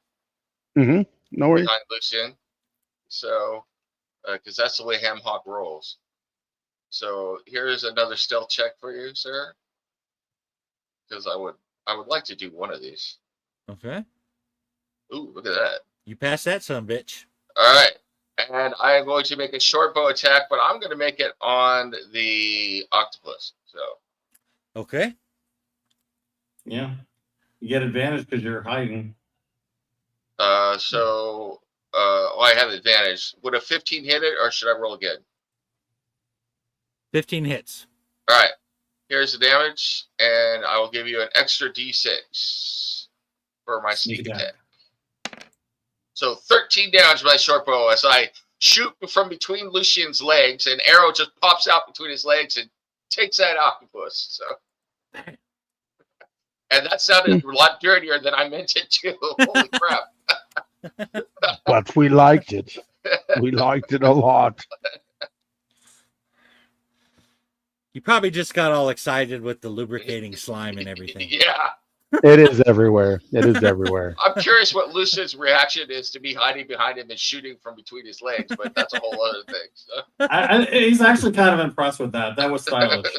Mm-hmm. No worries. behind Lucian. So, because that's the way Hamhawk rolls. So here's another stealth check for you, sir. Because I would like to do one of these. Okay. Ooh, look at that. You passed that son of a bitch. All right. And I am going to make a short bow attack, but I'm going to make it on the octopus. So. Okay. Yeah. You get advantage because you're hiding. I have advantage. Would a 15 hit it, or should I roll again? 15 hits. All right. Here's the damage, and I will give you an extra d6 for my sneak attack. So 13 damage with my short bow as I shoot from between Lucian's legs, and arrow just pops out between his legs and takes that octopus. So, and that sounded a lot dirtier than I meant it to. Holy crap! But we liked it. We liked it a lot. You probably just got all excited with the lubricating slime and everything. Yeah. It is everywhere. It is everywhere. I'm curious what Lucian's reaction is to me hiding behind him and shooting from between his legs, but that's a whole other thing. So. He's actually kind of impressed with that. That was stylish.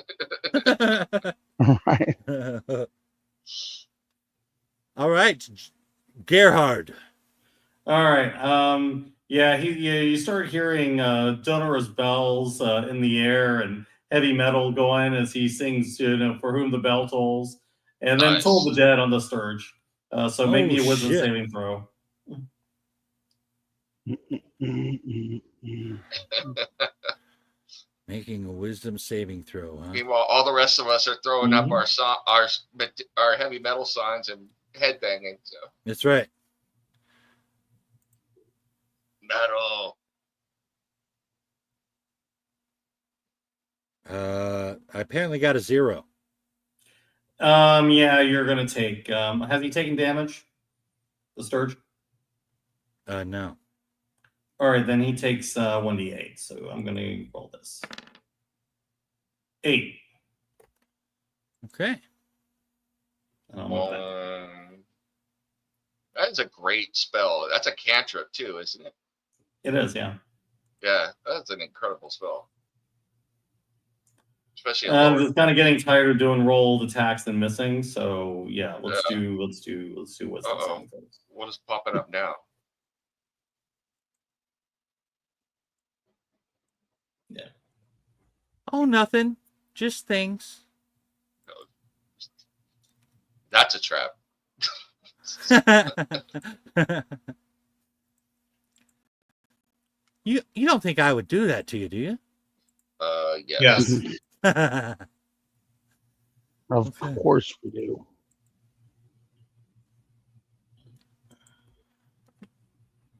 All right. All right. Gerhard. All right. You start hearing Donor's bells in the air and heavy metal going as he sings, For Whom the Bell Tolls, and then Nice. Toll the Dead on the Sturge. So make me a wisdom shit. saving throw. Making a wisdom saving throw, huh? Meanwhile, all the rest of us are throwing up our heavy metal signs and headbanging. So That's right. metal. I apparently got a 0. You're gonna take. Has he taken damage? The Sturge. No. All right, then he takes 1d8. So I'm gonna roll this. 8. Okay. That's a great spell. That's a cantrip too, isn't it? It is, yeah. Yeah, that's an incredible spell. Especially I'm just kind of getting tired of doing rolled attacks and missing. So yeah, let's do wisdom saving throws. What is popping up now? Yeah. Oh, nothing. Just things. That's a trap. You don't think I would do that to you, do you? Yes. Of course we do.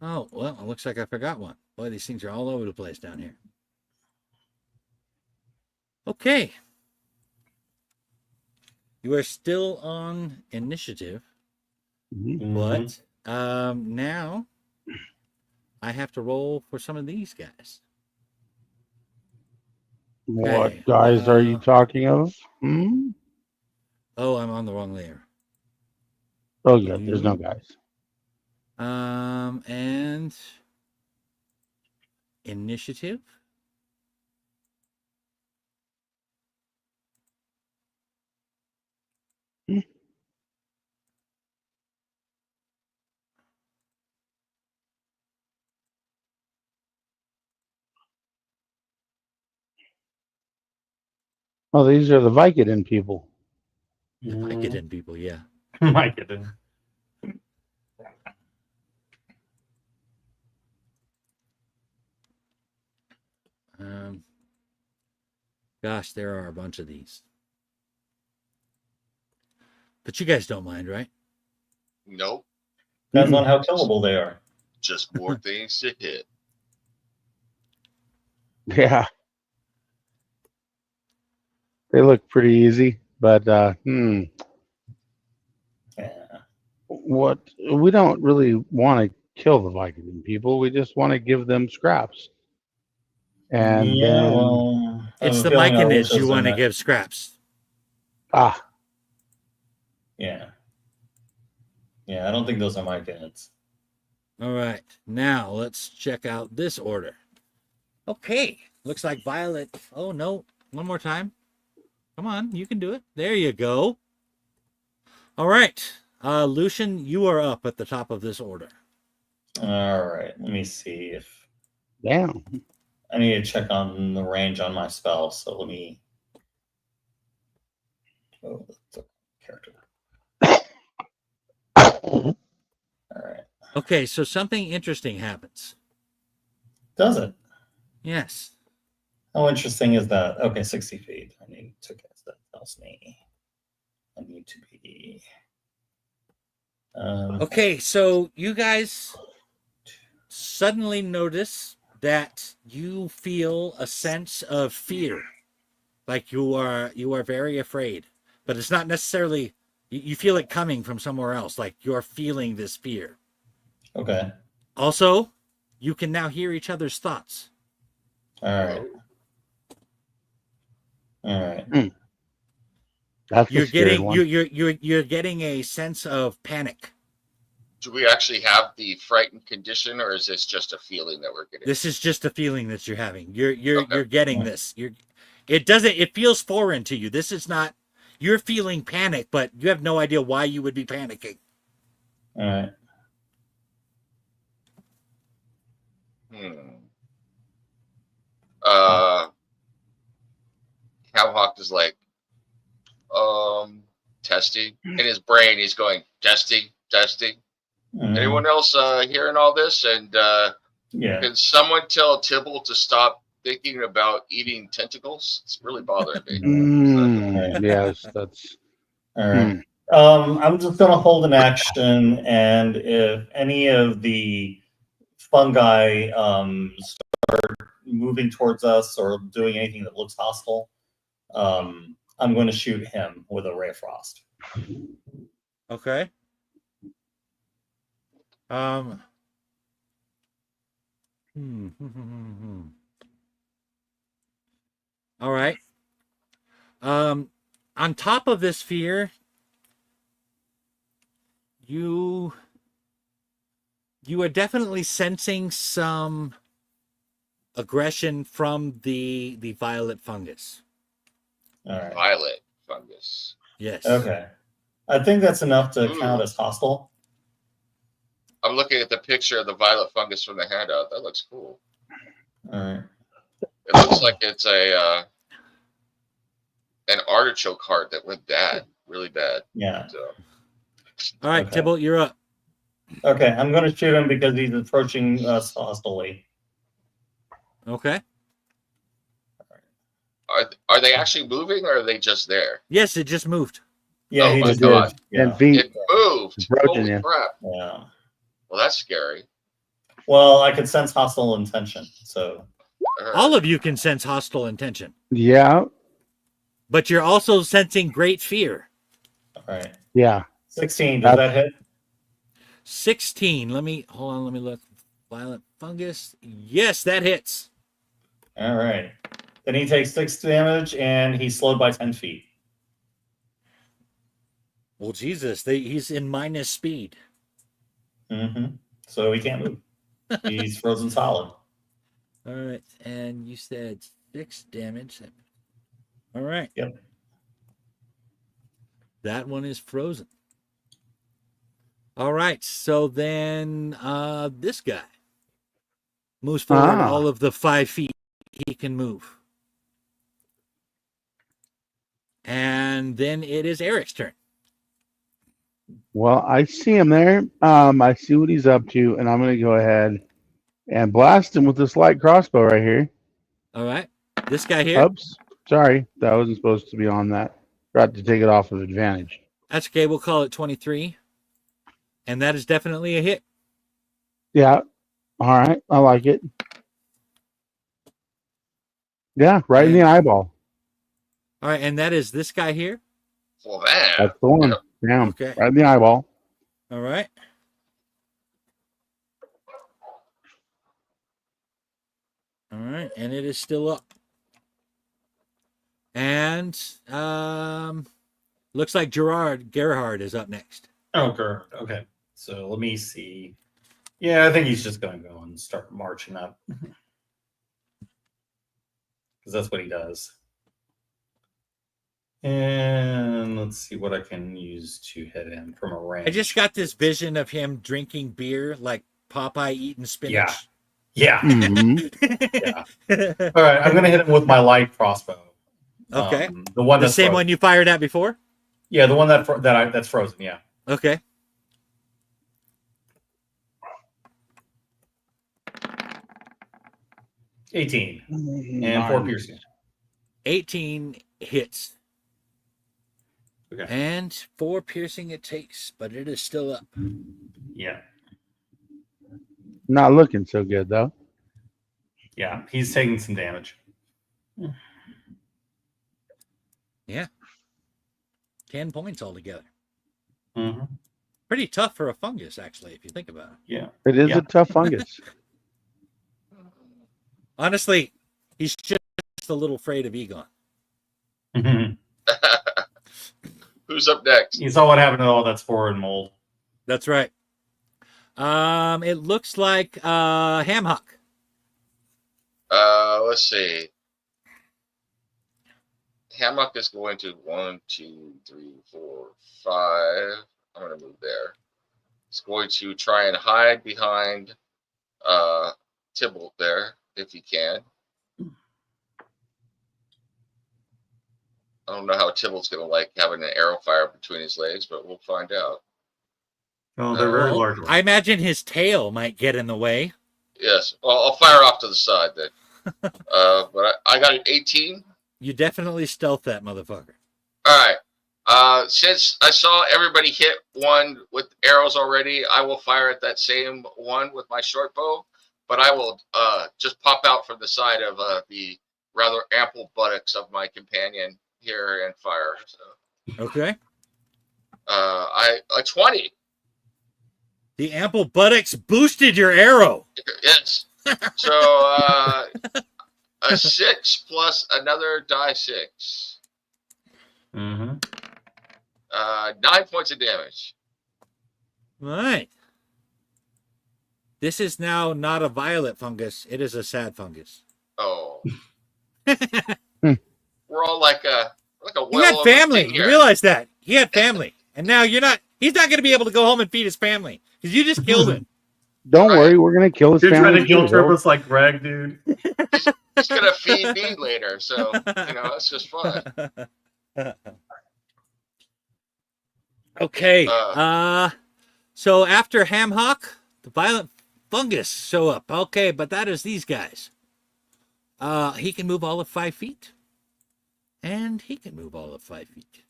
Oh, well, it looks like I forgot one. Boy, these things are all over the place down here. Okay. You are still on initiative, but now I have to roll for some of these guys. What Okay, guys are you talking of? Hmm? Oh, I'm on the wrong layer. Oh, yeah, there's no You. guys. And initiative. Oh, these are the Vicodin people. The Vicodin people, yeah. My goodness. Um, gosh, there are a bunch of these. But you guys don't mind, right? Nope. Depends on how killable they are. Just more things to hit. Yeah. They look pretty easy, but Yeah. what we don't really want to kill the Vicodin people. We just want to give them scraps. And Yeah, then well, I have It's a the feeling our myconids you wishes are want to not- give scraps. Yeah. Yeah, I don't think those are my kids. All right. Now let's check out this order. Okay. Looks like Violet. Oh, no. One more time. Come on. You can do it. There you go. All right. Lucian, you are up at the top of this order. All right, let me see if damn. I need to check on the range on my spell. So let me. Oh, that's the character. All right. Okay. So something interesting happens. Does it? Yes. How interesting is that? Okay, 60 feet. I need to guess. That tells me I need to be. Okay. So you guys suddenly notice that you feel a sense of fear, like you are very afraid, but it's not necessarily you feel it coming from somewhere else, like you're feeling this fear. Okay. Also, you can now hear each other's thoughts. All right. All right. That's You're a scary getting one. you're getting a sense of panic. Do we actually have the frightened condition, or is this just a feeling that we're getting? This is just a feeling that you're having. You're Okay. getting this. It feels foreign to you. This is not, you're feeling panic, but you have no idea why you would be panicking. All right. Cowhawk is like, testing. In his brain, he's going, testing, testing. Anyone else hearing all this? And Yeah. can someone tell Tibble to stop thinking about eating tentacles? It's really bothering me. Yes, that's. All right. I'm just gonna hold an action, and if any of the fungi start moving towards us or doing anything that looks hostile, I'm going to shoot him with a ray of frost. Okay. All right. On top of this fear, you are definitely sensing some aggression from the violet fungus. All right. Violet fungus. Yes. Okay. I think that's enough to count as hostile. I'm looking at the picture of the violet fungus from the handout. That looks cool. All right. It looks like it's a an artichoke heart that went bad, really bad. Yeah. So. All right, Okay. Tybalt, you're up. Okay, I'm going to shoot him because he's approaching us hostilely. Okay. Are they actually moving, or are they just there? Yes, it just moved. Yeah, Oh he my just God. moved. Yeah. And feet. It moved. Approaching Holy you. crap. Yeah. Well, that's scary. Well, I could sense hostile intention, so. All of you can sense hostile intention, Yeah. but you're also sensing great fear. All right. Yeah. 16, does that hit? 16. Let me look. Violet fungus. Yes, that hits. All right. Then he takes 6 damage, and he's slowed by 10 feet. Well, Jesus, he's in minus speed. Mm-hmm. So he can't move. He's frozen solid. All right, and you said 6 damage. All right. Yep. That one is frozen. All right, so then this guy moves forward all of the 5 feet he can move. And then it is Eric's turn. Well, I see him there. I see what he's up to, and I'm going to go ahead and blast him with this light crossbow right here. All right. This guy here. Oops. Sorry. That wasn't supposed to be on that. Forgot to take it off of advantage. That's okay. We'll call it 23. And that is definitely a hit. Yeah. All right. I like it. Yeah. Right in the eyeball. All right. And that is this guy here. Well, man. That's the one. Damn. Okay. Right in the eyeball. All right. All right. And it is still up. And looks like Gerhard is up next. Oh, good. Okay. So let me see. Yeah, I think he's just going to go and start marching up. Because that's what he does. And let's see what I can use to hit him from a range. I just got this vision of him drinking beer like Popeye eating spinach. Yeah. Mhm. Yeah. All right, I'm going to hit him with my light crossbow. Okay. The one The that's same frozen. one you fired at before? Yeah, the one that's frozen. Yeah. Okay. $18 and 4 piercing. 18 hits. Okay. And 4 piercing it takes, but it is still up. Yeah. Not looking so good, though. Yeah. He's taking some damage. Yeah. 10 points altogether. Mm-hmm. Pretty tough for a fungus, actually, if you think about it. Yeah. It is Yeah. a tough fungus. Honestly, he's just a little afraid of Egon. Mm-hmm. Who's up next? You saw what happened to all that spore and mold. That's right. It looks like Hamhock. Let's see. Hammock is going to 1, 2, 3, 4, 5. I'm going to move there. It's going to try and hide behind Tybalt there if he can. I don't know how Tybalt's going to like having an arrow fire between his legs, but we'll find out. Oh, they're very Well, large. I imagine his tail might get in the way. Yes. Well, I'll fire off to the side then. But I got an 18. You definitely stealth that motherfucker. All right. Since I saw everybody hit one with arrows already, I will fire at that same one with my short bow, but I will just pop out from the side of the rather ample buttocks of my companion here and fire. So, Okay. a 20. The ample buttocks boosted your arrow. Yes. So a 6 plus another die 6. Mm-hmm. 9 points of damage. All right. This is now not a violet fungus. It is a sad fungus. Oh. We're all like a He had well-oiled family. machine You here. realize that. He had family. And now he's not going to be able to go home and feed his family because you just killed him. Don't worry, we're gonna kill his You're trying family. to guilt too, trip Will. us like Greg, dude. He's gonna feed me later, so it's just fun. Okay. So after Hamhock, the violent fungus show up. Okay, but that is these guys. He can move all of 5 feet. And he can move all of 5 feet.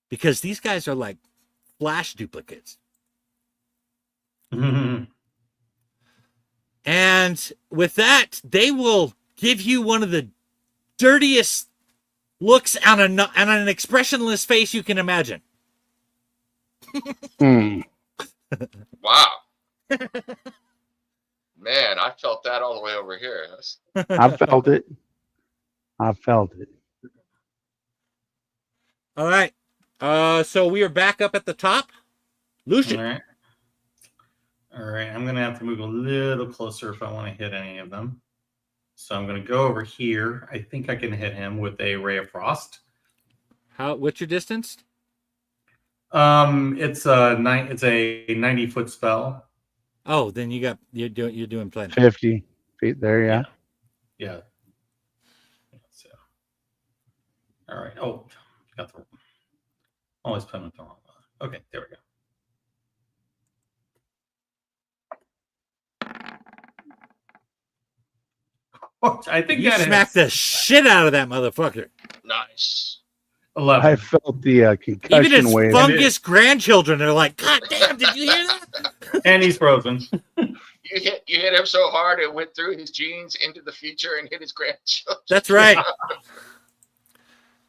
Because these guys are like flash duplicates. Mm-hmm. And with that, they will give you one of the dirtiest looks on an expressionless face you can imagine. Hmm. Wow. Man, I felt that all the way over here. I felt it. I felt it. All right. So we are back up at the top. Lucian. All right. All right. I'm going to have to move a little closer if I want to hit any of them. So I'm going to go over here. I think I can hit him with a Ray of Frost. What's your distance? It's a 90-foot spell. Oh, then you're doing plenty. 50 feet there, yeah. Yeah. So, all right. Oh, got the always put with the wrong one. Okay, there we go. I think You that smacked the shit out of that motherfucker. Nice. 11. I felt the concussion Even his wave. fungus grandchildren are like, God damn, did you hear that? And he's frozen. You hit him so hard it went through his genes into the future and hit his grandchildren. That's right.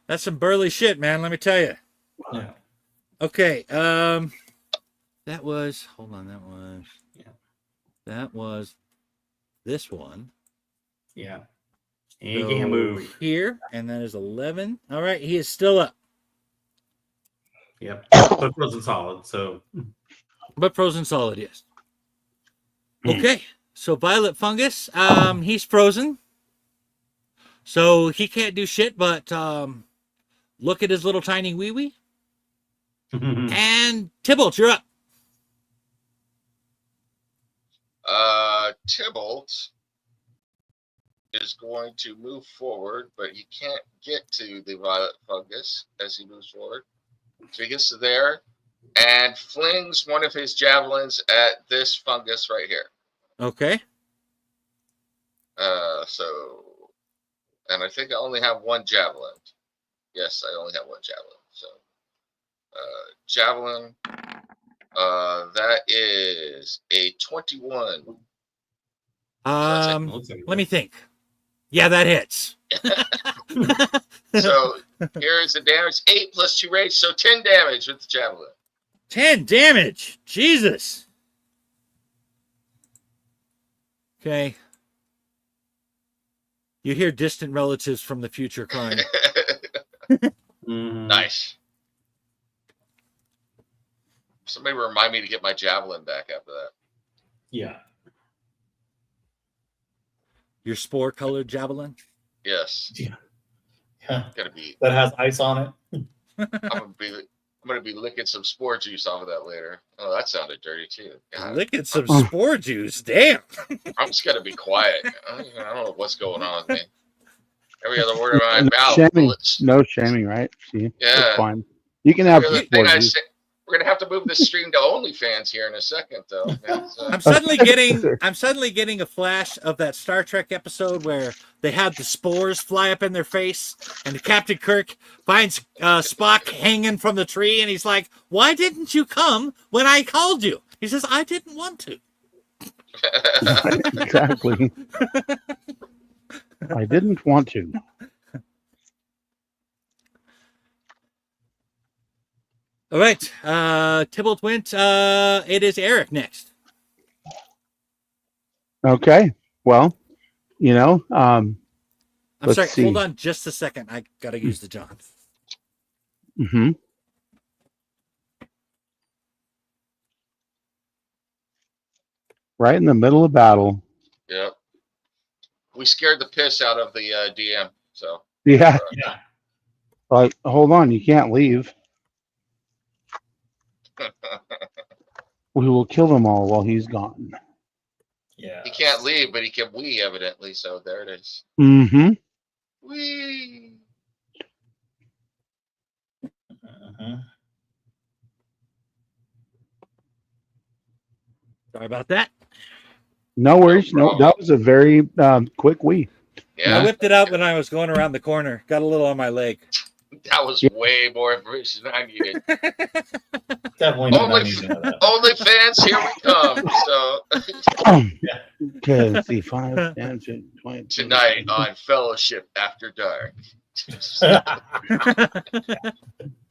That's some burly shit, man. Let me tell you. Yeah. Okay. That was. Hold on. That was this one. Yeah. He So can't move. here, and that is 11. All right, he is still up, Yep. So frozen solid. So but frozen solid, yes. Okay, so violet fungus, he's frozen, so he can't do shit. But look at his little tiny wee wee. And Tybalt, you're up. Tybalt is going to move forward, but he can't get to the violet fungus as he moves forward. So he gets to there and flings one of his javelins at this fungus right here. Okay. And I think I only have one javelin. Yes, I only have one javelin. So, javelin, that is a 21. Let me think. Yeah, that hits. So here's the damage: 8 plus 2 rage, so 10 damage with the javelin. 10 damage. Jesus. Okay. You hear distant relatives from the future crying. Nice. Somebody remind me to get my javelin back after that. yeah. Your spore-colored javelin? Yes, Yeah. gotta be. That has ice on it. I'm gonna be licking some spore juice off of that later. Oh, that sounded dirty too. God, Licking some spore juice. Damn. I'm just gonna be quiet. I don't know what's going on with me. Every other word of my No mouth. shaming. Bullets. No shaming, right? See, Yeah. that's fine. You can have Every the other thing I sport. say. We're gonna have to move this stream to OnlyFans here in a second, though. Yeah, so. I'm suddenly getting a flash of that Star Trek episode where they had the spores fly up in their face, and Captain Kirk finds Spock hanging from the tree, and he's like, "Why didn't you come when I called you?" He says, "I didn't want to." Exactly. I didn't want to. All right, Tybalt went. It is Eric next. Okay. Well, I'm Let's sorry. see. Hold on just a second. I gotta use the John. hmm right in the middle of battle. Yep. We scared the piss out of the DM. So. Yeah. Yeah. Like, hold on, you can't leave. We will kill them all while he's gone. Yeah. He can't leave, but he can wee, evidently. So there it is. Mm-hmm. Wee. Uh-huh. Sorry about that. No worries. No, problem. that was a very quick wee. I Yeah, whipped it out when I was going around the corner. Got a little on my leg. that was way more information than I needed. Definitely not Only- need to know that. OnlyFans, here we come. So Okay, let's see. 5, 10, 15, 20. tonight on Fellowship After Dark.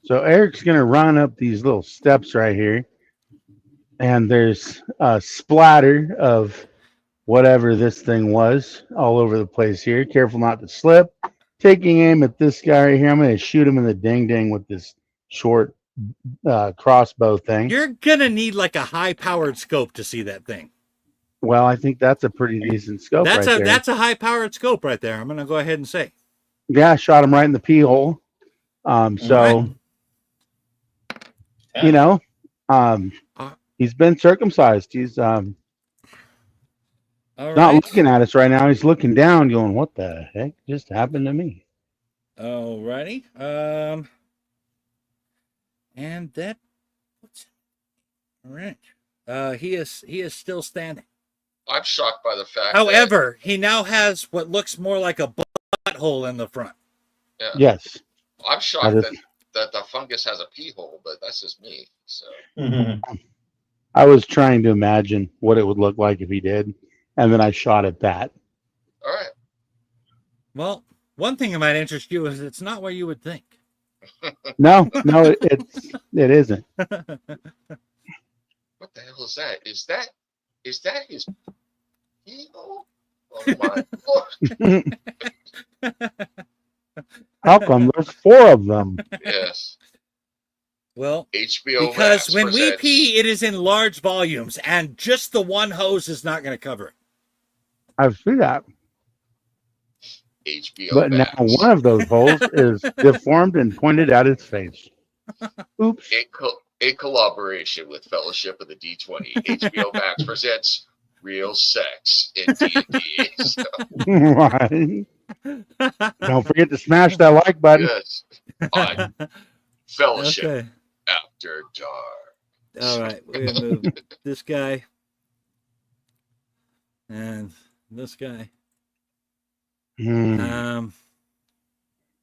So Eric's gonna run up these little steps right here, and there's a splatter of whatever this thing was all over the place here. Careful not to slip. Taking aim at this guy right here. I'm going to shoot him in the ding ding with this short crossbow thing. You're gonna need like a high-powered scope to see that thing. Well, I think that's a pretty decent scope right there. That's a high-powered scope right there. I'm gonna go ahead and say. Yeah, I shot him right in the pee hole. So, Yeah. you know, he's been circumcised. He's All not right. looking at us right now. He's looking down, going, "What the heck just happened to me?" Alrighty. And that. All right. He is still standing. I'm shocked by the fact. However, he now has what looks more like a butthole in the front. that, Yes. I'm shocked That is- that the fungus has a pee hole, but that's just me. So I was trying to imagine what it would look like if he did, and then I shot at that. all right. Well, one thing that might interest you is it's not what you would think. No, it isn't. What the hell is that? Is that his pee hole? Oh my lord! How come there's 4 of them? Yes. Well, HBO because Max when we presents pee, it is in large volumes, and just the one hose is not going to cover it. I see that. HBO But now Max. one of those holes is deformed and pointed at his face. Oops. In collaboration with Fellowship of the D20, HBO Max presents Real Sex in D&D. So, Right. Don't forget to smash that like button. yes. On Fellowship Okay. After Dark. All right. We're going to move this guy and this guy. Hmm.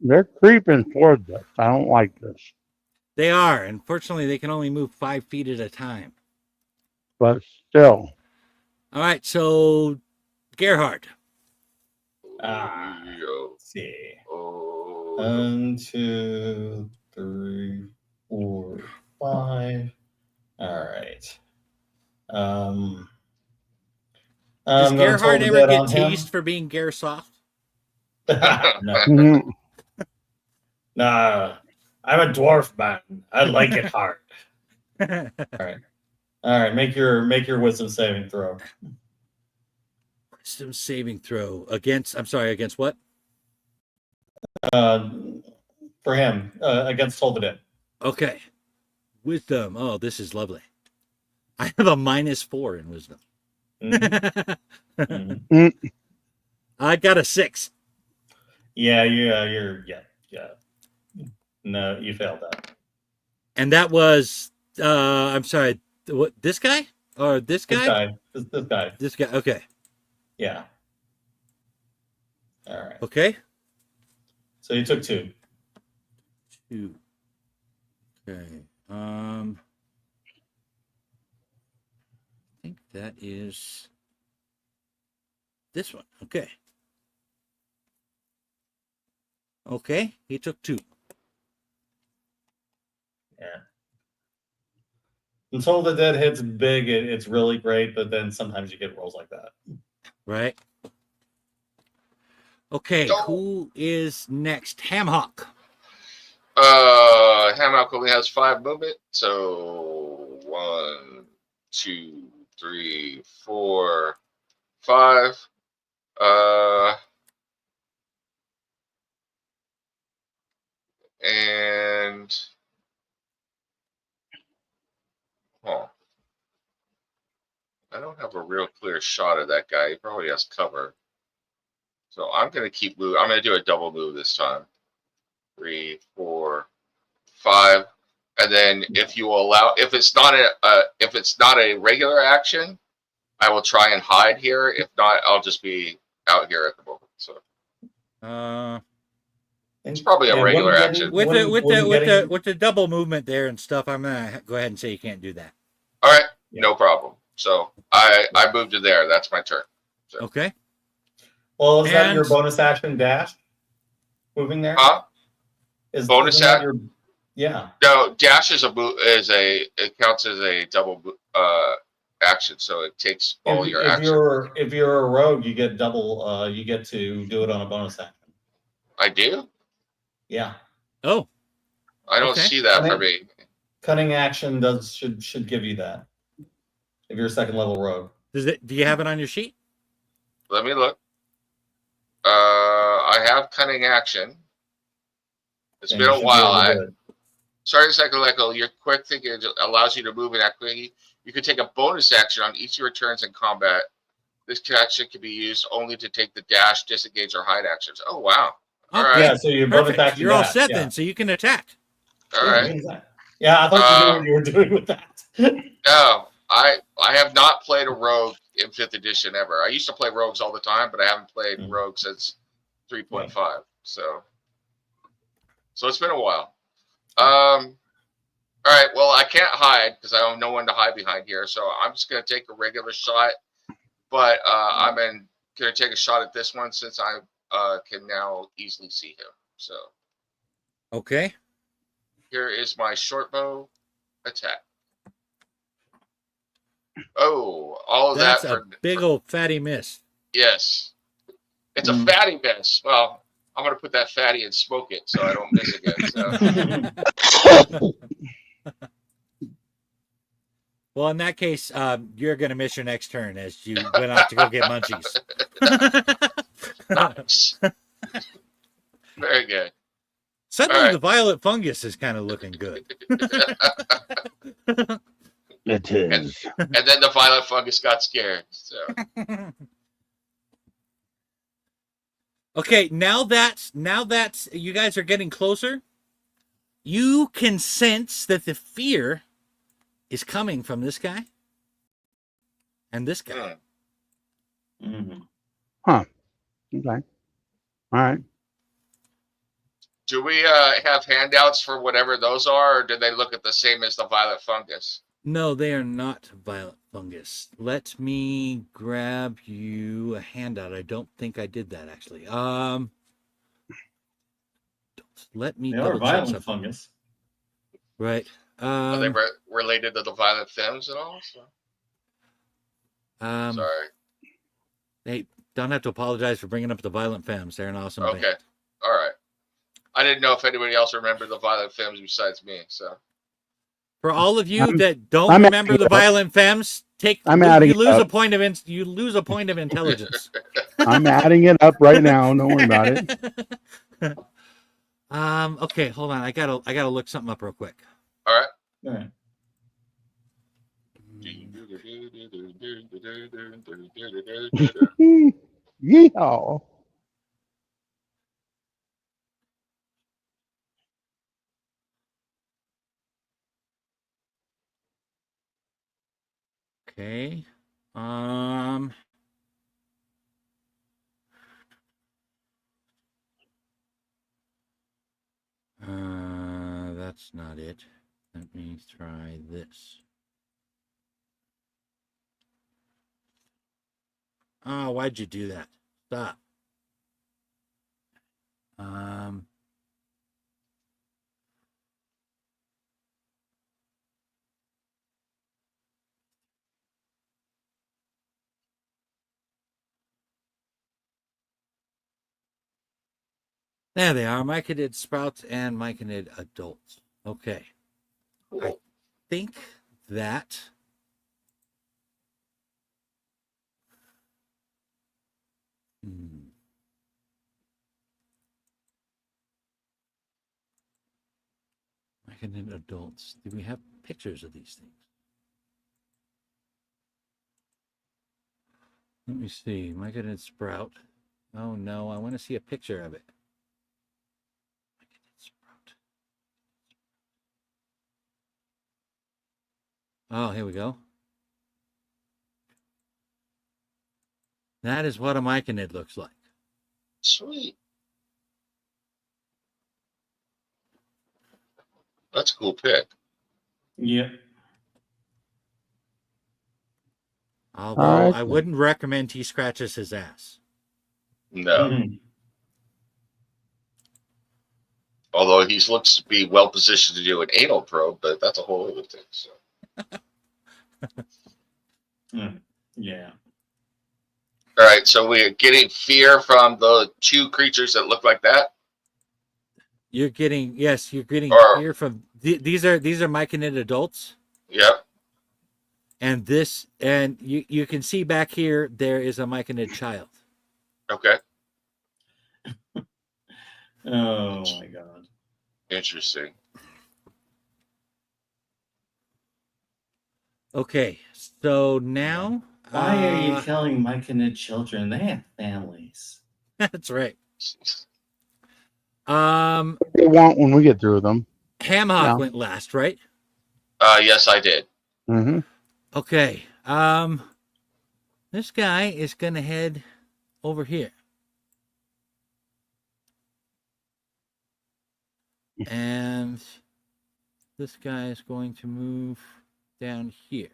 They're creeping towards us. I don't like this. They are. Unfortunately, they can only move 5 feet at a time. But still. All right. So, Gerhard. Let's see. Oh, 1, 2, 3, 4, 5. All right. Does I'm gonna Gerhard toll the ever dead get on him. teased for being Ger soft? No, Mhm. nah. I'm a dwarf man. I like it hard. All right. Make your wisdom saving throw. Wisdom saving throw against. I'm sorry. Against what? For him against Toll the Dead. Okay. Wisdom. Oh, this is lovely. I have a -4 in wisdom. Mhm. Mhm. I got a 6. Yeah. No, you failed that. And that was. I'm sorry. What? This guy or this guy? This guy. This guy. Okay. Yeah. All right. Okay. So you took 2. 2. Okay. I think that is this one. Okay. Okay. He took 2. Yeah. Until the Dead hits big, it's really great, but then sometimes you get rolls like that. Right. Okay. Go. Who is next? Hamhawk. Hammock only has 5 movement, so 1, 2, 3, 4, 5. And I don't have a real clear shot of that guy. He probably has cover. So I'm gonna keep moving. I'm gonna do a double move this time. 3, 4, 5. And then if you allow, if it's not a regular action, I will try and hide here. If not, I'll just be out here at the moment. So it's probably a regular action. With the double movement there and stuff, I'm gonna go ahead and say you can't do that. All right, no problem. So I moved to there. That's my turn. So. Okay. Well, is that And- your bonus action dash? Moving there? Huh? Bonus isn't that act? your- Yeah. No, dash is it counts as a double action, so it takes all your if action. if you're a rogue, you get double. You get to do it on a bonus action. I do? Yeah. Oh, I don't Okay. see that for me. Cunning action should give you that. If you're a second level rogue. do you have it on your sheet? Let me look. I have cunning action. It's And been you a should be while. able to do it. Starting second level, your quick thinking allows you to move in equity. You can take a bonus action on each of your turns in combat. This action can be used only to take the dash, disengage, or hide actions. Oh, wow. All Okay. right. Yeah, so your bonus Perfect. action. You're all dash, set yeah. then, so you can attack. All Yeah, right. you can attack. Yeah, I thought you knew what you were doing with that. No, I have not played a rogue in 5th edition ever. I used to play rogues all the time, but I haven't played rogue since 3.5. So it's been a while. All right. Well, I can't hide because I have no one to hide behind here. So I'm just going to take a regular shot. But I'm going to take a shot at this one since I can now easily see him. So Okay. here is my short bow attack. Oh, all of That's that a for big old fatty miss. yes. It's a fatty miss. Well, I'm going to put that fatty and smoke it so I don't miss again. So. Well, in that case, you're going to miss your next turn as you went out to go get munchies. Nice. Very good. Suddenly, All right. the violet fungus is kind of looking good. It is. And then the violet fungus got scared. So Okay, now that you guys are getting closer, you can sense that the fear is coming from this guy and this guy. Mhm. Huh. Okay. All right. do we have handouts for whatever those are, or do they look at the same as the violet fungus? No, they are not violet fungus. Let me grab you a handout. I don't think I did that actually. Let me They are double check violent something. fungus. Right. Are they related to the violet femmes at all? So, sorry. Hey, don't have to apologize for bringing up the violent femmes. They're an awesome Okay. band. All right. I didn't know if anybody else remembered the violet femmes besides me. So For all of you I'm- that don't I'm remember adding the it up. violent femmes, I'm adding you it lose up. you lose a point of intelligence. I'm adding it up right now. Don't worry about it. Okay, hold on. I gotta look something up real quick. all right. All right. Yeehaw. Okay. That's not it. Let me try this. Oh, why'd you do that? Stop. There they are, myconid sprouts and myconid adults. Okay. I think that myconid adults. Do we have pictures of these things? Let me see. Myconid sprout. Oh no, I want to see a picture of it. Myconid sprout. Oh, here we go. That is what a myconid looks like. Sweet. That's a cool pick. Yeah. Although Alright, I then. wouldn't recommend he scratches his ass. No. Mhm. Although he looks to be well positioned to do an anal probe, but that's a whole other thing. So Yeah. All right, so we're getting fear from the two creatures that look like that. You're getting Or fear from these are myconid adults, yep. and you can see back here there is a myconid child. Okay. Oh my god. Interesting. Okay, so now Why are you killing myconid children? They have families. that's right. They want when we get through with them. Hamhock Yeah. went last, right? Yes, I did. Mm-hmm. Okay. This guy is gonna head over here. And this guy is going to move down here.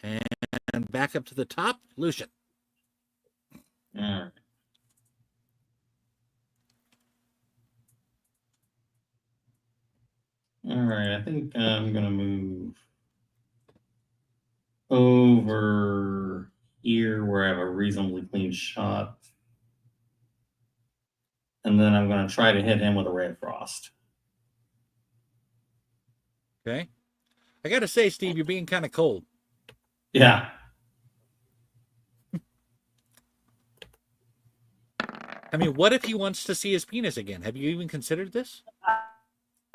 And back up to the top, Lucian. Alright. Alright, I think I'm gonna move over here where I have a reasonably clean shot. And then I'm gonna try to hit him with a ray of frost. Okay. I gotta say, Steve, you're being kind of cold. Yeah. I mean, what if he wants to see his penis again? Have you even considered this?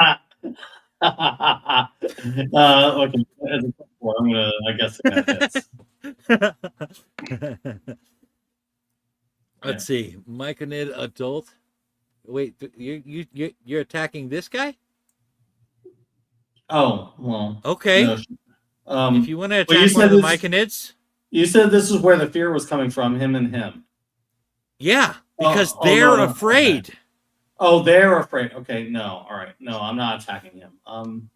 Okay. As a four, I'm gonna. I guess that hits. Let's see, myconid adult. Wait, you're attacking this guy? Oh well. Okay. No. If you want to well, attack one of the myconids, you said this is where the fear was coming from, him and him. yeah, because they're no, afraid. Okay. Oh, they're afraid. Okay, no, all right, no, I'm not attacking him.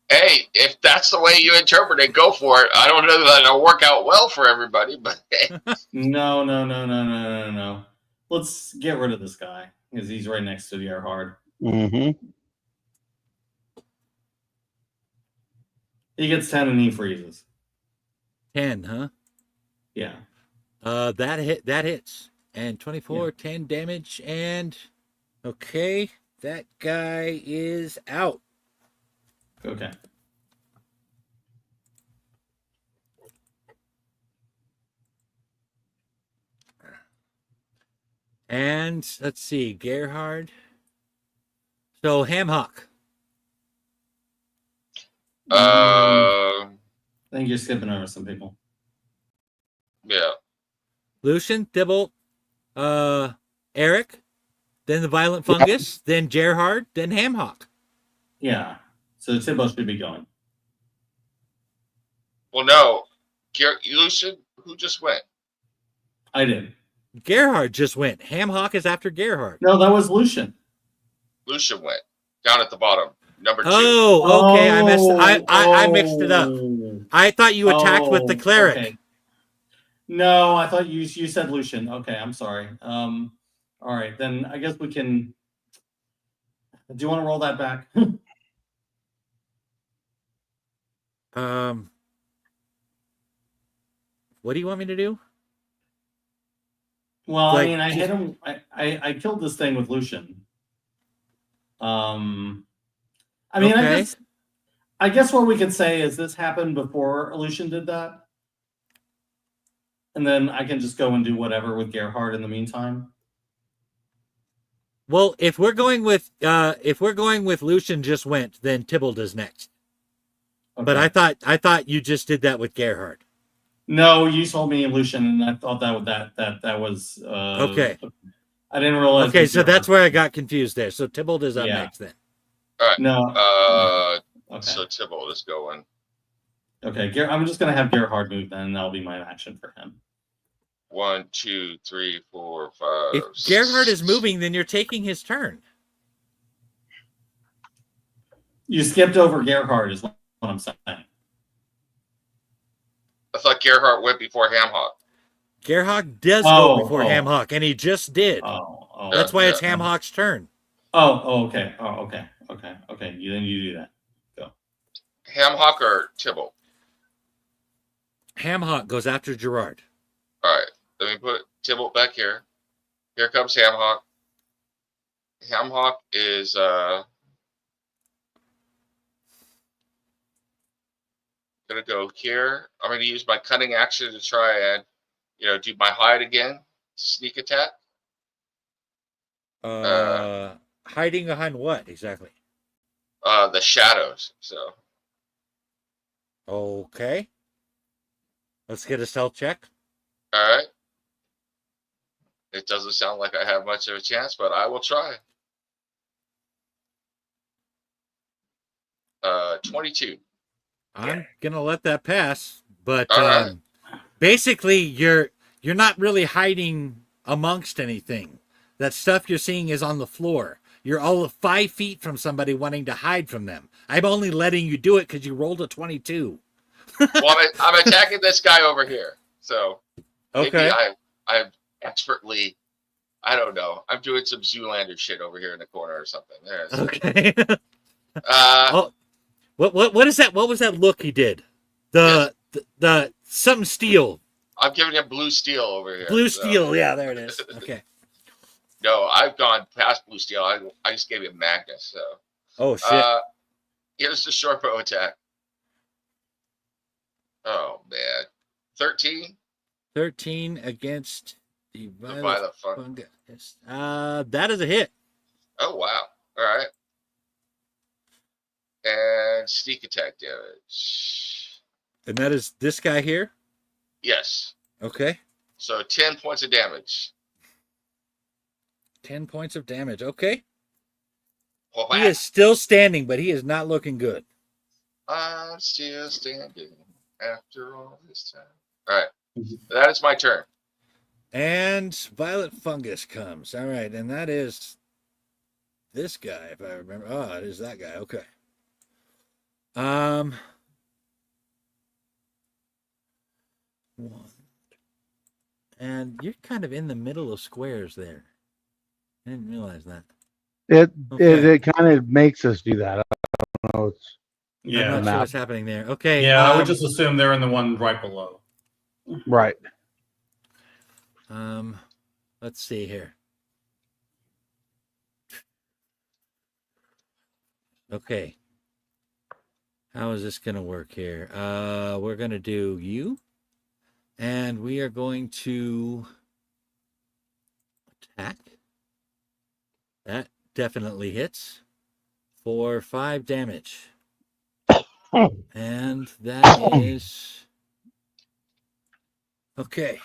Hey, if that's the way you interpret it, go for it. I don't know that it'll work out well for everybody, but No. Let's get rid of this guy because he's right next to the Gerhard. Mm-hmm. He gets 10 and he freezes. 10, huh? Yeah. That hits. And 24, Yeah. 10 damage, and okay, that guy is out. Okay. And let's see, Gerhard. So Hamhock. I think you're skipping over some people. Yeah. Lucian, Thibault, Eric, then the Violent Fungus, then Gerhard, then Hamhock. Yeah. So Thibault should be going. Well, no. Lucian, who just went? I did. Gerhard just went. Hamhock is after Gerhard. No, that was Lucian. Lucian went down at the bottom, number 2. Oh, okay. I mixed it up. I thought you attacked with the cleric. Okay. No, I thought you said Lucian. Okay, I'm sorry. All right, then I guess we can. Do you want to roll that back? What do you want me to do? Well, Like, I mean, I hit him. I killed this thing with Lucian. I mean, Okay. I guess what we could say is this happened before Lucian did that, and then I can just go and do whatever with Gerhard in the meantime. Well, if we're going with Lucian just went, then Tybalt is next. Okay. But I thought you just did that with Gerhard. No, you told me Lucian, and I thought that was Okay. I didn't realize. Okay, so that's where I got confused there. So Tybalt is up next then. All right. No. Okay. So Thibault is going. Okay, I'm just gonna have Gerhard move then, and that'll be my action for him. 1, 2, 3, 4, 5. If Gerhard is moving, then you're taking his turn. You skipped over Gerhard, is what I'm saying. I thought Gerhard went before Hamhock. Gerhard does go before Hamhock, and he just did. Oh, that's why it's Hamhock's turn. Okay. Okay. You do that. Go. Hamhock or Thibault? Hamhawk goes after Gerard. All right. Let me put Tybalt back here. Here comes Hamhawk. Hamhawk is gonna go here. I'm gonna use my cunning action to try and do my hide again to sneak attack. Hiding behind what exactly? The shadows. So Okay. Let's get a stealth check. all right. It doesn't sound like I have much of a chance, but I will try. 22. I'm gonna let that pass, but All right. basically you're not really hiding amongst anything. That stuff you're seeing is on the floor. You're all of 5 feet from somebody wanting to hide from them. I'm only letting you do it because you rolled a 22. Well, I'm attacking this guy over here. So maybe Okay. I'm expertly, I don't know. I'm doing some Zoolander shit over here in the corner or something. There it is. Okay. Uh, What is that? What was that look he did? The something steel. I'm giving him blue steel over here. Blue so. steel. Yeah, there it is. Okay. No, I've gone past blue steel. I just gave him Magnus. So Oh shit. here's the short bow attack. Oh man, 13. 13 against the The violet violet fungus. fungus. That is a hit. Oh wow. All right. And sneak attack damage. And that is this guy here. Yes. Okay. So 10 points of damage. 10 points of damage. Okay. Oh, He is still standing, but he is not looking good. I'm still standing after all this time. All right. That is my turn. And violet fungus comes. All right. And that is this guy, if I remember. Oh, it is that guy. Okay. One. And you're kind of in the middle of squares there. I didn't realize that. It kind of makes us do that. I don't know. It's I'm Yeah. not sure map. what's happening there. Okay. Yeah, I would just assume they're in the one right below. right. Let's see here. Okay. How is this going to work here? We're going to do you. And we are going to attack. That definitely hits for 5 damage. And that is okay.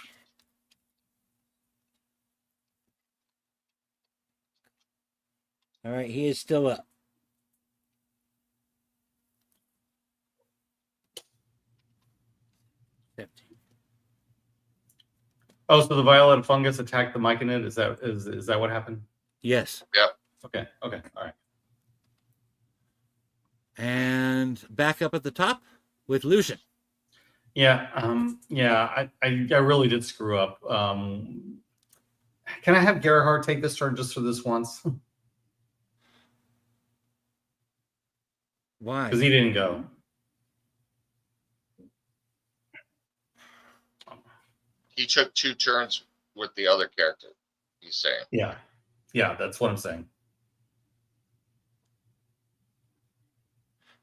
All right, he is still up. Oh, so the violet fungus attacked the myconid? Is that what happened? Yes. Okay. All right. And back up at the top with Lucian. Yeah. I really did screw up. Can I have Gerhard take this turn just for this once? Why? Because he didn't go. He took 2 turns with the other character. He's saying. Yeah, that's what I'm saying.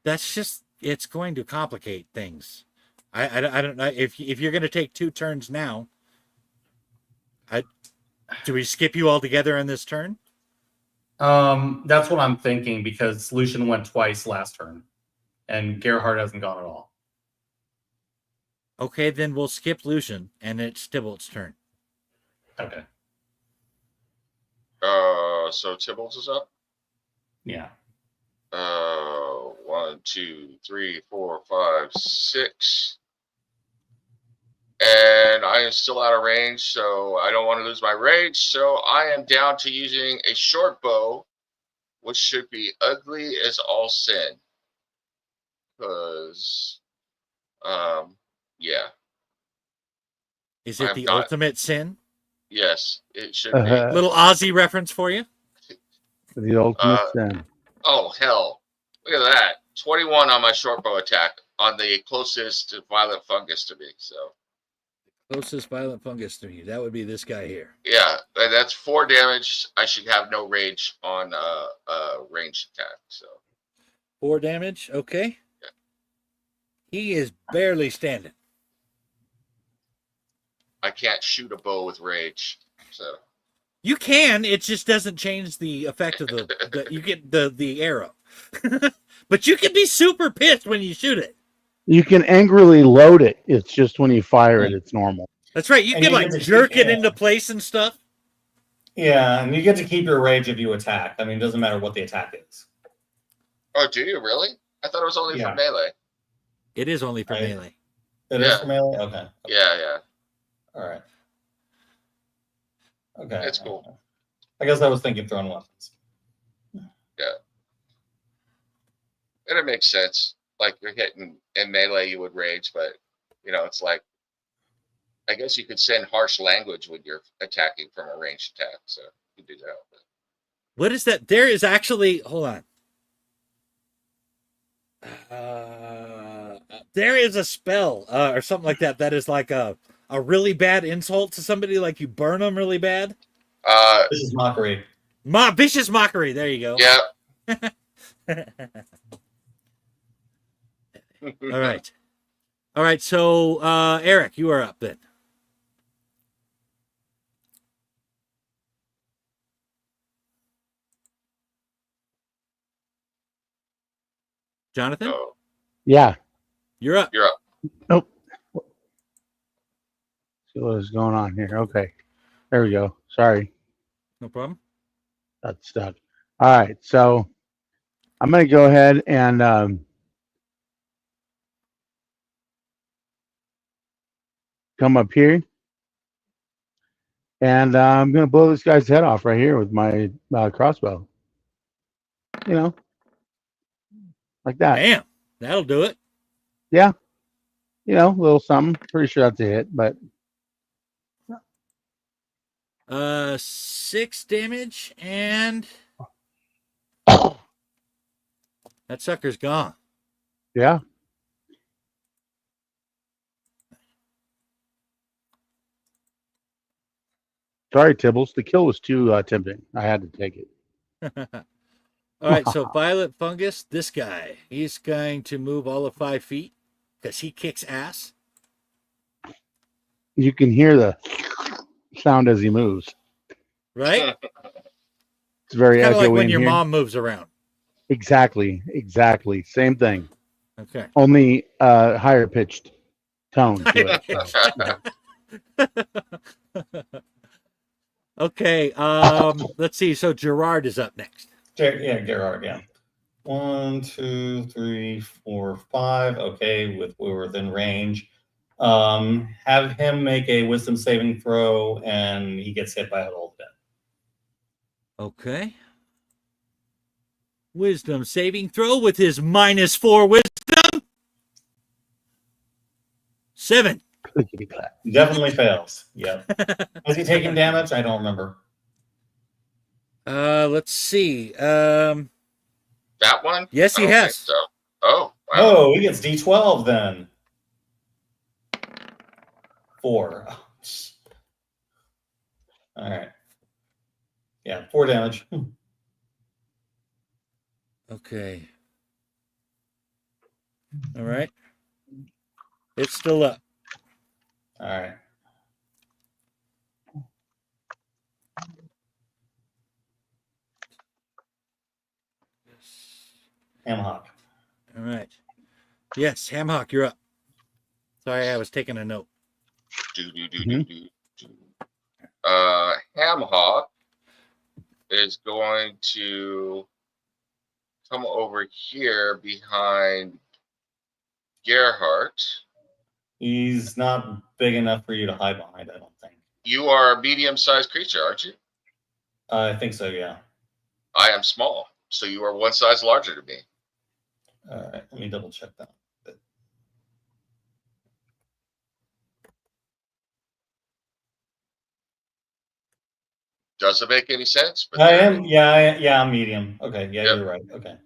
That's just, it's going to complicate things. I don't know if you're going to take 2 turns now. Do we skip you altogether in this turn? That's what I'm thinking because Lucian went twice last turn, and Gerhard hasn't gone at all. Okay, then we'll skip Lucian, and it's Tybalt's turn. Okay. So Tybalt is up. Yeah. 1, 2, 3, 4, 5, 6. And I am still out of range, so I don't want to lose my range. So I am down to using a short bow, which should be ugly as all sin. Because, yeah. Is it I'm the not- ultimate sin? Yes, it should be. Little Aussie reference for you? The ultimate Uh, sin. Oh, hell. Look at that. 21 on my short bow attack on the closest violet fungus to me. So Closest violent fungus to you. That would be this guy here. yeah, and that's 4 damage. I should have no rage on ranged attack. So 4 damage. Okay. Yeah. He is barely standing. I can't shoot a bow with rage. So You can. It just doesn't change the effect of the you get the arrow. But you can be super pissed when you shoot it. You can angrily load it. It's just when you fire it, it's normal. That's right. You And can you like get to jerk keep- it into place and stuff. Yeah, and you get to keep your rage if you attack. I mean, it doesn't matter what the attack is. oh, do you really? I thought it was only Yeah. for melee. It is only for Right. melee. It is Yeah. for melee? Okay. Yeah. All right. Okay. It's cool. I guess I was thinking thrown weapons. And it makes sense. Like you're hitting in melee, you would rage, but it's like I guess you could send harsh language when you're attacking from a ranged attack. So you can do that. What is that? There is actually hold on. There is a spell or something like that that is like a really bad insult to somebody, like you burn them really bad. This is mockery. Vicious mockery. There you go. Yeah. All right. So Eric, you are up then. Jonathan, Oh, Yeah. you're up. you're up. Nope. See what is going on here. Okay. There we go. Sorry. No problem. Got stuck. All right. So I'm going to go ahead and come up here. And I'm going to blow this guy's head off right here with my crossbow. Like that. Damn, that'll do it. Yeah. A little something. Pretty sure that's a hit, but 6 damage and that sucker's gone. yeah. Sorry, Tibbles. The kill was too tempting. I had to take it. All right, so violet fungus, this guy, he's going to move all of 5 feet because he kicks ass. You can hear the sound as he moves. Right? It's very Kind of echoey like when in your here. mom moves around. Exactly. Same thing. Okay. Only higher pitched tone to it. Okay, let's see. So Gerard is up next. Yeah, Gerard, yeah. 1, 2, 3, 4, 5. Okay, we're within range. Have him make a wisdom saving throw, and he gets hit by a little bit. Okay. Wisdom saving throw with his -4 wisdom. 7. Definitely fails. Yep. Is he taking damage? I don't remember. Let's see. That one? Yes, he I don't has. think So. Oh, wow. Oh, he gets D12 then. 4. All right. Yeah, 4 damage. Okay. All right. It's still up. All right. Hamhawk. All right. Yes, Hamhawk, you're up. Sorry, I was taking a note. Hamhawk is going to come over here behind Gerhardt. He's not big enough for you to hide behind, I don't think. You are a medium-sized creature, aren't you? I think so, yeah. I am small, so you are 1 size larger than me. All right, let me double check that. Doesn't make any sense. But I am, yeah, I'm medium. Okay, yeah, Yep. you're right. Okay.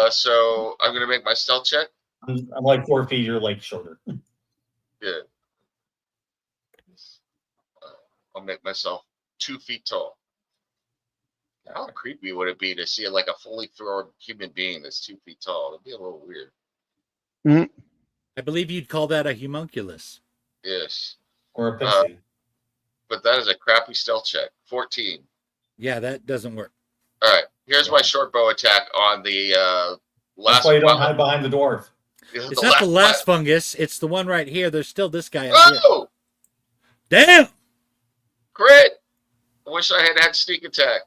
So I'm gonna make my stealth check. I'm like 4 feet. You're like shorter. Good. I'll make myself 2 feet tall. How creepy would it be to see like a fully formed human being that's 2 feet tall? It'd be a little weird. I believe you'd call that a homunculus. Yes. Or a pixie. But that is a crappy stealth check. 14. Yeah, that doesn't work. All right. Here's my short bow attack on the last. That's why you don't hide behind the dwarf. It's not the last fungus. It's the one right here. There's still this guy up here. Oh! Damn! Crit! I wish I had sneak attack.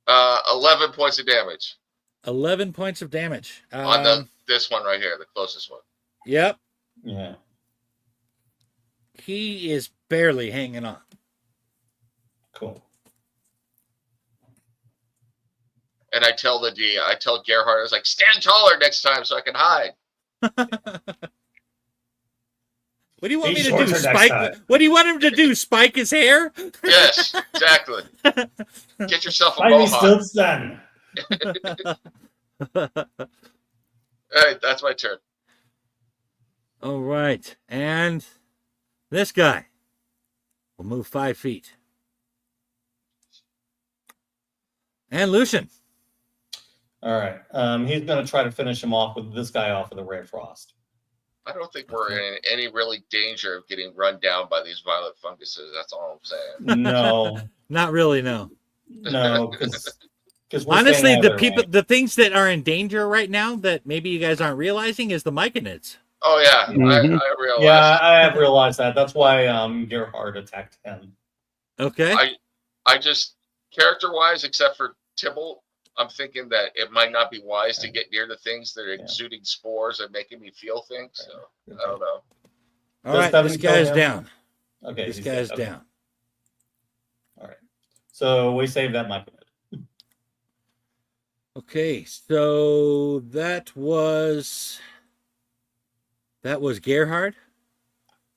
11 points of damage 11 points of damage. on this one right here, the closest one. Yep. Yeah. He is barely hanging on. Cool. And I tell Gerhard, I was like, stand taller next time so I can hide. What do you want Be me to do? shorter next Spike? time. What do you want him to do? Spike his hair? Yes, exactly. Get yourself a Finally mohawk. stood done. All right, that's my turn. All right. And this guy will move 5 feet. And Lucian. All right. He's going to try to finish him off with this guy off of the Ray of Frost. I don't think we're in any really danger of getting run down by these violet funguses. That's all I'm saying. No, Not really, no. no, because Honestly, the things that are in danger right now that maybe you guys aren't realizing is the myconids. Oh yeah, Mhm. I realize. Yeah, I have realized that. That's why Gerhard attacked him. Okay. I just character-wise, except for Tybalt, I'm thinking that it might not be wise to get near the things that are exuding spores and making me feel things. So I don't know. All right. Devin This kill guy's him? down. Okay, This he's guy's dead. Okay. down. All right. So we saved that myconid. Okay. So that was Gerhard.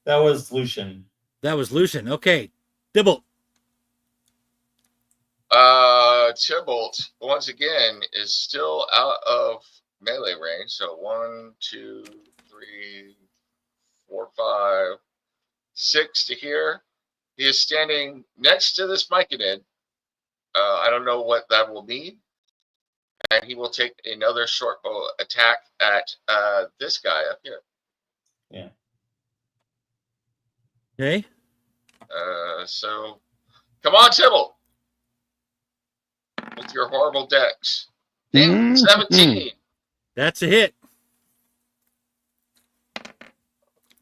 That was Lucian. That was Lucian. Okay. Dibble. Tybalt, once again, is still out of melee range. So 1, 2, 3, 4, 5, 6 to here. He is standing next to this myconid. I don't know what that will mean. And he will take another short bow attack at this guy up here. Yeah. Okay. So come on, Tybalt. With your horrible decks. Damn, 17. That's a hit.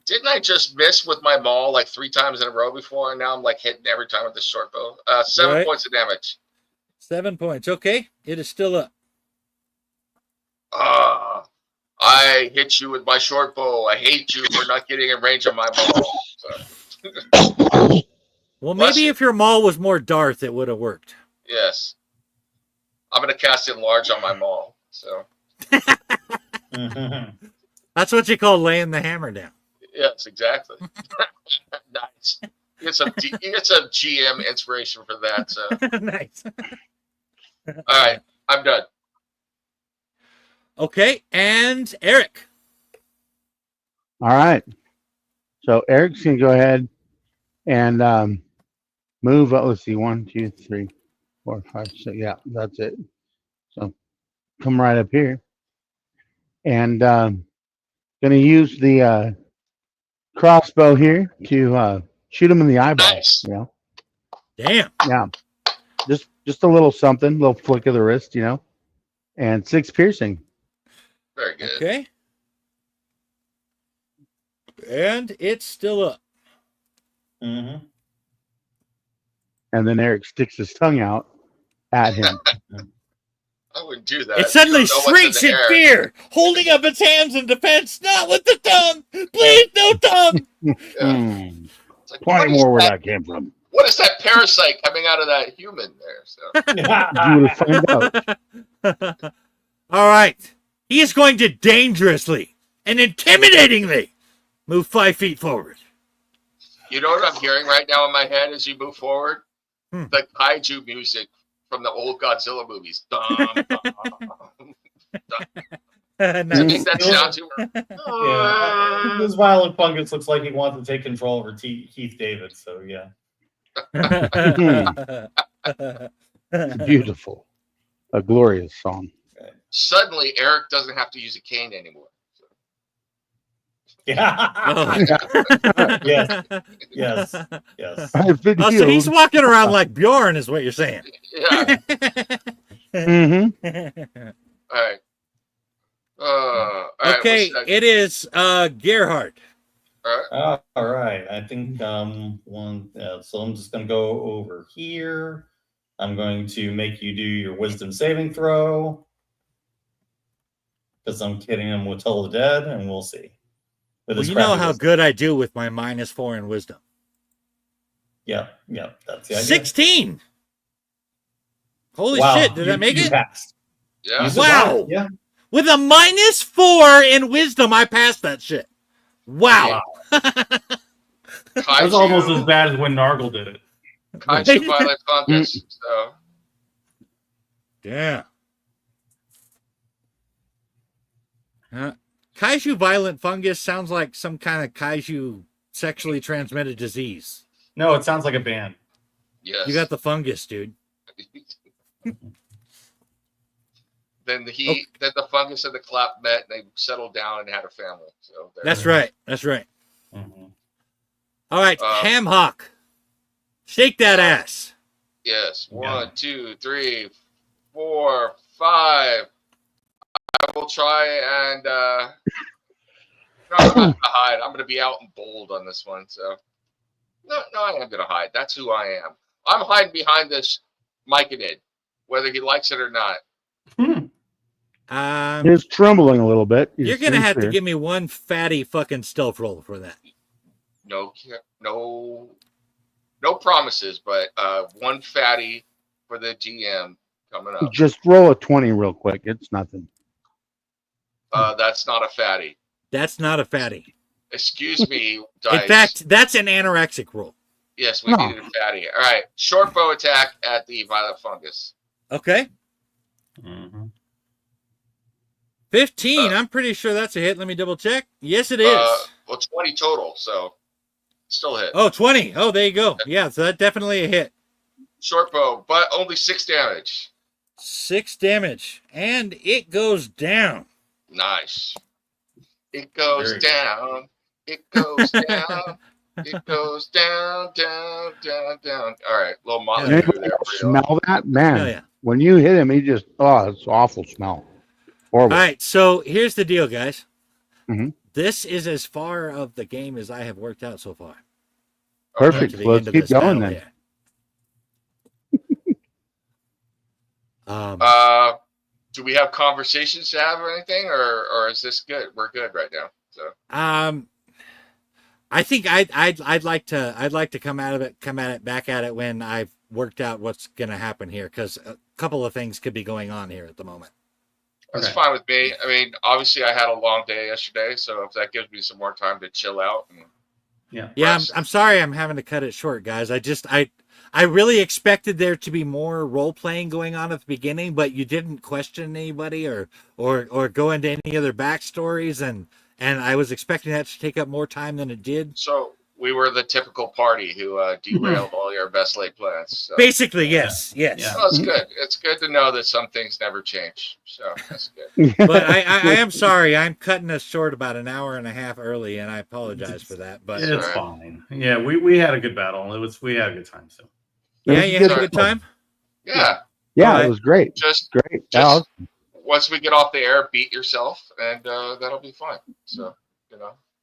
Didn't I just miss with my maul like 3 times in a row before, and now I'm like hitting every time with the short bow? 7 Right. points of damage. 7 points. Okay. It is still up. I hit you with my short bow. I hate you for not getting in range of my maul. So, Well, Bless maybe you. if your maul was more Darth, it would have worked. yes. I'm going to cast enlarge on my maul. So, That's what you call laying the hammer down. yes, exactly. Nice. You get some GM inspiration for that. So, Nice. all right, I'm done. Okay. And Eric. All right. So Eric's gonna go ahead and move. Let's see, 1, 2, 3, 4, 5, 6. Yeah, that's it. So come right up here, and gonna use the crossbow here to shoot him in the eyeball. Nice. You know, Damn. yeah, just a little something, little flick of the wrist, you know, and 6 piercing. Very good. Okay. And it's still up. Mm-hmm. And then Eric sticks his tongue out at him. I wouldn't do that. It suddenly You don't know what's shrieks in in the air. fear, holding up its hands in defense. Not with the tongue. Please, no tongue. Yeah. It's like, Plenty what is more where that? that came from. What is that parasite coming out of that human there? So You would have found out. All right. He is going to dangerously and intimidatingly move 5 feet forward. you know what I'm hearing right now in my head as you move forward? Hmm. The kaiju music from the old Godzilla movies. Dum, dum, Nice. make that sound to her. Yeah, this violent fungus looks like he wants to take control over Keith David. So yeah. It's beautiful. A glorious song. Suddenly, Eric doesn't have to use a cane anymore. Yeah. Oh. Yes. Yes. Yes. I've been Oh, so he's healed. walking around like Bjorn, is what you're saying. Yeah. Mhm. All right. All right, Okay, what's next? it is Gerhard. All right. All right. I think so I'm just gonna go over here. I'm going to make you do your wisdom saving throw. Because I'm kidding him with Toll the Dead, and we'll see. With Well, his you know crappy how wisdom. good I do with my -4 in wisdom. Yeah, that's the idea. 16. Holy Wow, shit, did I make you it? passed. Yeah. You survived. Wow. Yeah. With a -4 in wisdom, I passed that shit. Wow. That's almost as bad as when Nargle did it. Kaiju Violent Fungus. So, Yeah. Kaiju violent fungus sounds like some kind of kaiju sexually transmitted disease. No, it sounds like a band. yes. You got the fungus, dude. Then the fungus and the clap met, and they settled down and had a family. So there. That's right. That's right. Mhm. All right, Ham Hawk. Shake that ass. Yes. Yeah. 1, 2, 3, 4, 5. I will try and no, I'm not gonna hide. I'm gonna be out and bold on this one. So no, I am gonna hide. That's who I am. I'm hiding behind this Myconid, whether he likes it or not. He's trembling a little bit. He's You're gonna have to sincere. give me one fatty fucking stealth roll for that. No promises, but one fatty for the GM coming up. Just roll a 20 real quick. It's nothing. That's not a fatty. That's not a fatty. Excuse me, dice. In fact, that's an anorexic roll. Yes, we No. needed a fatty. All right, short bow attack at the violet fungus. Okay. Mhm. 15. I'm pretty sure that's a hit. Let me double check. Yes, it is. Well, 20 total, so still hit. Oh, 20. Oh, there you go. Yeah, so that's definitely a hit. Short bow, but only 6 damage. 6 damage. And it goes down. Nice. It goes Very good. down. It goes down. It goes down, down, down, down. All right, little Motley Anybody Crue there. else for you. smell that? Man, Hell yeah. when you hit him, he just, it's awful smell. Horrible. All right, so here's the deal, guys. Mhm. This is as far of the game as I have worked out so far. Perfect. To the Let's end of keep this going battle then. here. Do we have conversations to have or anything, or is this good? We're good right now. So I think I'd like to come at it back at it when I've worked out what's gonna happen here, because a couple of things could be going on here at the moment. that's Okay. fine with me. I mean, obviously, I had a long day yesterday, so if that gives me some more time to chill out and Yeah, rest. I'm sorry I'm having to cut it short, guys. I really expected there to be more role playing going on at the beginning, but you didn't question anybody or go into any other backstories, and I was expecting that to take up more time than it did. So we were the typical party who derailed all your best laid plans. So. Basically, yes. Yeah. Well, it's good. It's good to know that some things never change. So that's good. But I am sorry. I'm cutting us short about an hour and a half early, and I apologize for that. But It's fine. Yeah, we had a good battle. We had a good time. So yeah, It you was had a good. good time. Yeah. Yeah, Alright. it was great. Just Great. Just- That once we get off the air, beat yourself, and that'll be fine. So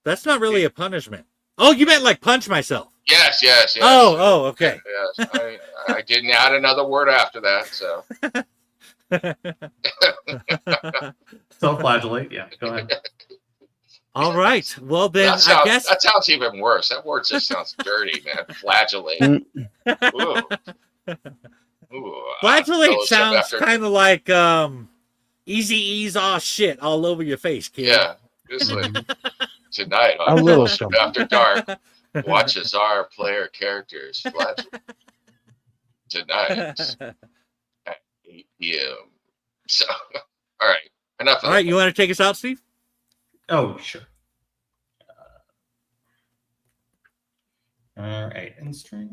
That's not really a punishment. Oh, you meant like punch myself. Yes. Oh, okay. Yes. I didn't add another word after that. So self-flagellate. Yeah, go ahead. All right. Well, then that sounds, I guess. that sounds even worse. That word just sounds dirty, man. Flagellate. Ooh. Ooh, Flagellate fellowship sounds after- kind of like easy ease aw shit all over your face, kid. Yeah, just like tonight A on little Fellowship something. After Dark. Watch as our player characters flagellate tonight. Yeah. So, all right. Enough of All that. right, you want to take us out, Steve? Oh, sure. All right, end stream.